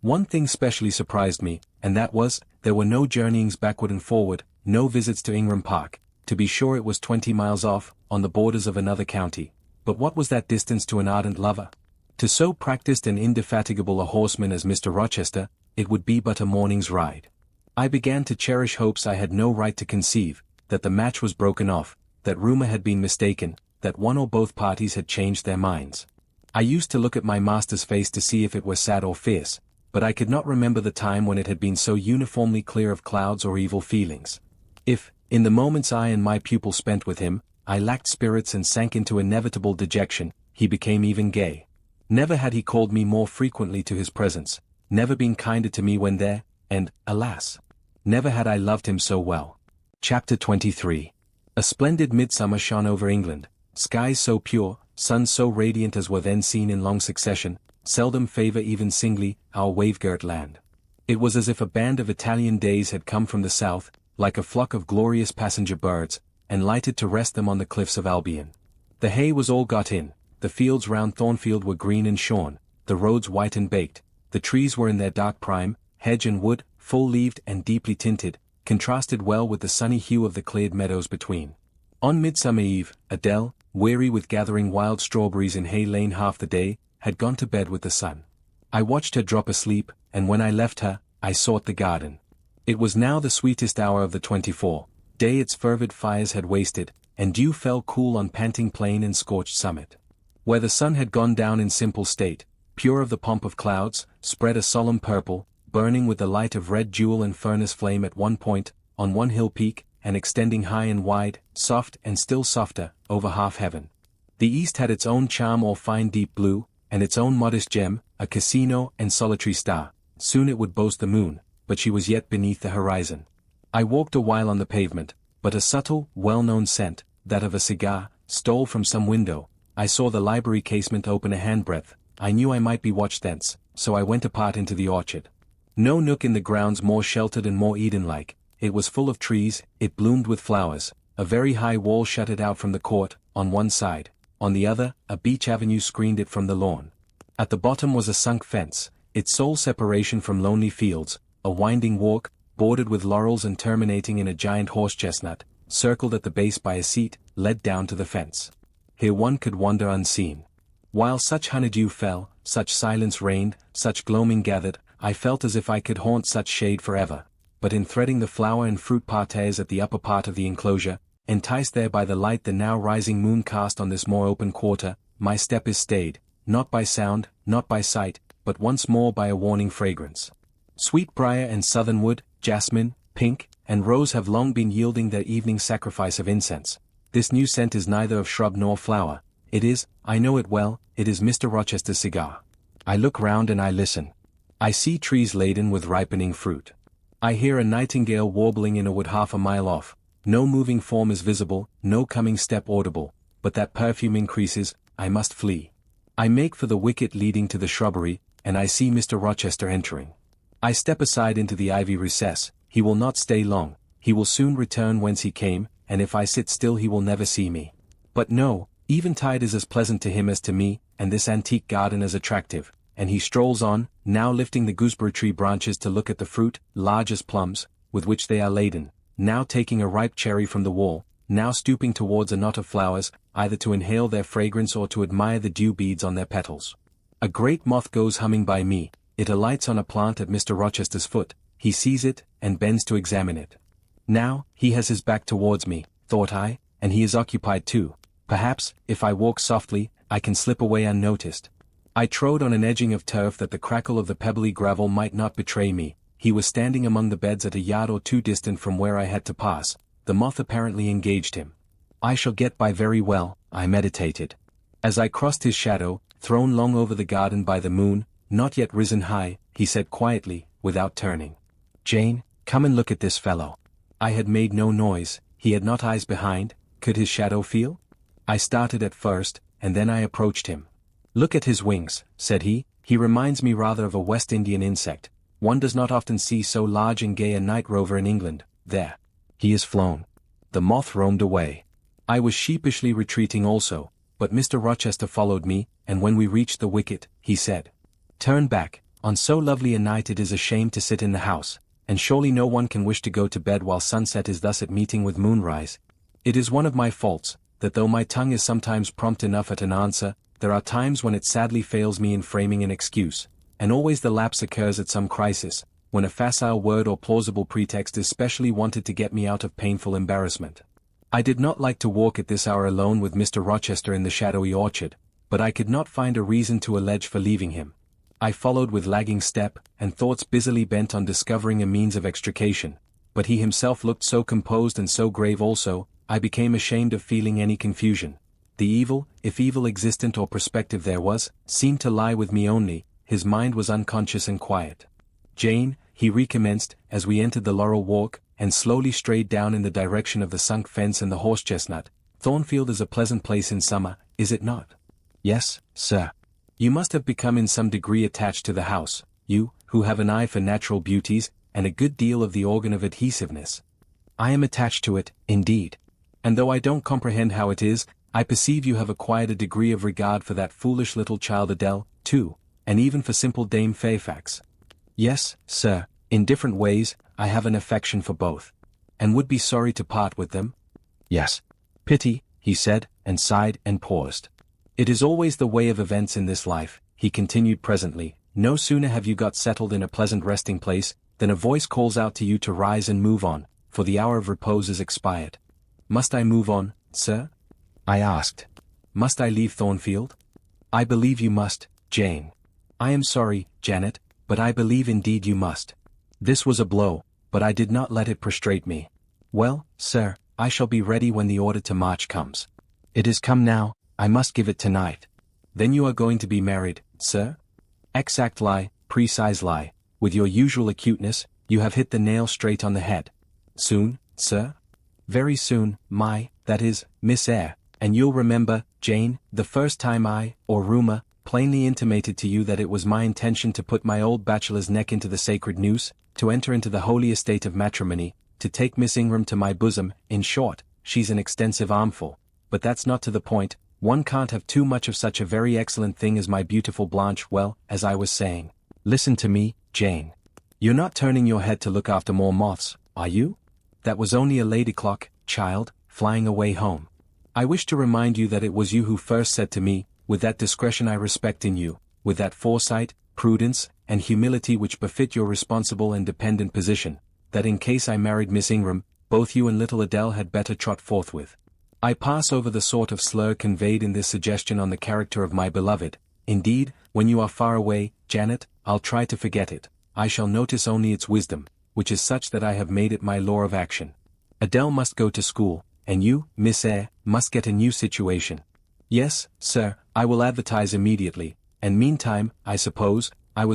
One thing specially surprised me, and that was, there were no journeyings backward and forward, no visits to Ingram Park. To be sure it was 20 miles off, on the borders of another county, but what was that distance to an ardent lover? To so practised and indefatigable a horseman as Mr. Rochester, it would be but a morning's ride. I began to cherish hopes I had no right to conceive, that the match was broken off, that rumor had been mistaken, that one or both parties had changed their minds. I used to look at my master's face to see if it were sad or fierce, but I could not remember the time when it had been so uniformly clear of clouds or evil feelings. If, in the moments I and my pupil spent with him, I lacked spirits and sank into inevitable dejection, he became even gay. Never had he called me more frequently to his presence, never been kinder to me when there, and, alas, never had I loved him so well. Chapter 23. A splendid midsummer shone over England, skies so pure, suns so radiant as were then seen in long succession, seldom favor even singly, our wave-girt land. It was as if a band of Italian days had come from the south, like a flock of glorious passenger birds, and lighted to rest them on the cliffs of Albion. The hay was all got in, the fields round Thornfield were green and shorn, the roads white and baked, the trees were in their dark prime, hedge and wood, full-leaved and deeply tinted, contrasted well with the sunny hue of the cleared meadows between. On Midsummer Eve, Adele, weary with gathering wild strawberries in Hay Lane half the day, had gone to bed with the sun. I watched her drop asleep, and when I left her, I sought the garden. It was now the sweetest hour of the 24. Day its fervid fires had wasted, and dew fell cool on panting plain and scorched summit. Where the sun had gone down in simple state, pure of the pomp of clouds, spread a solemn purple, burning with the light of red jewel and furnace flame at one point, on one hill peak, and extending high and wide, soft and still softer, over half heaven. The east had its own charm or fine deep blue, and its own modest gem, a casino and solitary star. Soon it would boast the moon, but she was yet beneath the horizon. I walked a while on the pavement, but a subtle, well-known scent, that of a cigar, stole from some window. I saw the library casement open a handbreadth. I knew I might be watched thence, so I went apart into the orchard. No nook in the grounds more sheltered and more Eden-like. It was full of trees, it bloomed with flowers. A very high wall shut it out from the court, on one side. On the other, a beech avenue screened it from the lawn. At the bottom was a sunk fence, its sole separation from lonely fields, a winding walk, bordered with laurels and terminating in a giant horse-chestnut, circled at the base by a seat, led down to the fence. Here one could wander unseen. While such honeydew fell, such silence reigned, such gloaming gathered, I felt as if I could haunt such shade forever. But in threading the flower and fruit parterres at the upper part of the enclosure, enticed there by the light the now rising moon cast on this more open quarter, my step is stayed, not by sound, not by sight, but once more by a warning fragrance. Sweetbriar and southernwood, jasmine, pink, and rose have long been yielding their evening sacrifice of incense. This new scent is neither of shrub nor flower. It is, I know it well, it is Mr. Rochester's cigar. I look round and I listen. I see trees laden with ripening fruit. I hear a nightingale warbling in a wood half a mile off. No moving form is visible, no coming step audible, but that perfume increases. I must flee. I make for the wicket leading to the shrubbery, and I see Mr. Rochester entering. I step aside into the ivy recess. He will not stay long, he will soon return whence he came, and if I sit still he will never see me. But no, eventide is as pleasant to him as to me, and this antique garden as attractive, and he strolls on, now lifting the gooseberry tree branches to look at the fruit, large as plums, with which they are laden, now taking a ripe cherry from the wall, now stooping towards a knot of flowers, either to inhale their fragrance or to admire the dew beads on their petals. A great moth goes humming by me, it alights on a plant at Mr. Rochester's foot, he sees it, and bends to examine it. Now, he has his back towards me, thought I, and he is occupied too. Perhaps, if I walk softly, I can slip away unnoticed. I trod on an edging of turf that the crackle of the pebbly gravel might not betray me. He was standing among the beds at a yard or two distant from where I had to pass. The moth apparently engaged him. I shall get by very well, I meditated. As I crossed his shadow, thrown long over the garden by the moon, not yet risen high, he said quietly, without turning, "Jane, come and look at this fellow." I had made no noise, he had not eyes behind, could his shadow feel? I started at first, and then I approached him. "Look at his wings," said he reminds me rather of a West Indian insect. One does not often see so large and gay a night rover in England. There. He is flown. The moth roamed away. I was sheepishly retreating also, but Mr. Rochester followed me, and when we reached the wicket, he said, "Turn back, on so lovely a night it is a shame to sit in the house, and surely no one can wish to go to bed while sunset is thus at meeting with moonrise. It is one of my faults, that though my tongue is sometimes prompt enough at an answer, there are times when it sadly fails me in framing an excuse, and always the lapse occurs at some crisis, when a facile word or plausible pretext is specially wanted to get me out of painful embarrassment. I did not like to walk at this hour alone with Mr. Rochester in the shadowy orchard, but I could not find a reason to allege for leaving him. I followed with lagging step, and thoughts busily bent on discovering a means of extrication, but he himself looked so composed and so grave also, I became ashamed of feeling any confusion. The evil, if evil existent or prospective there was, seemed to lie with me only. His mind was unconscious and quiet. "Jane," he recommenced, as we entered the laurel walk, and slowly strayed down in the direction of the sunk fence and the horse-chestnut, "Thornfield is a pleasant place in summer, is it not?" "Yes, sir." "You must have become in some degree attached to the house, you, who have an eye for natural beauties, and a good deal of the organ of adhesiveness." "I am attached to it, indeed. And though I don't comprehend how it is, I perceive you have acquired a degree of regard for that foolish little child Adele, too, and even for simple Dame Fairfax." "Yes, sir, in different ways, I have an affection for both." "And would be sorry to part with them?" "Yes." "Pity," he said, and sighed and paused. "It is always the way of events in this life," he continued presently. "No sooner have you got settled in a pleasant resting place, than a voice calls out to you to rise and move on, for the hour of repose is expired." "Must I move on, sir?" I asked. "Must I leave Thornfield?" "I believe you must, Jane." "I am sorry, Janet, but I believe indeed you must." This was a blow, but I did not let it prostrate me. "Well, sir, I shall be ready when the order to march comes." "It is come now, I must give it tonight." "Then you are going to be married, sir?" "Exact lie, precise lie. With your usual acuteness, you have hit the nail straight on the head." "Soon, sir?" "Very soon, that is, Miss Eyre, and you'll remember, Jane, the first time I, or rumour, plainly intimated to you that it was my intention to put my old bachelor's neck into the sacred noose, to enter into the holy estate of matrimony, to take Miss Ingram to my bosom. In short, she's an extensive armful, but that's not to the point. One can't have too much of such a very excellent thing as my beautiful Blanche. Well, as I was saying, listen to me, Jane. You're not turning your head to look after more moths, are you? That was only a lady clock, child, flying away home. I wish to remind you that it was you who first said to me, with that discretion I respect in you, with that foresight, prudence, and humility which befit your responsible and dependent position, that in case I married Miss Ingram, both you and little Adele had better trot forthwith. I pass over the sort of slur conveyed in this suggestion on the character of my beloved. Indeed, when you are far away, Janet, I'll try to forget it. I shall notice only its wisdom, which is such that I have made it my law of action. Adele must go to school, and you, Miss Eyre, must get a new situation. Yes, sir, I will advertise immediately, and meantime, I suppose I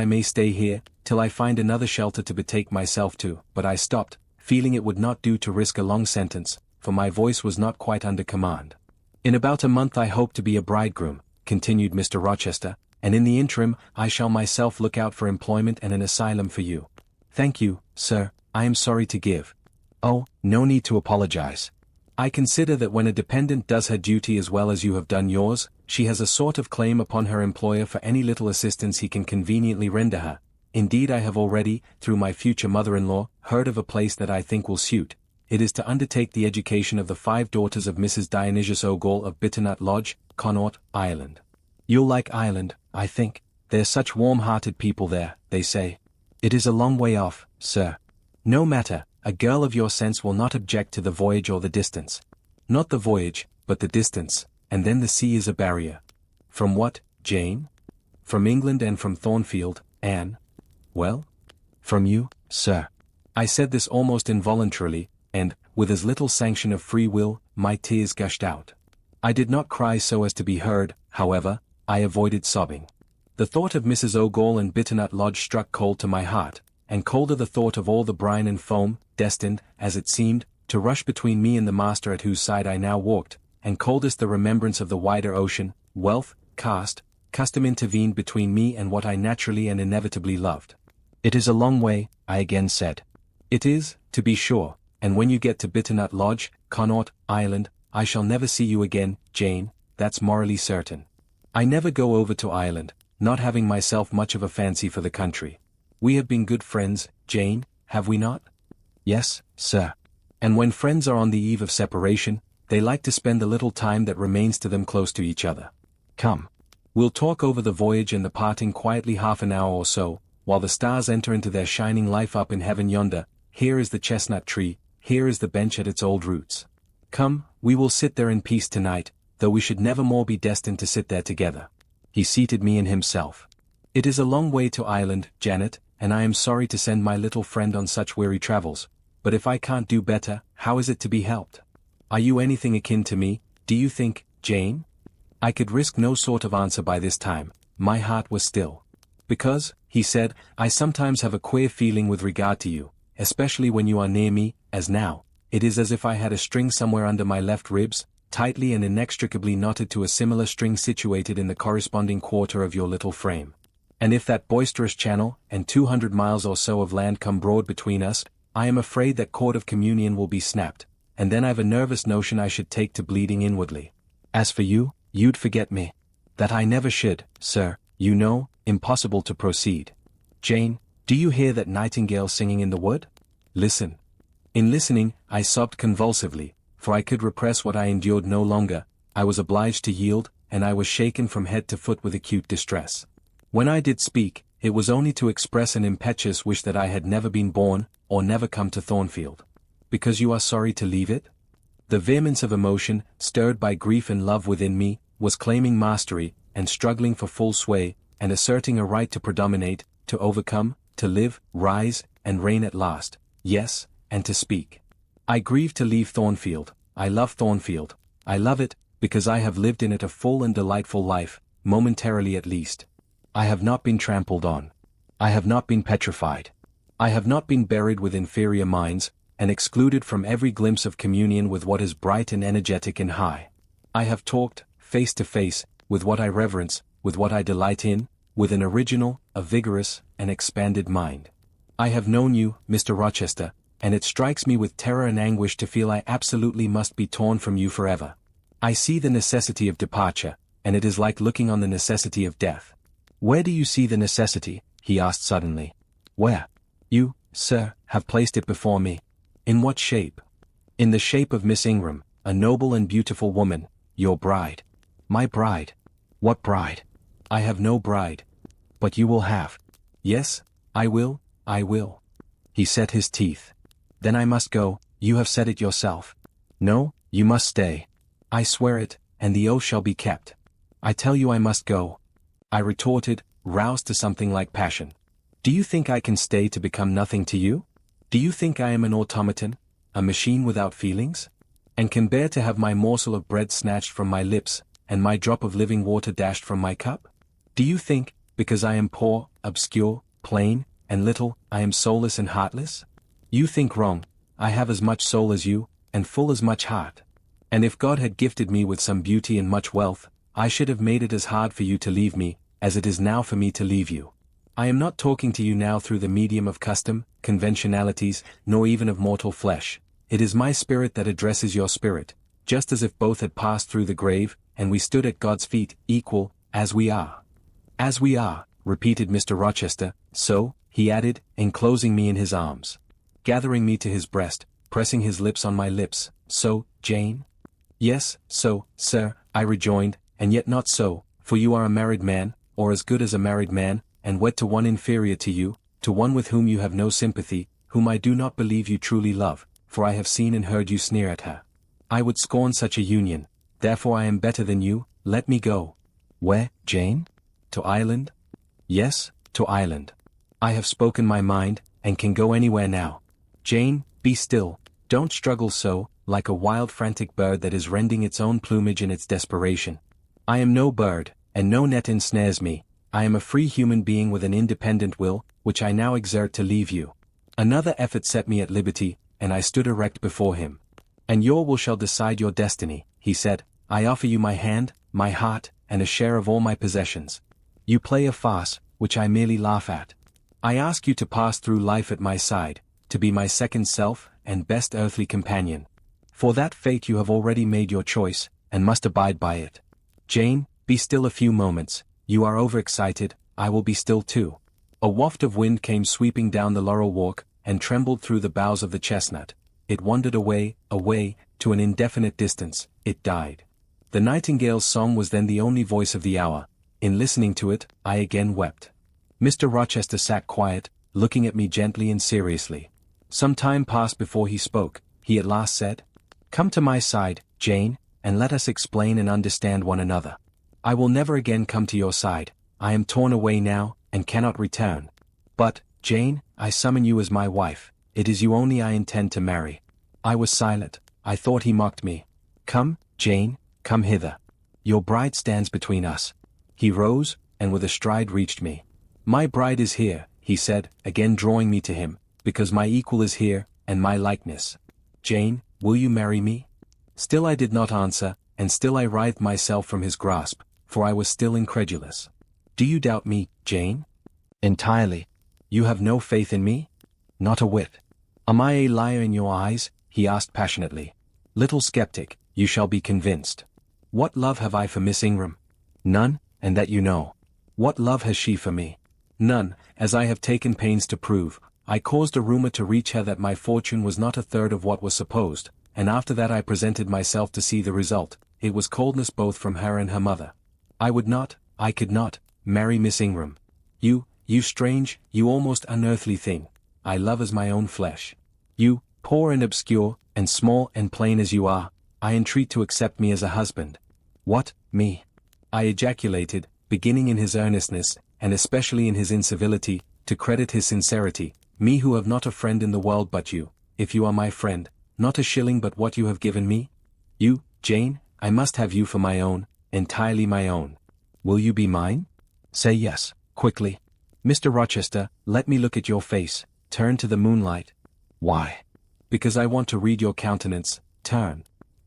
may stay here, till I find another shelter to betake myself to, but I stopped, feeling it would not do to risk a long sentence, for my voice was not quite under command. In about a month I hope to be a bridegroom, continued Mr. Rochester, and in the interim I shall myself look out for employment and an asylum for you. Thank you, sir, I am sorry to give. Oh, no need to apologize. I consider that when a dependent does her duty as well as you have done yours, she has a sort of claim upon her employer for any little assistance he can conveniently render her. Indeed, I have already, through my future mother-in-law, heard of a place that I think will suit. It is to undertake the education of the 5 daughters of Mrs. Dionysius Ogle of Bitternut Lodge, Connaught, Ireland. You'll like Ireland, I think. They're such warm-hearted people there, they say. It is a long way off, sir. No matter, a girl of your sense will not object to the voyage or the distance. Not the voyage, but the distance, and then the sea is a barrier. From what, Jane? From England and from Thornfield, Anne. Well? From you, sir. I said this almost involuntarily, and, with as little sanction of free will, my tears gushed out. I did not cry so as to be heard, however, I avoided sobbing. The thought of Mrs. Ogle and Bitternut Lodge struck cold to my heart, and colder the thought of all the brine and foam, destined, as it seemed, to rush between me and the master at whose side I now walked, and coldest the remembrance of the wider ocean, wealth, caste, custom intervened between me and what I naturally and inevitably loved. It is a long way, I again said. It is, to be sure, and when you get to Bitternut Lodge, Connaught, Ireland, I shall never see you again, Jane, that's morally certain. I never go over to Ireland, not having myself much of a fancy for the country. We have been good friends, Jane, have we not? Yes, sir. And when friends are on the eve of separation, they like to spend the little time that remains to them close to each other. Come. We'll talk over the voyage and the parting quietly half an hour or so, while the stars enter into their shining life up in heaven yonder. Here is the chestnut tree, here is the bench at its old roots. Come, we will sit there in peace tonight, though we should never more be destined to sit there together. He seated me in himself. It is a long way to Ireland, Janet, and I am sorry to send my little friend on such weary travels, but if I can't do better, how is it to be helped? Are you anything akin to me, do you think, Jane? I could risk no sort of answer by this time. My heart was still. Because, he said, I sometimes have a queer feeling with regard to you, especially when you are near me, as now. It is as if I had a string somewhere under my left ribs, tightly and inextricably knotted to a similar string situated in the corresponding quarter of your little frame. And if that boisterous channel, and 200 miles or so of land come broad between us, I am afraid that cord of communion will be snapped, and then I've a nervous notion I should take to bleeding inwardly. As for you, you'd forget me. That I never should, sir, you know, impossible to proceed. Jane, do you hear that nightingale singing in the wood? Listen. In listening, I sobbed convulsively, for I could repress what I endured no longer. I was obliged to yield, and I was shaken from head to foot with acute distress. When I did speak, it was only to express an impetuous wish that I had never been born, or never come to Thornfield. Because you are sorry to leave it? The vehemence of emotion, stirred by grief and love within me, was claiming mastery, and struggling for full sway, and asserting a right to predominate, to overcome, to live, rise, and reign at last, yes, and to speak. I grieve to leave Thornfield. I love Thornfield. I love it, because I have lived in it a full and delightful life, momentarily at least. I have not been trampled on. I have not been petrified. I have not been buried with inferior minds, and excluded from every glimpse of communion with what is bright and energetic and high. I have talked, face to face, with what I reverence, with what I delight in, with an original, a vigorous, and expanded mind. I have known you, Mr. Rochester, and it strikes me with terror and anguish to feel I absolutely must be torn from you forever. I see the necessity of departure, and it is like looking on the necessity of death. Where do you see the necessity? He asked suddenly. Where? You, sir, have placed it before me. In what shape? In the shape of Miss Ingram, a noble and beautiful woman, your bride. My bride. What bride? I have no bride. But you will have. Yes, I will, I will. He set his teeth. Then I must go, you have said it yourself. No, you must stay. I swear it, and the oath shall be kept. I tell you I must go. I retorted, roused to something like passion. Do you think I can stay to become nothing to you? Do you think I am an automaton, a machine without feelings? And can bear to have my morsel of bread snatched from my lips, and my drop of living water dashed from my cup? Do you think, because I am poor, obscure, plain, and little, I am soulless and heartless? You think wrong, I have as much soul as you, and full as much heart. And if God had gifted me with some beauty and much wealth, I should have made it as hard for you to leave me, as it is now for me to leave you. I am not talking to you now through the medium of custom, conventionalities, nor even of mortal flesh. It is my spirit that addresses your spirit, just as if both had passed through the grave, and we stood at God's feet, equal, as we are. As we are, repeated Mr. Rochester, so, he added, enclosing me in his arms. Gathering me to his breast, pressing his lips on my lips, so, Jane? Yes, so, sir, I rejoined, and yet not so, for you are a married man, or as good as a married man, and wed to one inferior to you, to one with whom you have no sympathy, whom I do not believe you truly love, for I have seen and heard you sneer at her. I would scorn such a union, therefore I am better than you, let me go. Where, Jane? To Ireland? Yes, to Ireland. I have spoken my mind, and can go anywhere now. Jane, be still, don't struggle so, like a wild frantic bird that is rending its own plumage in its desperation. I am no bird, and no net ensnares me. I am a free human being with an independent will, which I now exert to leave you. Another effort set me at liberty, and I stood erect before him. And your will shall decide your destiny, he said. I offer you my hand, my heart, and a share of all my possessions. You play a farce, which I merely laugh at. I ask you to pass through life at my side, to be my second self, and best earthly companion. For that fate you have already made your choice, and must abide by it. Jane, be still a few moments. You are overexcited, I will be still too. A waft of wind came sweeping down the laurel walk, and trembled through the boughs of the chestnut. It wandered away, away, to an indefinite distance, it died. The nightingale's song was then the only voice of the hour. In listening to it, I again wept. Mr. Rochester sat quiet, looking at me gently and seriously. Some time passed before he spoke. He at last said, "Come to my side, Jane, and let us explain and understand one another. I will never again come to your side. I am torn away now, and cannot return. But, Jane, I summon you as my wife. It is you only I intend to marry." I was silent. I thought he mocked me. "Come, Jane, come hither. Your bride stands between us." He rose, and with a stride reached me. "My bride is here," he said, again drawing me to him, "because my equal is here, and my likeness. Jane, will you marry me?" Still I did not answer, and still I writhed myself from his grasp, for I was still incredulous. "Do you doubt me, Jane?" "Entirely." "You have no faith in me?" "Not a whit." "Am I a liar in your eyes?" he asked passionately. "Little skeptic, you shall be convinced. What love have I for Miss Ingram?" "None, and that you know." "What love has she for me?" "None, as I have taken pains to prove. I caused a rumor to reach her that my fortune was not a third of what was supposed, and after that I presented myself to see the result. It was coldness both from her and her mother. I could not, marry Miss Ingram. You strange, you almost unearthly thing, I love as my own flesh. You, poor and obscure, and small and plain as you are, I entreat to accept me as a husband." "What, me?" I ejaculated, beginning in his earnestness, and especially in his incivility, to credit his sincerity. "Me who have not a friend in the world but you, if you are my friend, not a shilling but what you have given me? You, Jane, I must have you for my own, entirely my own. Will you be mine? Say yes, quickly. Mr. Rochester, let me look at your face, turn to the moonlight." "Why?" "Because I want to read your countenance, turn.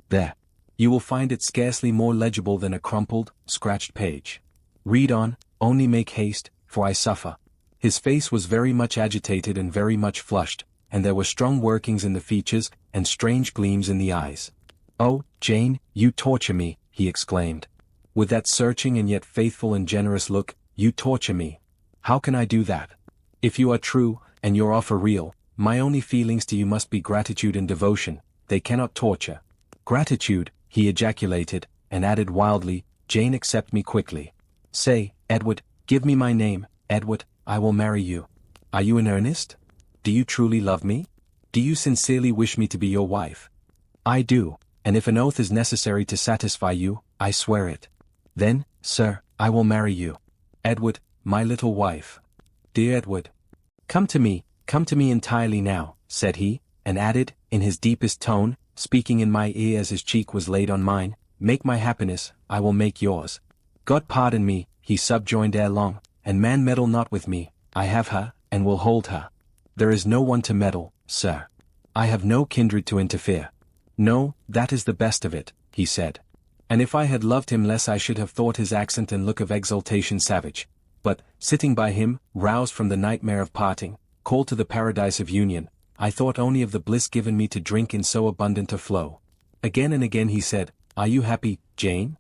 There. You will find it scarcely more legible than a crumpled, scratched page. Read on, only make haste, for I suffer." His face was very much agitated and very much flushed, and there were strong workings in the features, and strange gleams in the eyes. "Oh, Jane, you torture me," he exclaimed. "With that searching and yet faithful and generous look, you torture me. How can I do that? If you are true, and your offer real, my only feelings to you must be gratitude and devotion. They cannot torture." "Gratitude," he ejaculated, and added wildly, "Jane, accept me quickly. Say, Edward, give me my name, Edward, I will marry you. Are you in earnest? Do you truly love me? Do you sincerely wish me to be your wife?" "I do, and if an oath is necessary to satisfy you, I swear it." "Then, sir, I will marry you. Edward, my little wife. Dear Edward. Come to me entirely now," said he, and added, in his deepest tone, speaking in my ear as his cheek was laid on mine, "Make my happiness, I will make yours. God pardon me," he subjoined ere long, "and man meddle not with me, I have her, and will hold her. There is no one to meddle, sir. I have no kindred to interfere. No, that is the best of it, he said. And if I had loved him less I should have thought his accent and look of exultation savage. But, sitting by him, roused from the nightmare of parting, called to the paradise of union, I thought only of the bliss given me to drink in so abundant a flow. Again and again he said, "Are you happy, Jane?"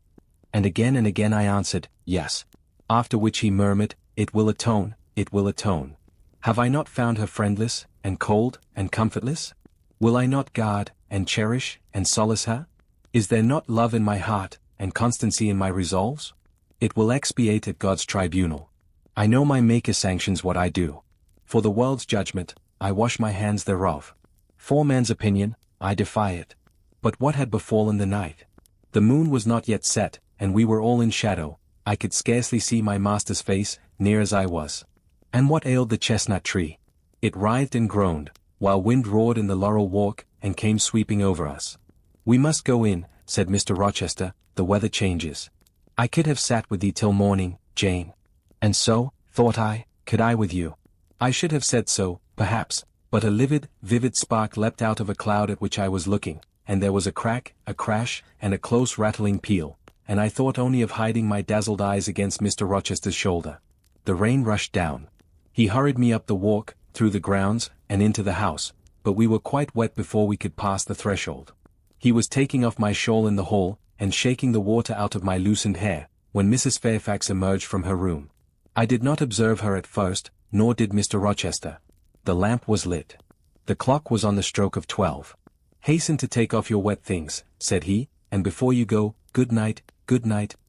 And again I answered, "Yes." After which he murmured, "It will atone, it will atone. Have I not found her friendless, and cold, and comfortless? Will I not guard, and cherish, and solace her? Is there not love in my heart, and constancy in my resolves? It will expiate at God's tribunal. I know my Maker sanctions what I do. For the world's judgment, I wash my hands thereof. For man's opinion, I defy it. But what had befallen the night? The moon was not yet set, and we were all in shadow. I could scarcely see my master's face, near as I was. And what ailed the chestnut tree? It writhed and groaned, while wind roared in the laurel walk, and came sweeping over us. "We must go in," said Mr. Rochester, "the weather changes. I could have sat with thee till morning, Jane. And so, thought I, could I with you. I should have said so, perhaps, but a livid, vivid spark leapt out of a cloud at which I was looking, and there was a crack, a crash, and a close rattling peal, and I thought only of hiding my dazzled eyes against Mr. Rochester's shoulder. The rain rushed down. He hurried me up the walk, through the grounds, and into the house, but we were quite wet before we could pass the threshold. He was taking off my shawl in the hall, and shaking the water out of my loosened hair, when Mrs. Fairfax emerged from her room. I did not observe her at first, nor did Mr. Rochester. The lamp was lit. The clock was on the stroke of 12. "Hasten to take off your wet things," said he, "and before you go, good night,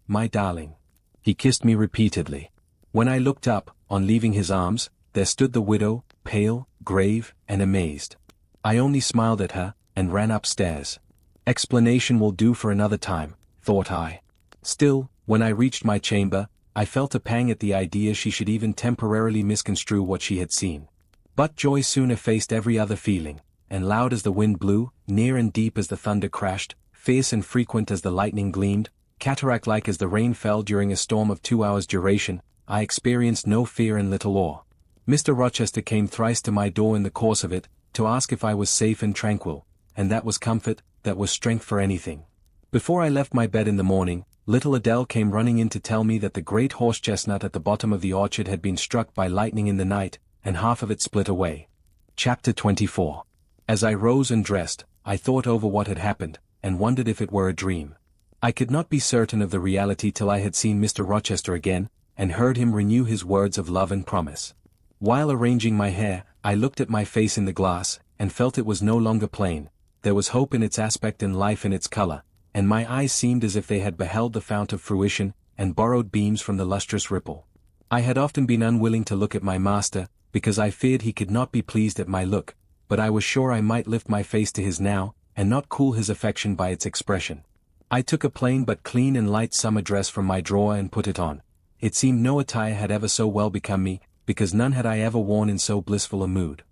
my darling." He kissed me repeatedly. When I looked up, on leaving his arms, there stood the widow, pale, grave, and amazed. I only smiled at her, and ran upstairs. Explanation will do for another time, thought I. Still, when I reached my chamber, I felt a pang at the idea she should even temporarily misconstrue what she had seen. But joy soon effaced every other feeling, and loud as the wind blew, near and deep as the thunder crashed, fierce and frequent as the lightning gleamed, cataract-like as the rain fell during a storm of 2 hours' duration, I experienced no fear and little awe. Mr. Rochester came thrice to my door in the course of it, to ask if I was safe and tranquil, and that was comfort, that was strength for anything. Before I left my bed in the morning, little Adele came running in to tell me that the great horse-chestnut at the bottom of the orchard had been struck by lightning in the night, and half of it split away. Chapter 24. As I rose and dressed, I thought over what had happened, and wondered if it were a dream. I could not be certain of the reality till I had seen Mr. Rochester again, and heard him renew his words of love and promise. While arranging my hair, I looked at my face in the glass, and felt it was no longer plain. There was hope in its aspect and life in its color, and my eyes seemed as if they had beheld the fount of fruition, and borrowed beams from the lustrous ripple. I had often been unwilling to look at my master, because I feared he could not be pleased at my look, but I was sure I might lift my face to his now, and not cool his affection by its expression. I took a plain but clean and light summer dress from my drawer and put it on. It seemed no attire had ever so well become me, because none had I ever worn in so blissful a mood.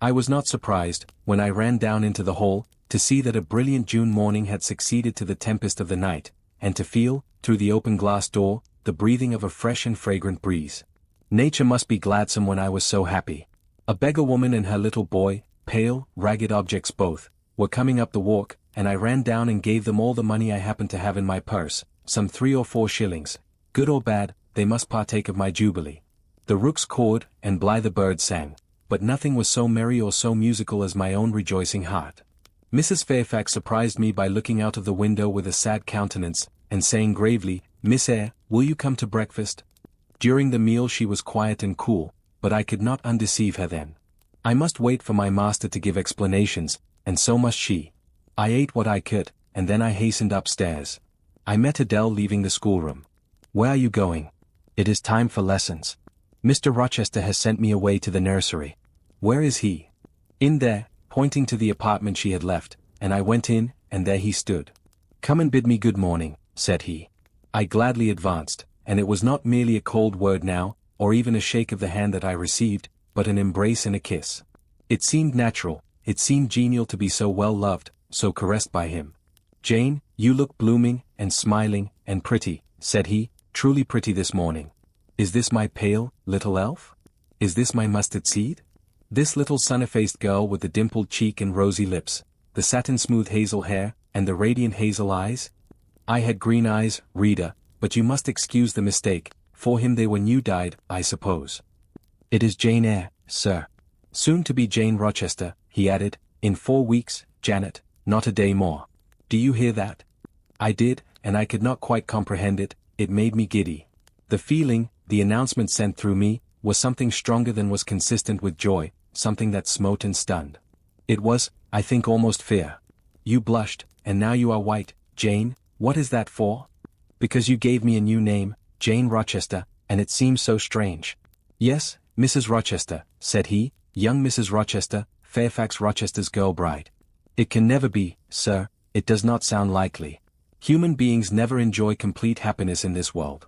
I was not surprised, when I ran down into the hall, to see that a brilliant June morning had succeeded to the tempest of the night, and to feel, through the open glass door, the breathing of a fresh and fragrant breeze. Nature must be gladsome when I was so happy. A beggar woman and her little boy, pale, ragged objects both, were coming up the walk, and I ran down and gave them all the money I happened to have in my purse, some 3 or 4 shillings. Good or bad, they must partake of my jubilee. The rooks cawed, and blithe the birds sang, but nothing was so merry or so musical as my own rejoicing heart. Mrs. Fairfax surprised me by looking out of the window with a sad countenance, and saying gravely, "Miss Eyre, will you come to breakfast?" During the meal she was quiet and cool, but I could not undeceive her then. I must wait for my master to give explanations, and so must she. I ate what I could, and then I hastened upstairs. I met Adele leaving the schoolroom. "Where are you going?" "It is time for lessons. Mr. Rochester has sent me away to the nursery." "Where is he?" "In there," pointing to the apartment she had left, and I went in, and there he stood. "Come and bid me good morning," said he. I gladly advanced, and it was not merely a cold word now, or even a shake of the hand that I received, but an embrace and a kiss. It seemed natural, it seemed genial to be so well loved, so caressed by him. "Jane, you look blooming, and smiling, and pretty," said he, "truly pretty this morning. Is this my pale, little elf?" Is this my mustard seed? This little sunny-faced girl with the dimpled cheek and rosy lips, the satin-smooth hazel hair, and the radiant hazel eyes? I had green eyes, reader, but you must excuse the mistake, for him they were new-dyed, I suppose. It is Jane Eyre, sir. Soon to be Jane Rochester, he added, in 4 weeks, Janet, not a day more. Do you hear that? I did, and I could not quite comprehend it, it made me giddy. The feeling, the announcement sent through me, was something stronger than was consistent with joy, something that smote and stunned. It was, I think, almost fear. You blushed, and now you are white, Jane, what is that for? Because you gave me a new name, Jane Rochester, and it seems so strange. Yes, Mrs. Rochester, said he, young Mrs. Rochester, Fairfax Rochester's girl bride. It can never be, sir, it does not sound likely. Human beings never enjoy complete happiness in this world.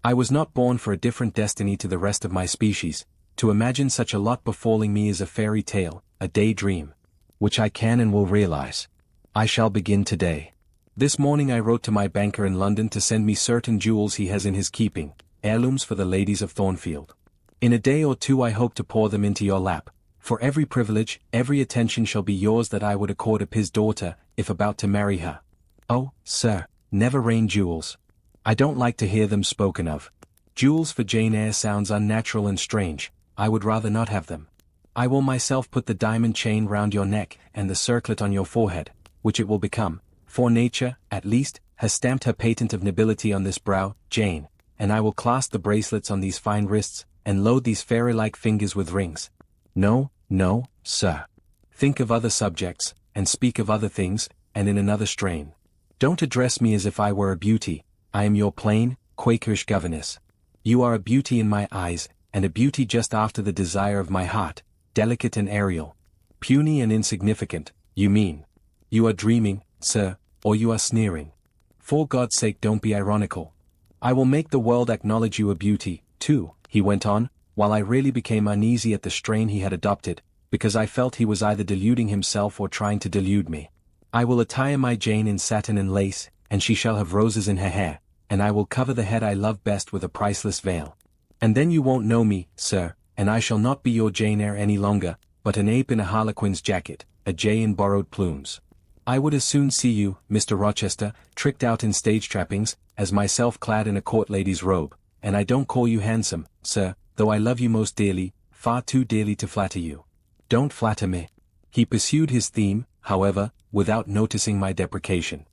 I was not born for a different destiny to the rest of my species. To imagine such a lot befalling me is a fairy tale, a daydream, which I can and will realize. I shall begin today. This morning I wrote to my banker in London to send me certain jewels he has in his keeping, heirlooms for the ladies of Thornfield. In a day or two I hope to pour them into your lap, for every privilege, every attention shall be yours that I would accord a his daughter, if about to marry her. Oh, sir, never rain jewels. I don't like to hear them spoken of. Jewels for Jane Eyre sounds unnatural and strange, I would rather not have them. I will myself put the diamond chain round your neck and the circlet on your forehead, which it will become, for nature, at least, has stamped her patent of nobility on this brow, Jane, and I will clasp the bracelets on these fine wrists, and load these fairy-like fingers with rings. No, no, sir. Think of other subjects, and speak of other things, and in another strain. Don't address me as if I were a beauty. I am your plain, Quakerish governess. You are a beauty in my eyes, and a beauty just after the desire of my heart, delicate and aerial. Puny and insignificant, you mean. You are dreaming, sir, or you are sneering. For God's sake don't be ironical. I will make the world acknowledge you a beauty, too, he went on, while I really became uneasy at the strain he had adopted, because I felt he was either deluding himself or trying to delude me. I will attire my Jane in satin and lace, and she shall have roses in her hair, and I will cover the head I love best with a priceless veil. And then you won't know me, sir, and I shall not be your Jane Eyre any longer, but an ape in a harlequin's jacket, a jay in borrowed plumes. I would as soon see you, Mr. Rochester, tricked out in stage trappings, as myself clad in a court lady's robe, and I don't call you handsome, sir, though I love you most dearly, far too dearly to flatter you. Don't flatter me. He pursued his theme, however, without noticing my deprecation.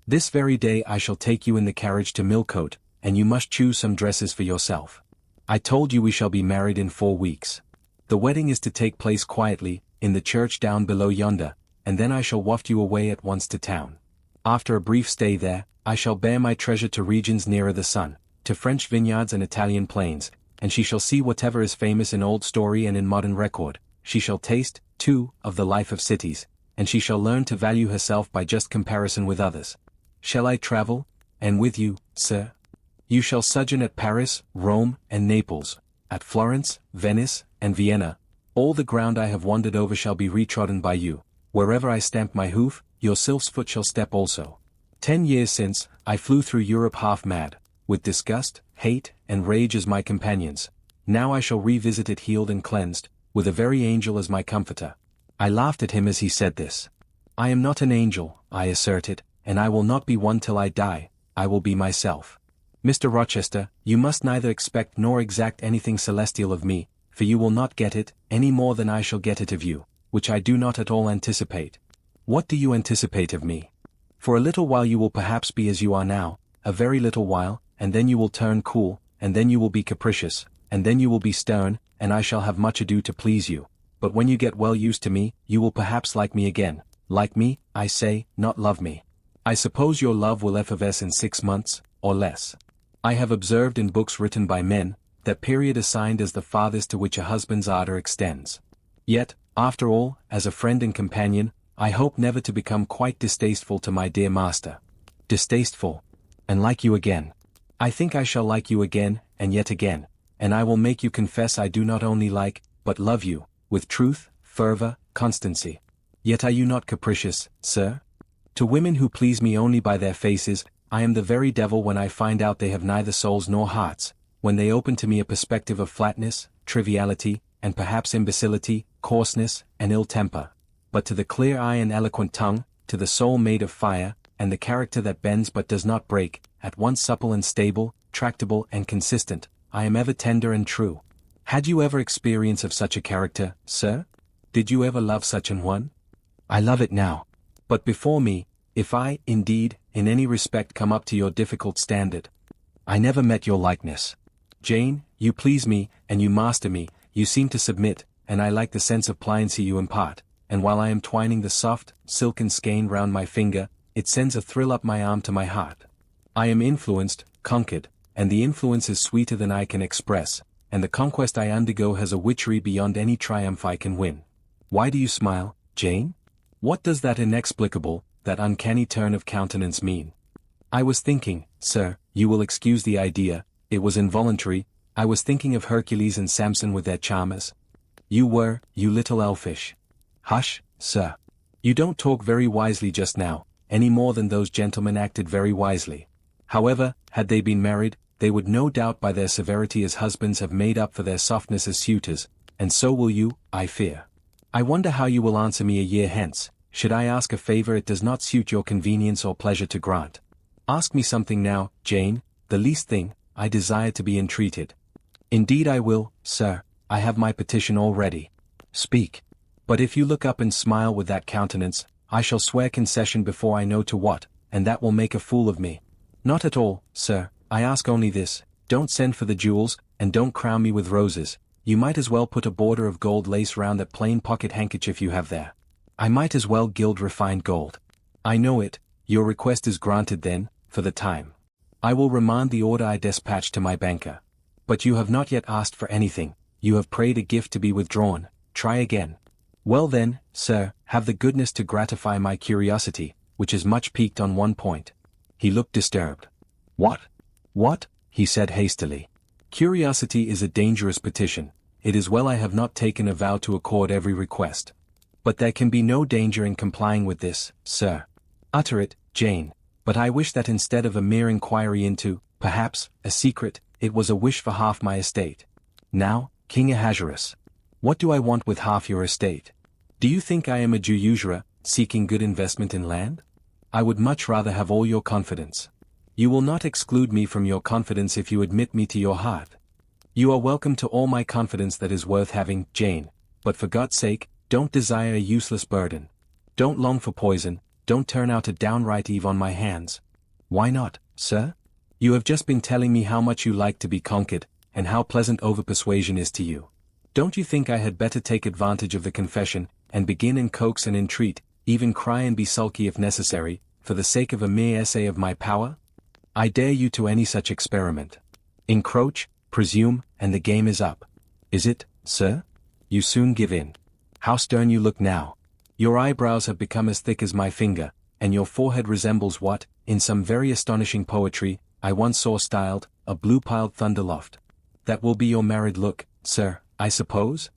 This very day I shall take you in the carriage to Millcote, and you must choose some dresses for yourself. I told you we shall be married in 4 weeks. The wedding is to take place quietly, in the church down below yonder, and then I shall waft you away at once to town. After a brief stay there, I shall bear my treasure to regions nearer the sun, to French vineyards and Italian plains, and she shall see whatever is famous in old story and in modern record. She shall taste, too, of the life of cities, and she shall learn to value herself by just comparison with others. Shall I travel, and with you, sir? You shall sojourn at Paris, Rome, and Naples, at Florence, Venice, and Vienna. All the ground I have wandered over shall be retrodden by you. Wherever I stamp my hoof, your sylph's foot shall step also. 10 years since, I flew through Europe half mad, with disgust, hate, and rage as my companions. Now I shall revisit it healed and cleansed, with a very angel as my comforter. I laughed at him as he said this. I am not an angel, I asserted, and I will not be one till I die. I will be myself. Mr. Rochester, you must neither expect nor exact anything celestial of me, for you will not get it, any more than I shall get it of you, which I do not at all anticipate. What do you anticipate of me? For a little while you will perhaps be as you are now, a very little while, and then you will turn cool, and then you will be capricious, and then you will be stern, and I shall have much ado to please you. But when you get well used to me, you will perhaps like me again. Like me, I say, not love me. I suppose your love will effervesce in 6 months, or less. I have observed in books written by men, that period assigned as the farthest to which a husband's ardor extends. Yet, after all, as a friend and companion, I hope never to become quite distasteful to my dear master. Distasteful. And like you again. I think I shall like you again, and yet again, and I will make you confess I do not only like, but love you, with truth, fervor, constancy. Yet are you not capricious, sir? To women who please me only by their faces, I am the very devil when I find out they have neither souls nor hearts, when they open to me a perspective of flatness, triviality, and perhaps imbecility, coarseness, and ill temper. But to the clear eye and eloquent tongue, to the soul made of fire, and the character that bends but does not break, at once supple and stable, tractable and consistent, I am ever tender and true. Had you ever experience of such a character, sir? Did you ever love such an one? I love it now. But before me, if I, indeed, in any respect come up to your difficult standard, I never met your likeness. Jane, you please me, and you master me, you seem to submit, and I like the sense of pliancy you impart, and while I am twining the soft, silken skein round my finger, it sends a thrill up my arm to my heart. I am influenced, conquered, and the influence is sweeter than I can express, and the conquest I undergo has a witchery beyond any triumph I can win. Why do you smile, Jane? What does that inexplicable, that uncanny turn of countenance mean? I was thinking, sir, you will excuse the idea, it was involuntary, I was thinking of Hercules and Samson with their charmers. You were, you little elfish. Hush, sir. You don't talk very wisely just now, any more than those gentlemen acted very wisely. However, had they been married, they would no doubt by their severity as husbands have made up for their softness as suitors, and so will you, I fear. I wonder how you will answer me a year hence, should I ask a favor it does not suit your convenience or pleasure to grant. Ask me something now, Jane, the least thing, I desire to be entreated. Indeed I will, sir, I have my petition all ready. Speak. But if you look up and smile with that countenance, I shall swear concession before I know to what, and that will make a fool of me. Not at all, sir, I ask only this, don't send for the jewels, and don't crown me with roses, you might as well put a border of gold lace round that plain pocket handkerchief you have there. I might as well gild refined gold. I know it, your request is granted then, for the time. I will remand the order I dispatched to my banker. But you have not yet asked for anything, you have prayed a gift to be withdrawn, try again. Well then, sir, have the goodness to gratify my curiosity, which is much piqued on one point. He looked disturbed. What? What? He said hastily. Curiosity is a dangerous petition, it is well I have not taken a vow to accord every request. But there can be no danger in complying with this, sir. Utter it, Jane, but I wish that instead of a mere inquiry into, perhaps, a secret, it was a wish for half my estate. Now, King Ahasuerus, what do I want with half your estate? Do you think I am a Jew usurer, seeking good investment in land? I would much rather have all your confidence. You will not exclude me from your confidence if you admit me to your heart. You are welcome to all my confidence that is worth having, Jane, but for God's sake, don't desire a useless burden. Don't long for poison, don't turn out a downright Eve on my hands. Why not, sir? You have just been telling me how much you like to be conquered, and how pleasant over-persuasion is to you. Don't you think I had better take advantage of the confession, and begin and coax and entreat, even cry and be sulky if necessary, for the sake of a mere essay of my power? I dare you to any such experiment. Encroach, presume, and the game is up. Is it, sir? You soon give in. How stern you look now. Your eyebrows have become as thick as my finger, and your forehead resembles what, in some very astonishing poetry, I once saw styled, a blue-piled thunderloft. That will be your married look, sir, I suppose?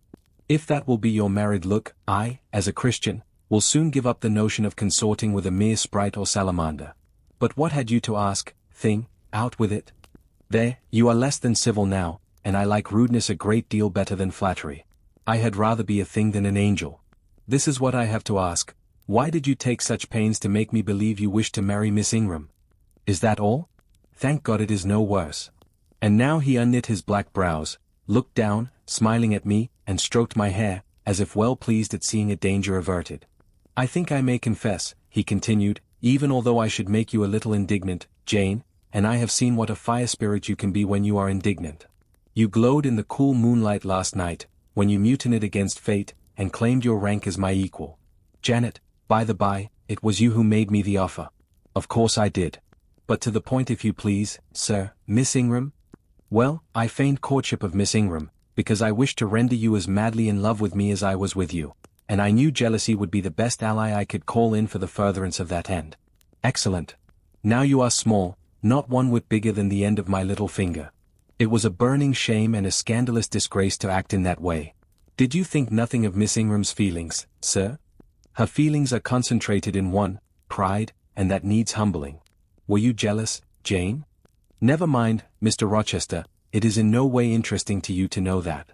If that will be your married look, I, as a Christian, will soon give up the notion of consorting with a mere sprite or salamander. But what had you to ask, thing, out with it? There, you are less than civil now, and I like rudeness a great deal better than flattery. I had rather be a thing than an angel. This is what I have to ask, why did you take such pains to make me believe you wished to marry Miss Ingram? Is that all? Thank God it is no worse. And now he unknit his black brows, looked down, smiling at me, and stroked my hair, as if well pleased at seeing a danger averted. I think I may confess, he continued, even although I should make you a little indignant, Jane, and I have seen what a fire spirit you can be when you are indignant. You glowed in the cool moonlight last night, when you mutinied against fate, and claimed your rank as my equal. Janet, by the by, it was you who made me the offer. Of course I did. But to the point if you please, sir, Miss Ingram? Well, I feigned courtship of Miss Ingram, because I wished to render you as madly in love with me as I was with you, and I knew jealousy would be the best ally I could call in for the furtherance of that end. Excellent. Now you are small, not one whit bigger than the end of my little finger. It was a burning shame and a scandalous disgrace to act in that way. Did you think nothing of Miss Ingram's feelings, sir? Her feelings are concentrated in one, pride, and that needs humbling. Were you jealous, Jane? Never mind, Mr. Rochester, it is in no way interesting to you to know that.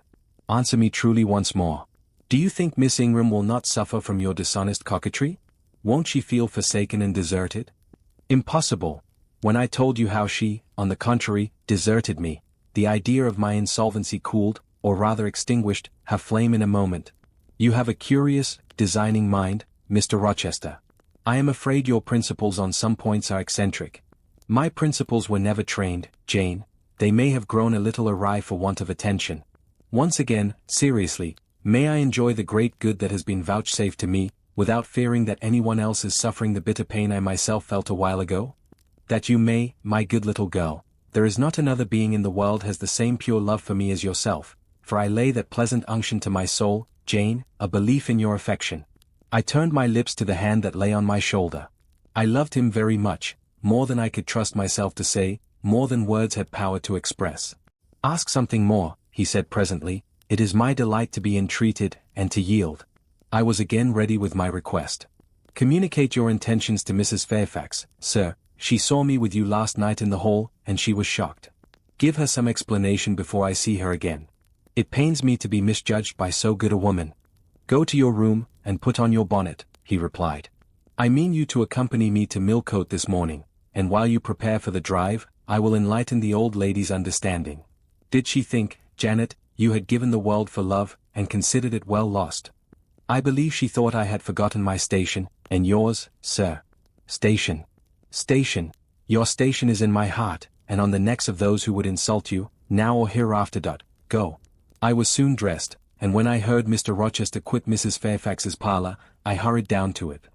Answer me truly once more. Do you think Miss Ingram will not suffer from your dishonest coquetry? Won't she feel forsaken and deserted? Impossible. When I told you how she, on the contrary, deserted me, the idea of my insolvency cooled, or rather extinguished, her flame in a moment. You have a curious, designing mind, Mr. Rochester. I am afraid your principles on some points are eccentric. My principles were never trained, Jane. They may have grown a little awry for want of attention. Once again, seriously, may I enjoy the great good that has been vouchsafed to me, without fearing that anyone else is suffering the bitter pain I myself felt a while ago? That you may, my good little girl. There is not another being in the world has the same pure love for me as yourself, for I lay that pleasant unction to my soul, Jane, a belief in your affection. I turned my lips to the hand that lay on my shoulder. I loved him very much, more than I could trust myself to say, more than words had power to express. Ask something more, he said presently. It is my delight to be entreated, and to yield. I was again ready with my request. Communicate your intentions to Mrs. Fairfax, sir. She saw me with you last night in the hall, and she was shocked. Give her some explanation before I see her again. It pains me to be misjudged by so good a woman. Go to your room, and put on your bonnet, he replied. I mean you to accompany me to Millcote this morning, and while you prepare for the drive, I will enlighten the old lady's understanding. Did she think, Janet, you had given the world for love, and considered it well lost? I believe she thought I had forgotten my station, and yours, sir. Station. Station. Your station is in my heart, and on the necks of those who would insult you, now or hereafter. Go. I was soon dressed, and when I heard Mr. Rochester quit Mrs. Fairfax's parlour, I hurried down to it.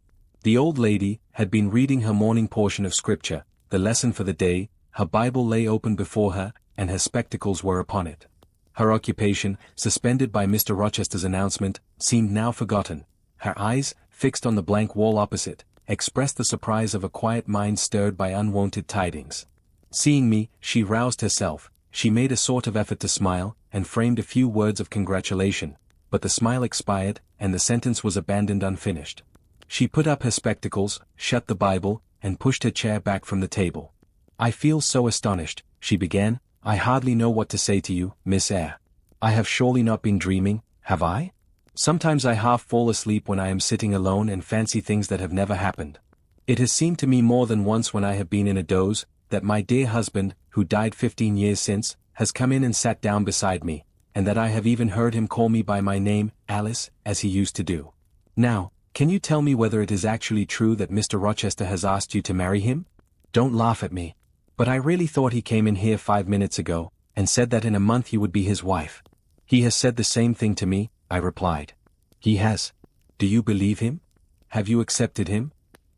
The old lady had been reading her morning portion of Scripture, the lesson for the day. Her Bible lay open before her, and her spectacles were upon it. Her occupation, suspended by Mr. Rochester's announcement, seemed now forgotten. Her eyes, fixed on the blank wall opposite, expressed the surprise of a quiet mind stirred by unwonted tidings. Seeing me, she roused herself. She made a sort of effort to smile, and framed a few words of congratulation, but the smile expired, and the sentence was abandoned unfinished. She put up her spectacles, shut the Bible, and pushed her chair back from the table. I feel so astonished, she began. I hardly know what to say to you, Miss Eyre. I have surely not been dreaming, have I? Sometimes I half fall asleep when I am sitting alone and fancy things that have never happened. It has seemed to me more than once when I have been in a doze, that my dear husband, who died 15 years since, has come in and sat down beside me, and that I have even heard him call me by my name, Alice, as he used to do. Now, can you tell me whether it is actually true that Mr. Rochester has asked you to marry him? Don't laugh at me. But I really thought he came in here 5 minutes ago, and said that in a month you would be his wife. He has said the same thing to me, I replied. He has. Do you believe him? Have you accepted him?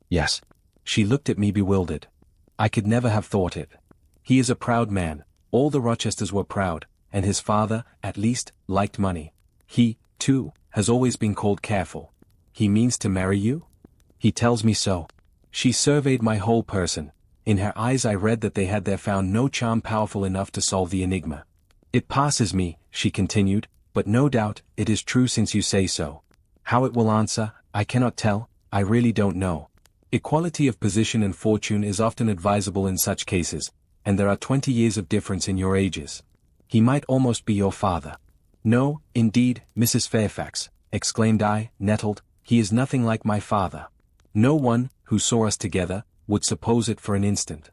Yes. She looked at me bewildered. I could never have thought it. He is a proud man. All the Rochesters were proud, and his father, at least, liked money. He, too, has always been called careful. He means to marry you? He tells me so. She surveyed my whole person. In her eyes I read that they had there found no charm powerful enough to solve the enigma. It passes me, she continued, but no doubt, it is true since you say so. How it will answer, I cannot tell, I really don't know. Equality of position and fortune is often advisable in such cases, and there are 20 years of difference in your ages. He might almost be your father. No, indeed, Mrs. Fairfax, exclaimed I, nettled, he is nothing like my father. No one, who saw us together, would suppose it for an instant.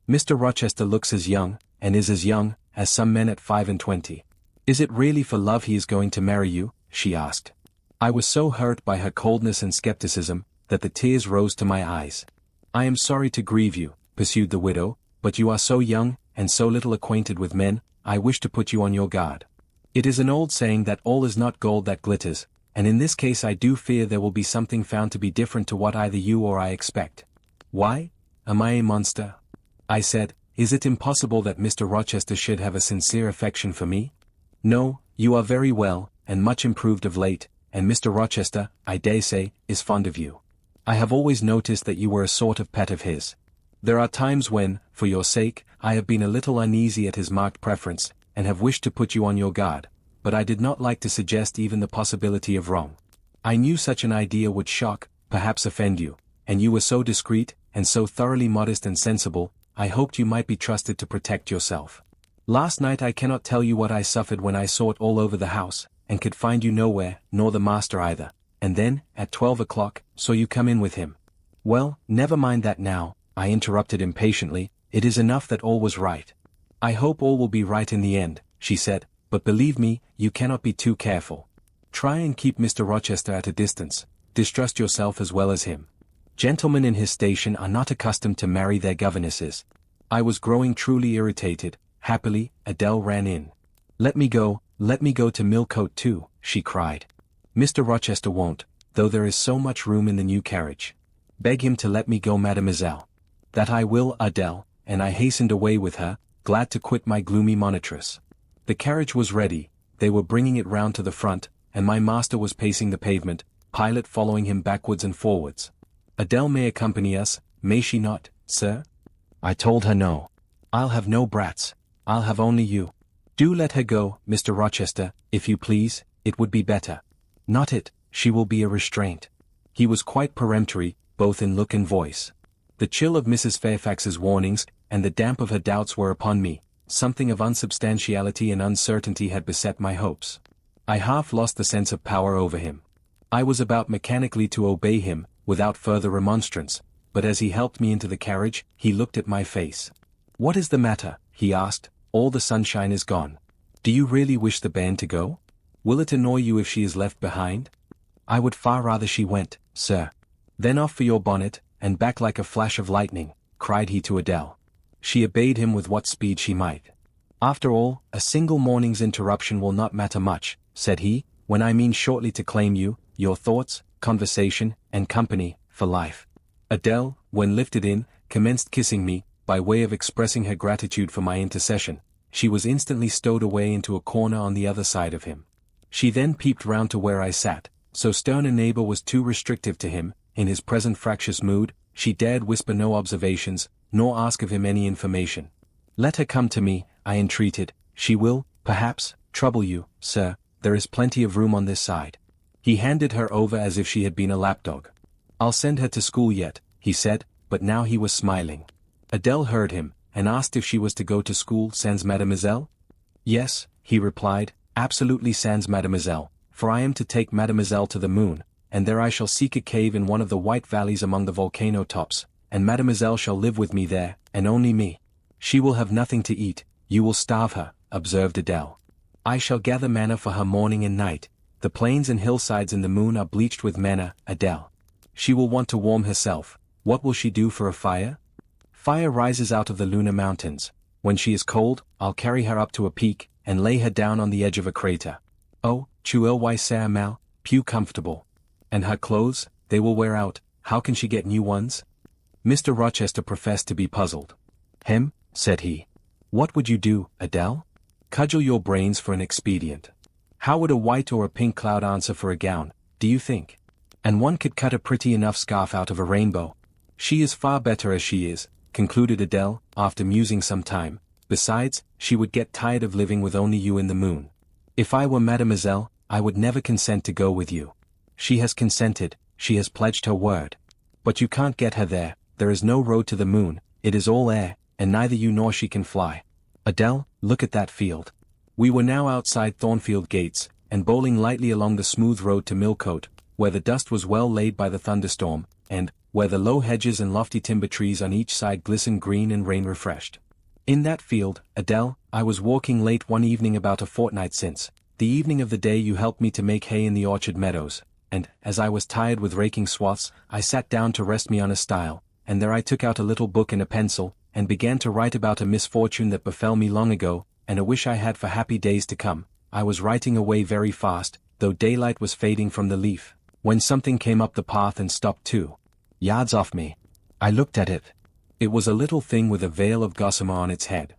Mr. Rochester looks as young, and is as young, as some men at 25. Is it really for love he is going to marry you? She asked. I was so hurt by her coldness and skepticism, that the tears rose to my eyes. I am sorry to grieve you, pursued the widow, but you are so young, and so little acquainted with men, I wish to put you on your guard. It is an old saying that all is not gold that glitters, and in this case I do fear there will be something found to be different to what either you or I expect. Why? Am I a monster? I said, is it impossible that Mr. Rochester should have a sincere affection for me? No, you are very well, and much improved of late, and Mr. Rochester, I dare say, is fond of you. I have always noticed that you were a sort of pet of his. There are times when, for your sake, I have been a little uneasy at his marked preference, and have wished to put you on your guard, but I did not like to suggest even the possibility of wrong. I knew such an idea would shock, perhaps offend you, and you were so discreet, and so thoroughly modest and sensible, I hoped you might be trusted to protect yourself. Last night I cannot tell you what I suffered when I sought all over the house, and could find you nowhere, nor the master either, and then, at 12 o'clock, saw you come in with him. Well, never mind that now, I interrupted impatiently, it is enough that all was right. I hope all will be right in the end, she said, but believe me, you cannot be too careful. Try and keep Mr. Rochester at a distance, distrust yourself as well as him. Gentlemen in his station are not accustomed to marry their governesses. I was growing truly irritated. Happily, Adele ran in. Let me go to Millcote too, she cried. Mr. Rochester won't, though there is so much room in the new carriage. Beg him to let me go, mademoiselle. That I will, Adele, and I hastened away with her, glad to quit my gloomy monitress. The carriage was ready, they were bringing it round to the front, and my master was pacing the pavement, Pilot following him backwards and forwards. Adele may accompany us, may she not, sir? I told her no. I'll have no brats, I'll have only you. Do let her go, Mr. Rochester, if you please, it would be better. Not it, she will be a restraint. He was quite peremptory, both in look and voice. The chill of Mrs. Fairfax's warnings, and the damp of her doubts were upon me, something of unsubstantiality and uncertainty had beset my hopes. I half lost the sense of power over him. I was about mechanically to obey him, without further remonstrance, but as he helped me into the carriage, he looked at my face. What is the matter? He asked. All the sunshine is gone. Do you really wish the band to go? Will it annoy you if she is left behind? I would far rather she went, sir. Then off for your bonnet, and back like a flash of lightning, cried he to Adele. She obeyed him with what speed she might. After all, a single morning's interruption will not matter much, said he, when I mean shortly to claim you, your thoughts, conversation, and company, for life. Adele, when lifted in, commenced kissing me, by way of expressing her gratitude for my intercession. She was instantly stowed away into a corner on the other side of him. She then peeped round to where I sat, so stern a neighbor was too restrictive to him, in his present fractious mood, she dared whisper no observations, nor ask of him any information. Let her come to me, I entreated, she will, perhaps, trouble you, sir, there is plenty of room on this side. He handed her over as if she had been a lapdog. I'll send her to school yet, he said, but now he was smiling. Adele heard him, and asked if she was to go to school sans mademoiselle? Yes, he replied, absolutely sans mademoiselle, for I am to take mademoiselle to the moon, and there I shall seek a cave in one of the white valleys among the volcano tops, and mademoiselle shall live with me there, and only me. She will have nothing to eat, you will starve her, observed Adele. I shall gather manna for her morning and night. The plains and hillsides in the moon are bleached with manna, Adele. She will want to warm herself. What will she do for a fire? Fire rises out of the lunar mountains. When she is cold, I'll carry her up to a peak, and lay her down on the edge of a crater. Oh, tu y ser mal, plus comfortable. And her clothes, they will wear out, how can she get new ones? Mr. Rochester professed to be puzzled. Hem, said he. What would you do, Adele? Cudgel your brains for an expedient. How would a white or a pink cloud answer for a gown, do you think? And one could cut a pretty enough scarf out of a rainbow. She is far better as she is, concluded Adele, after musing some time. Besides, she would get tired of living with only you in the moon. If I were mademoiselle, I would never consent to go with you. She has consented, she has pledged her word. But you can't get her there, there is no road to the moon, it is all air, and neither you nor she can fly. Adele, look at that field. We were now outside Thornfield gates, and bowling lightly along the smooth road to Millcote, where the dust was well laid by the thunderstorm, and, where the low hedges and lofty timber trees on each side glistened green and rain-refreshed. In that field, Adele, I was walking late one evening about a fortnight since, the evening of the day you helped me to make hay in the orchard meadows, and, as I was tired with raking swaths, I sat down to rest me on a stile, and there I took out a little book and a pencil, and began to write about a misfortune that befell me long ago, and a wish I had for happy days to come. I was writing away very fast, though daylight was fading from the leaf, when something came up the path and stopped 2 yards off me. I looked at it. It was a little thing with a veil of gossamer on its head.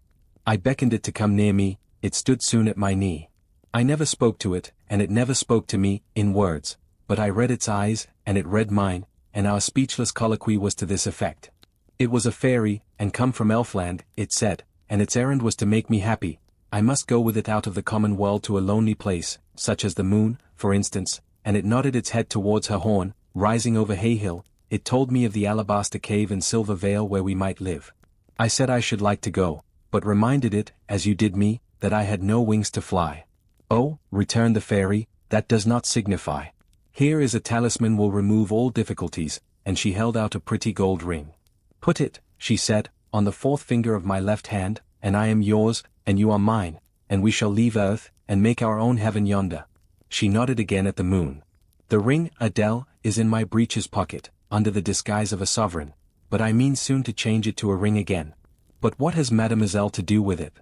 I beckoned it to come near me, it stood soon at my knee. I never spoke to it, and it never spoke to me, in words, but I read its eyes, and it read mine, and our speechless colloquy was to this effect. It was a fairy, and come from Elfland, it said, and its errand was to make me happy. I must go with it out of the common world to a lonely place, such as the moon, for instance, and it nodded its head towards her horn, rising over Hay Hill. It told me of the alabaster cave and silver vale where we might live. I said I should like to go. but reminded it, as you did me, that I had no wings to fly. Oh, returned the fairy, that does not signify. Here is a talisman will remove all difficulties, and she held out a pretty gold ring. Put it, she said, on the fourth finger of my left hand, and I am yours, and you are mine, and we shall leave earth, and make our own heaven yonder. She nodded again at the moon. The ring, Adele, is in my breeches pocket, under the disguise of a sovereign, but I mean soon to change it to a ring again. But what has mademoiselle to do with it?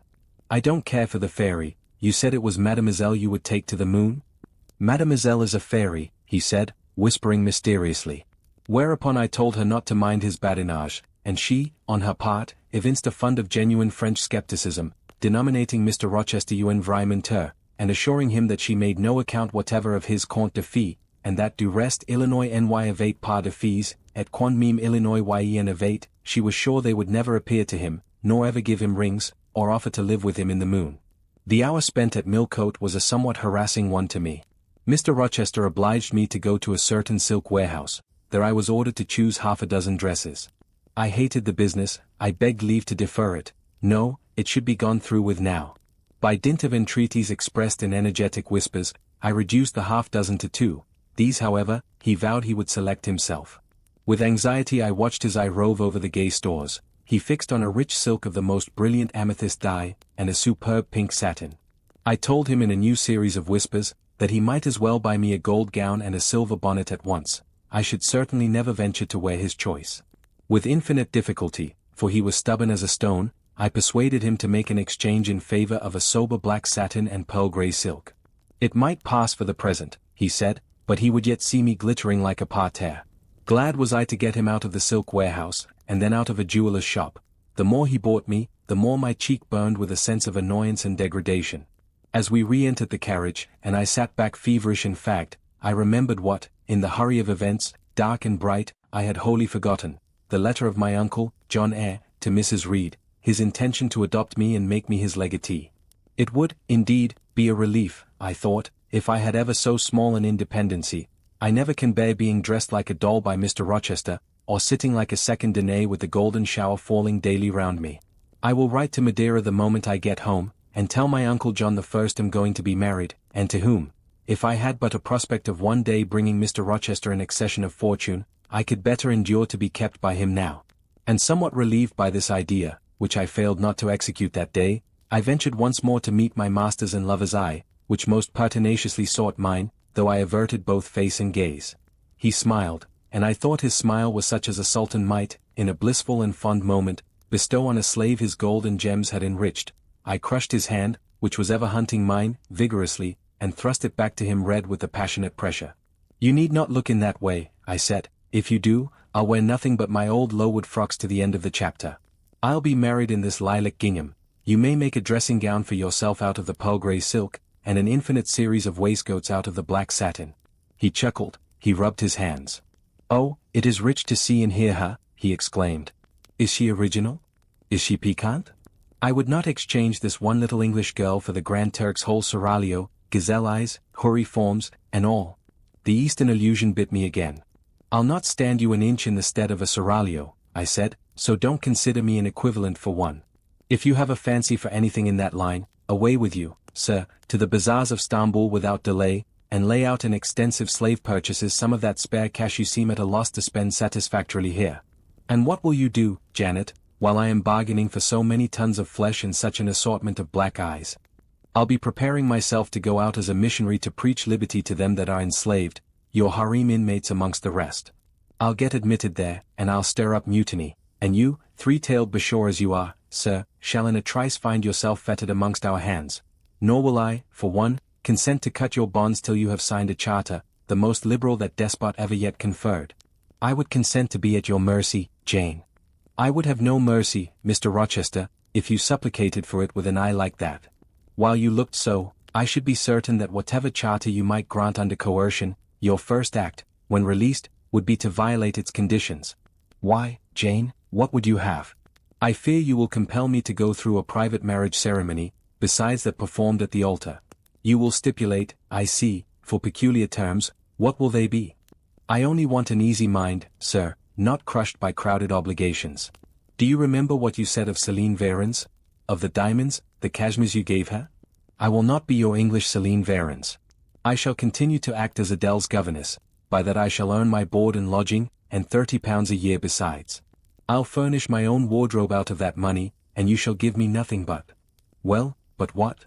I don't care for the fairy. You said it was mademoiselle you would take to the moon? Mademoiselle is a fairy, he said, whispering mysteriously. Whereupon I told her not to mind his badinage, and she, on her part, evinced a fund of genuine French skepticism, denominating Mr. Rochester un vrai menteur, and assuring him that she made no account whatever of his conte de fées, and that du reste Illinois n'y avait pas de fees, et quand même Illinois y en avait, she was sure they would never appear to him, nor ever give him rings, or offer to live with him in the moon. The hour spent at Millcote was a somewhat harassing one to me. Mr. Rochester obliged me to go to a certain silk warehouse. There I was ordered to choose half a dozen dresses. I hated the business, I begged leave to defer it. No, it should be gone through with now. By dint of entreaties expressed in energetic whispers, I reduced the half-dozen to 2. These, however, he vowed he would select himself. With anxiety I watched his eye rove over the gay stores. He fixed on a rich silk of the most brilliant amethyst dye, and a superb pink satin. I told him in a new series of whispers, that he might as well buy me a gold gown and a silver bonnet at once. I should certainly never venture to wear his choice. With infinite difficulty, for he was stubborn as a stone, I persuaded him to make an exchange in favor of a sober black satin and pearl grey silk. It might pass for the present, he said, but he would yet see me glittering like a parterre. Glad was I to get him out of the silk warehouse, and then out of a jeweller's shop. The more he bought me, the more my cheek burned with a sense of annoyance and degradation. As we re-entered the carriage, and I sat back feverish and fagged, I remembered what, in the hurry of events, dark and bright, I had wholly forgotten, the letter of my uncle, John Eyre, to Mrs. Reed, his intention to adopt me and make me his legatee. It would, indeed, be a relief, I thought, if I had ever so small an independency. I never can bear being dressed like a doll by Mr. Rochester, or sitting like a second Danae with the golden shower falling daily round me. I will write to Madeira the moment I get home, and tell my uncle John the First am going to be married, and to whom. If I had but a prospect of one day bringing Mr. Rochester an accession of fortune, I could better endure to be kept by him now. And somewhat relieved by this idea, which I failed not to execute that day, I ventured once more to meet my master's and lover's eye, which most pertinaciously sought mine, though I averted both face and gaze. He smiled, and I thought his smile was such as a sultan might, in a blissful and fond moment, bestow on a slave his gold and gems had enriched. I crushed his hand, which was ever hunting mine, vigorously, and thrust it back to him red with the passionate pressure. You need not look in that way, I said. If you do, I'll wear nothing but my old Lowood frocks to the end of the chapter. I'll be married in this lilac gingham. You may make a dressing gown for yourself out of the pearl grey silk, and an infinite series of waistcoats out of the black satin. He chuckled, he rubbed his hands. Oh, it is rich to see and hear her, he exclaimed. Is she original? Is she piquant? I would not exchange this one little English girl for the Grand Turk's whole seraglio, gazelle eyes, houri forms, and all. The Eastern allusion bit me again. I'll not stand you an inch in the stead of a seraglio, I said, so don't consider me an equivalent for one. If you have a fancy for anything in that line, away with you, sir, to the bazaars of Stamboul without delay, and lay out in extensive slave purchases some of that spare cash you seem at a loss to spend satisfactorily here. And what will you do, Janet, while I am bargaining for so many tons of flesh and such an assortment of black eyes? I'll be preparing myself to go out as a missionary to preach liberty to them that are enslaved, your harem inmates amongst the rest. I'll get admitted there, and I'll stir up mutiny, and you, three-tailed bashaw as you are, sir, shall in a trice find yourself fettered amongst our hands. Nor will I, for one, consent to cut your bonds till you have signed a charter, the most liberal that despot ever yet conferred. I would consent to be at your mercy, Jane. I would have no mercy, Mr. Rochester, if you supplicated for it with an eye like that. While you looked so, I should be certain that whatever charter you might grant under coercion, your first act, when released, would be to violate its conditions. Why, Jane, what would you have? I fear you will compel me to go through a private marriage ceremony, besides that performed at the altar. You will stipulate, I see, for peculiar terms. What will they be? I only want an easy mind, sir, not crushed by crowded obligations. Do you remember what you said of Celine Varens? of the diamonds, the cashmeres you gave her? I will not be your English Celine Varens. I shall continue to act as Adele's governess, by that I shall earn my board and lodging, and £30 a year besides. I'll furnish my own wardrobe out of that money, and you shall give me nothing but— well, but what?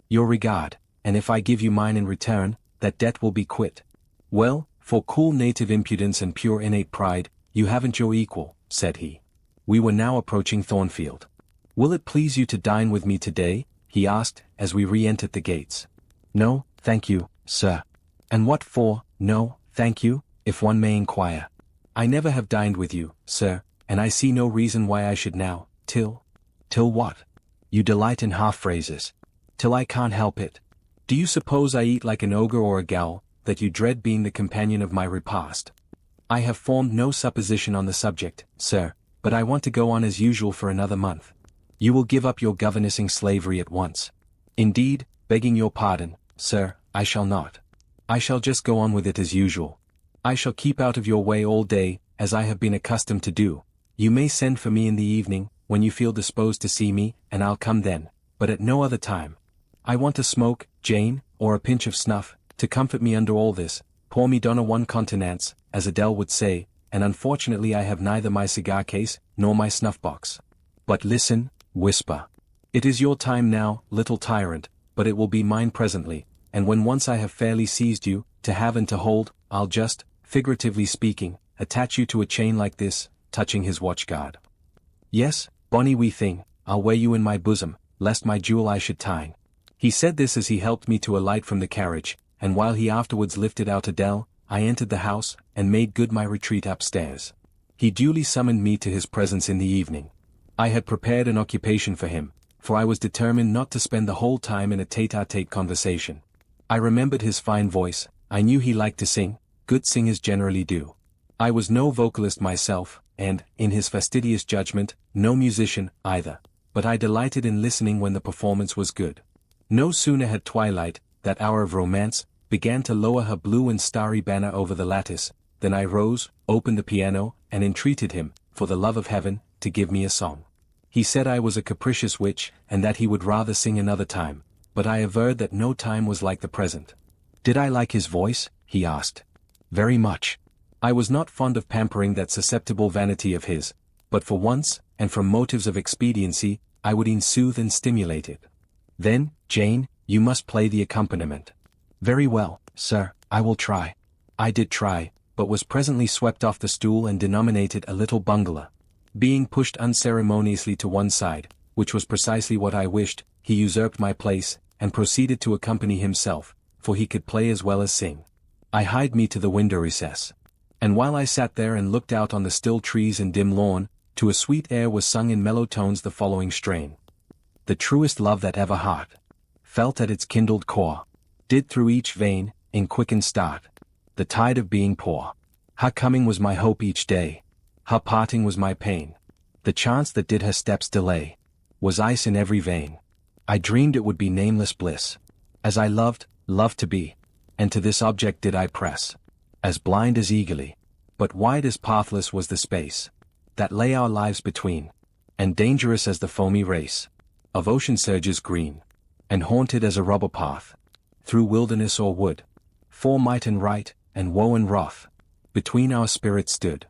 Your regard, and if I give you mine in return, that debt will be quit. Well, for cool native impudence and pure innate pride, you haven't your equal, said he. We were now approaching Thornfield. Will it please you to dine with me today? He asked, as we re-entered the gates. No, thank you, sir. And what for? No, thank you, if one may inquire. I never have dined with you, sir, and I see no reason why I should now, till what? You delight in half-phrases. Till I can't help it. Do you suppose I eat like an ogre or a ghoul, that you dread being the companion of my repast? I have formed no supposition on the subject, sir, but I want to go on as usual for another month. You will give up your governessing slavery at once. Indeed, begging your pardon, sir, I shall not. I shall just go on with it as usual. I shall keep out of your way all day, as I have been accustomed to do. You may send for me in the evening, when you feel disposed to see me, and I'll come then, but at no other time. I want a smoke, Jane, or a pinch of snuff, to comfort me under all this. Pour me donna one contenance, as Adele would say, and unfortunately I have neither my cigar case, nor my snuff-box. But listen, whisper. It is your time now, little tyrant, but it will be mine presently, and when once I have fairly seized you, to have and to hold, I'll just, figuratively speaking, attach you to a chain like this, touching his watch-guard. Yes, bonny wee thing, I'll wear you in my bosom, lest my jewel I should tine. He said this as he helped me to alight from the carriage, and while he afterwards lifted out Adele, I entered the house, and made good my retreat upstairs. He duly summoned me to his presence in the evening. I had prepared an occupation for him, for I was determined not to spend the whole time in a tete-a-tete conversation. I remembered his fine voice, I knew he liked to sing, good singers generally do. I was no vocalist myself, and, in his fastidious judgment, no musician, either, but I delighted in listening when the performance was good. No sooner had twilight, that hour of romance, began to lower her blue and starry banner over the lattice, than I rose, opened the piano, and entreated him, for the love of heaven, to give me a song. He said I was a capricious witch, and that he would rather sing another time, but I averred that no time was like the present. Did I like his voice? He asked. Very much. I was not fond of pampering that susceptible vanity of his, but for once, and from motives of expediency, I would e'en soothe and stimulate it. Then, Jane, you must play the accompaniment. Very well, sir, I will try. I did try, but was presently swept off the stool and denominated a little bungler. Being pushed unceremoniously to one side, which was precisely what I wished, he usurped my place, and proceeded to accompany himself, for he could play as well as sing. I hied me to the window recess. And while I sat there and looked out on the still trees and dim lawn, to a sweet air was sung in mellow tones the following strain. The truest love that ever heart felt at its kindled core, did through each vein, in quickened start, the tide of being pour. Her coming was my hope each day, her parting was my pain. The chance that did her steps delay was ice in every vein. I dreamed it would be nameless bliss, as I loved to be, and to this object did I press, as blind as eagerly, but wide as pathless was the space that lay our lives between, and dangerous as the foamy race of ocean surges green, and haunted as a robber path through wilderness or wood. For might and right, and woe and wrath, between our spirits stood.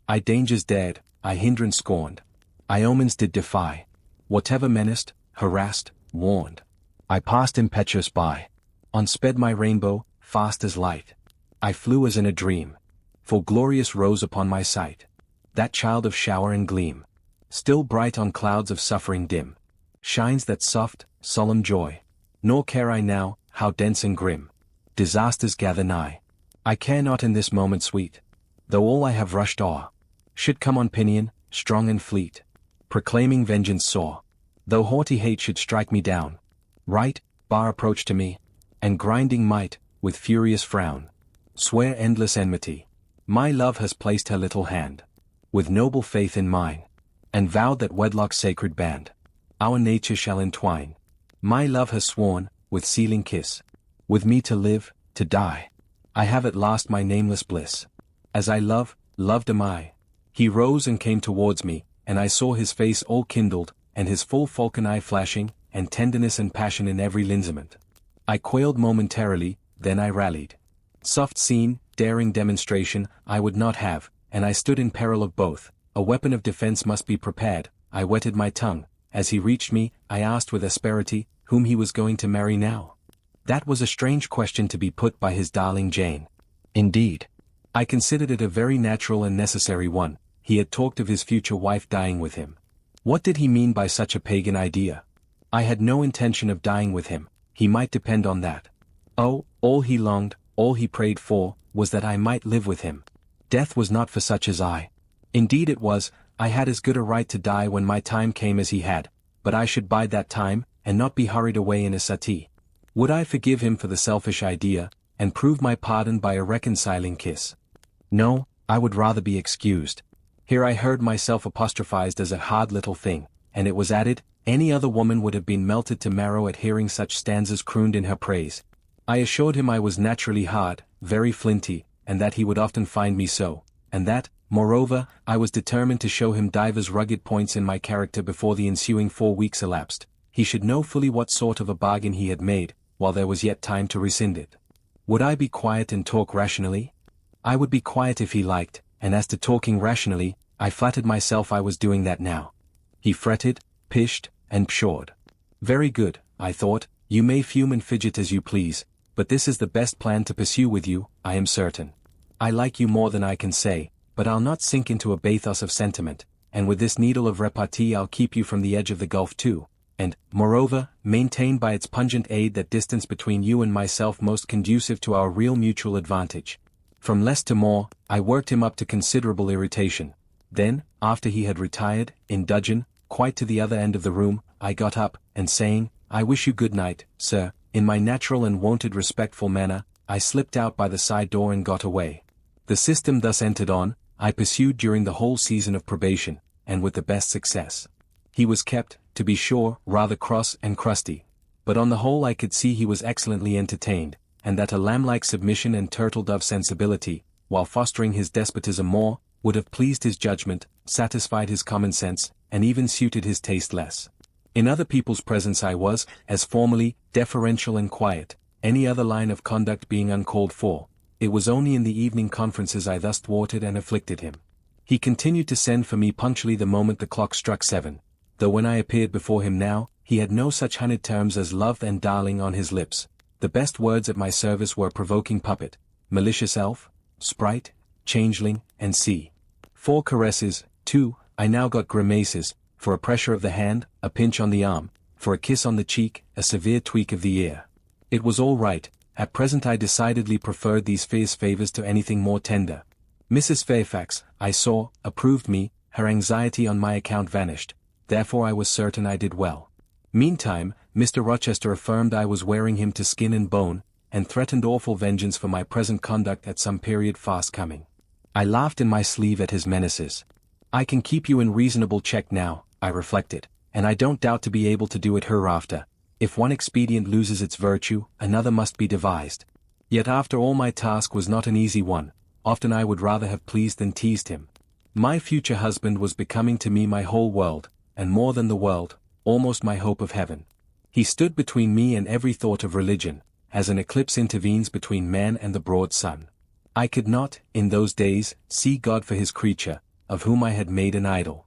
I dangers dared, I hindrance scorned, I omens did defy, whatever menaced, harassed, warned. I passed impetuous by, on sped my rainbow, fast as light. I flew as in a dream, for glorious rose upon my sight, that child of shower and gleam, still bright on clouds of suffering dim, shines that soft, solemn joy, nor care I now, how dense and grim, disasters gather nigh. I care not in this moment sweet, though all I have rushed o'er, should come on pinion, strong and fleet, proclaiming vengeance sore, though haughty hate should strike me down, right, bar approach to me, and grinding might, with furious frown, swear endless enmity. My love has placed her little hand, with noble faith in mine, and vowed that wedlock's sacred band, our nature shall entwine. My love has sworn, with sealing kiss, with me to live, to die. I have at last my nameless bliss. As I loved am I. He rose and came towards me, and I saw his face all kindled, and his full falcon eye flashing, and tenderness and passion in every lineament. I quailed momentarily, then I rallied. Soft scene, daring demonstration, I would not have, and I stood in peril of both. A weapon of defense must be prepared. I wetted my tongue. As he reached me, I asked with asperity, whom he was going to marry now. That was a strange question to be put by his darling Jane. Indeed. I considered it a very natural and necessary one. He had talked of his future wife dying with him. What did he mean by such a pagan idea? I had no intention of dying with him, he might depend on that. Oh, all he longed, all he prayed for, was that I might live with him. Death was not for such as I. Indeed it was. I had as good a right to die when my time came as he had, but I should bide that time, and not be hurried away in a suttee. Would I forgive him for the selfish idea, and prove my pardon by a reconciling kiss? No, I would rather be excused. Here I heard myself apostrophized as a hard little thing, and it was added, any other woman would have been melted to marrow at hearing such stanzas crooned in her praise. I assured him I was naturally hard, very flinty, and that he would often find me so, and that, moreover, I was determined to show him divers rugged points in my character before the ensuing 4 weeks elapsed. He should know fully what sort of a bargain he had made, while there was yet time to rescind it. Would I be quiet and talk rationally? I would be quiet if he liked, and as to talking rationally, I flattered myself I was doing that now. He fretted, pished, and pshawed. Very good, I thought, you may fume and fidget as you please, but this is the best plan to pursue with you, I am certain. I like you more than I can say, but I'll not sink into a bathos of sentiment, and with this needle of repartee I'll keep you from the edge of the gulf too, and, moreover, maintain by its pungent aid that distance between you and myself most conducive to our real mutual advantage. From less to more, I worked him up to considerable irritation. Then, after he had retired, in dudgeon, quite to the other end of the room, I got up, and saying, I wish you good night, sir, in my natural and wonted respectful manner, I slipped out by the side door and got away. The system thus entered on, I pursued during the whole season of probation, and with the best success. He was kept, to be sure, rather cross and crusty. But on the whole I could see he was excellently entertained, and that a lamb-like submission and turtle-dove sensibility, while fostering his despotism more, would have pleased his judgment, satisfied his common sense, and even suited his taste less. In other people's presence I was, as formerly, deferential and quiet, any other line of conduct being uncalled for. It was only in the evening conferences I thus thwarted and afflicted him. He continued to send for me punctually the moment the clock struck 7, though when I appeared before him now, he had no such honeyed terms as love and darling on his lips. The best words at my service were provoking puppet, malicious elf, sprite, changeling, and sea. 4 caresses, 2, I now got grimaces, for a pressure of the hand, a pinch on the arm, for a kiss on the cheek, a severe tweak of the ear. It was all right. At present I decidedly preferred these fierce favors to anything more tender. Mrs. Fairfax, I saw, approved me, her anxiety on my account vanished, therefore I was certain I did well. Meantime, Mr. Rochester affirmed I was wearing him to skin and bone, and threatened awful vengeance for my present conduct at some period fast coming. I laughed in my sleeve at his menaces. I can keep you in reasonable check now, I reflected, and I don't doubt to be able to do it hereafter. If one expedient loses its virtue, another must be devised. Yet after all my task was not an easy one. Often I would rather have pleased than teased him. My future husband was becoming to me my whole world, and more than the world, almost my hope of heaven. He stood between me and every thought of religion, as an eclipse intervenes between man and the broad sun. I could not, in those days, see God for his creature, of whom I had made an idol.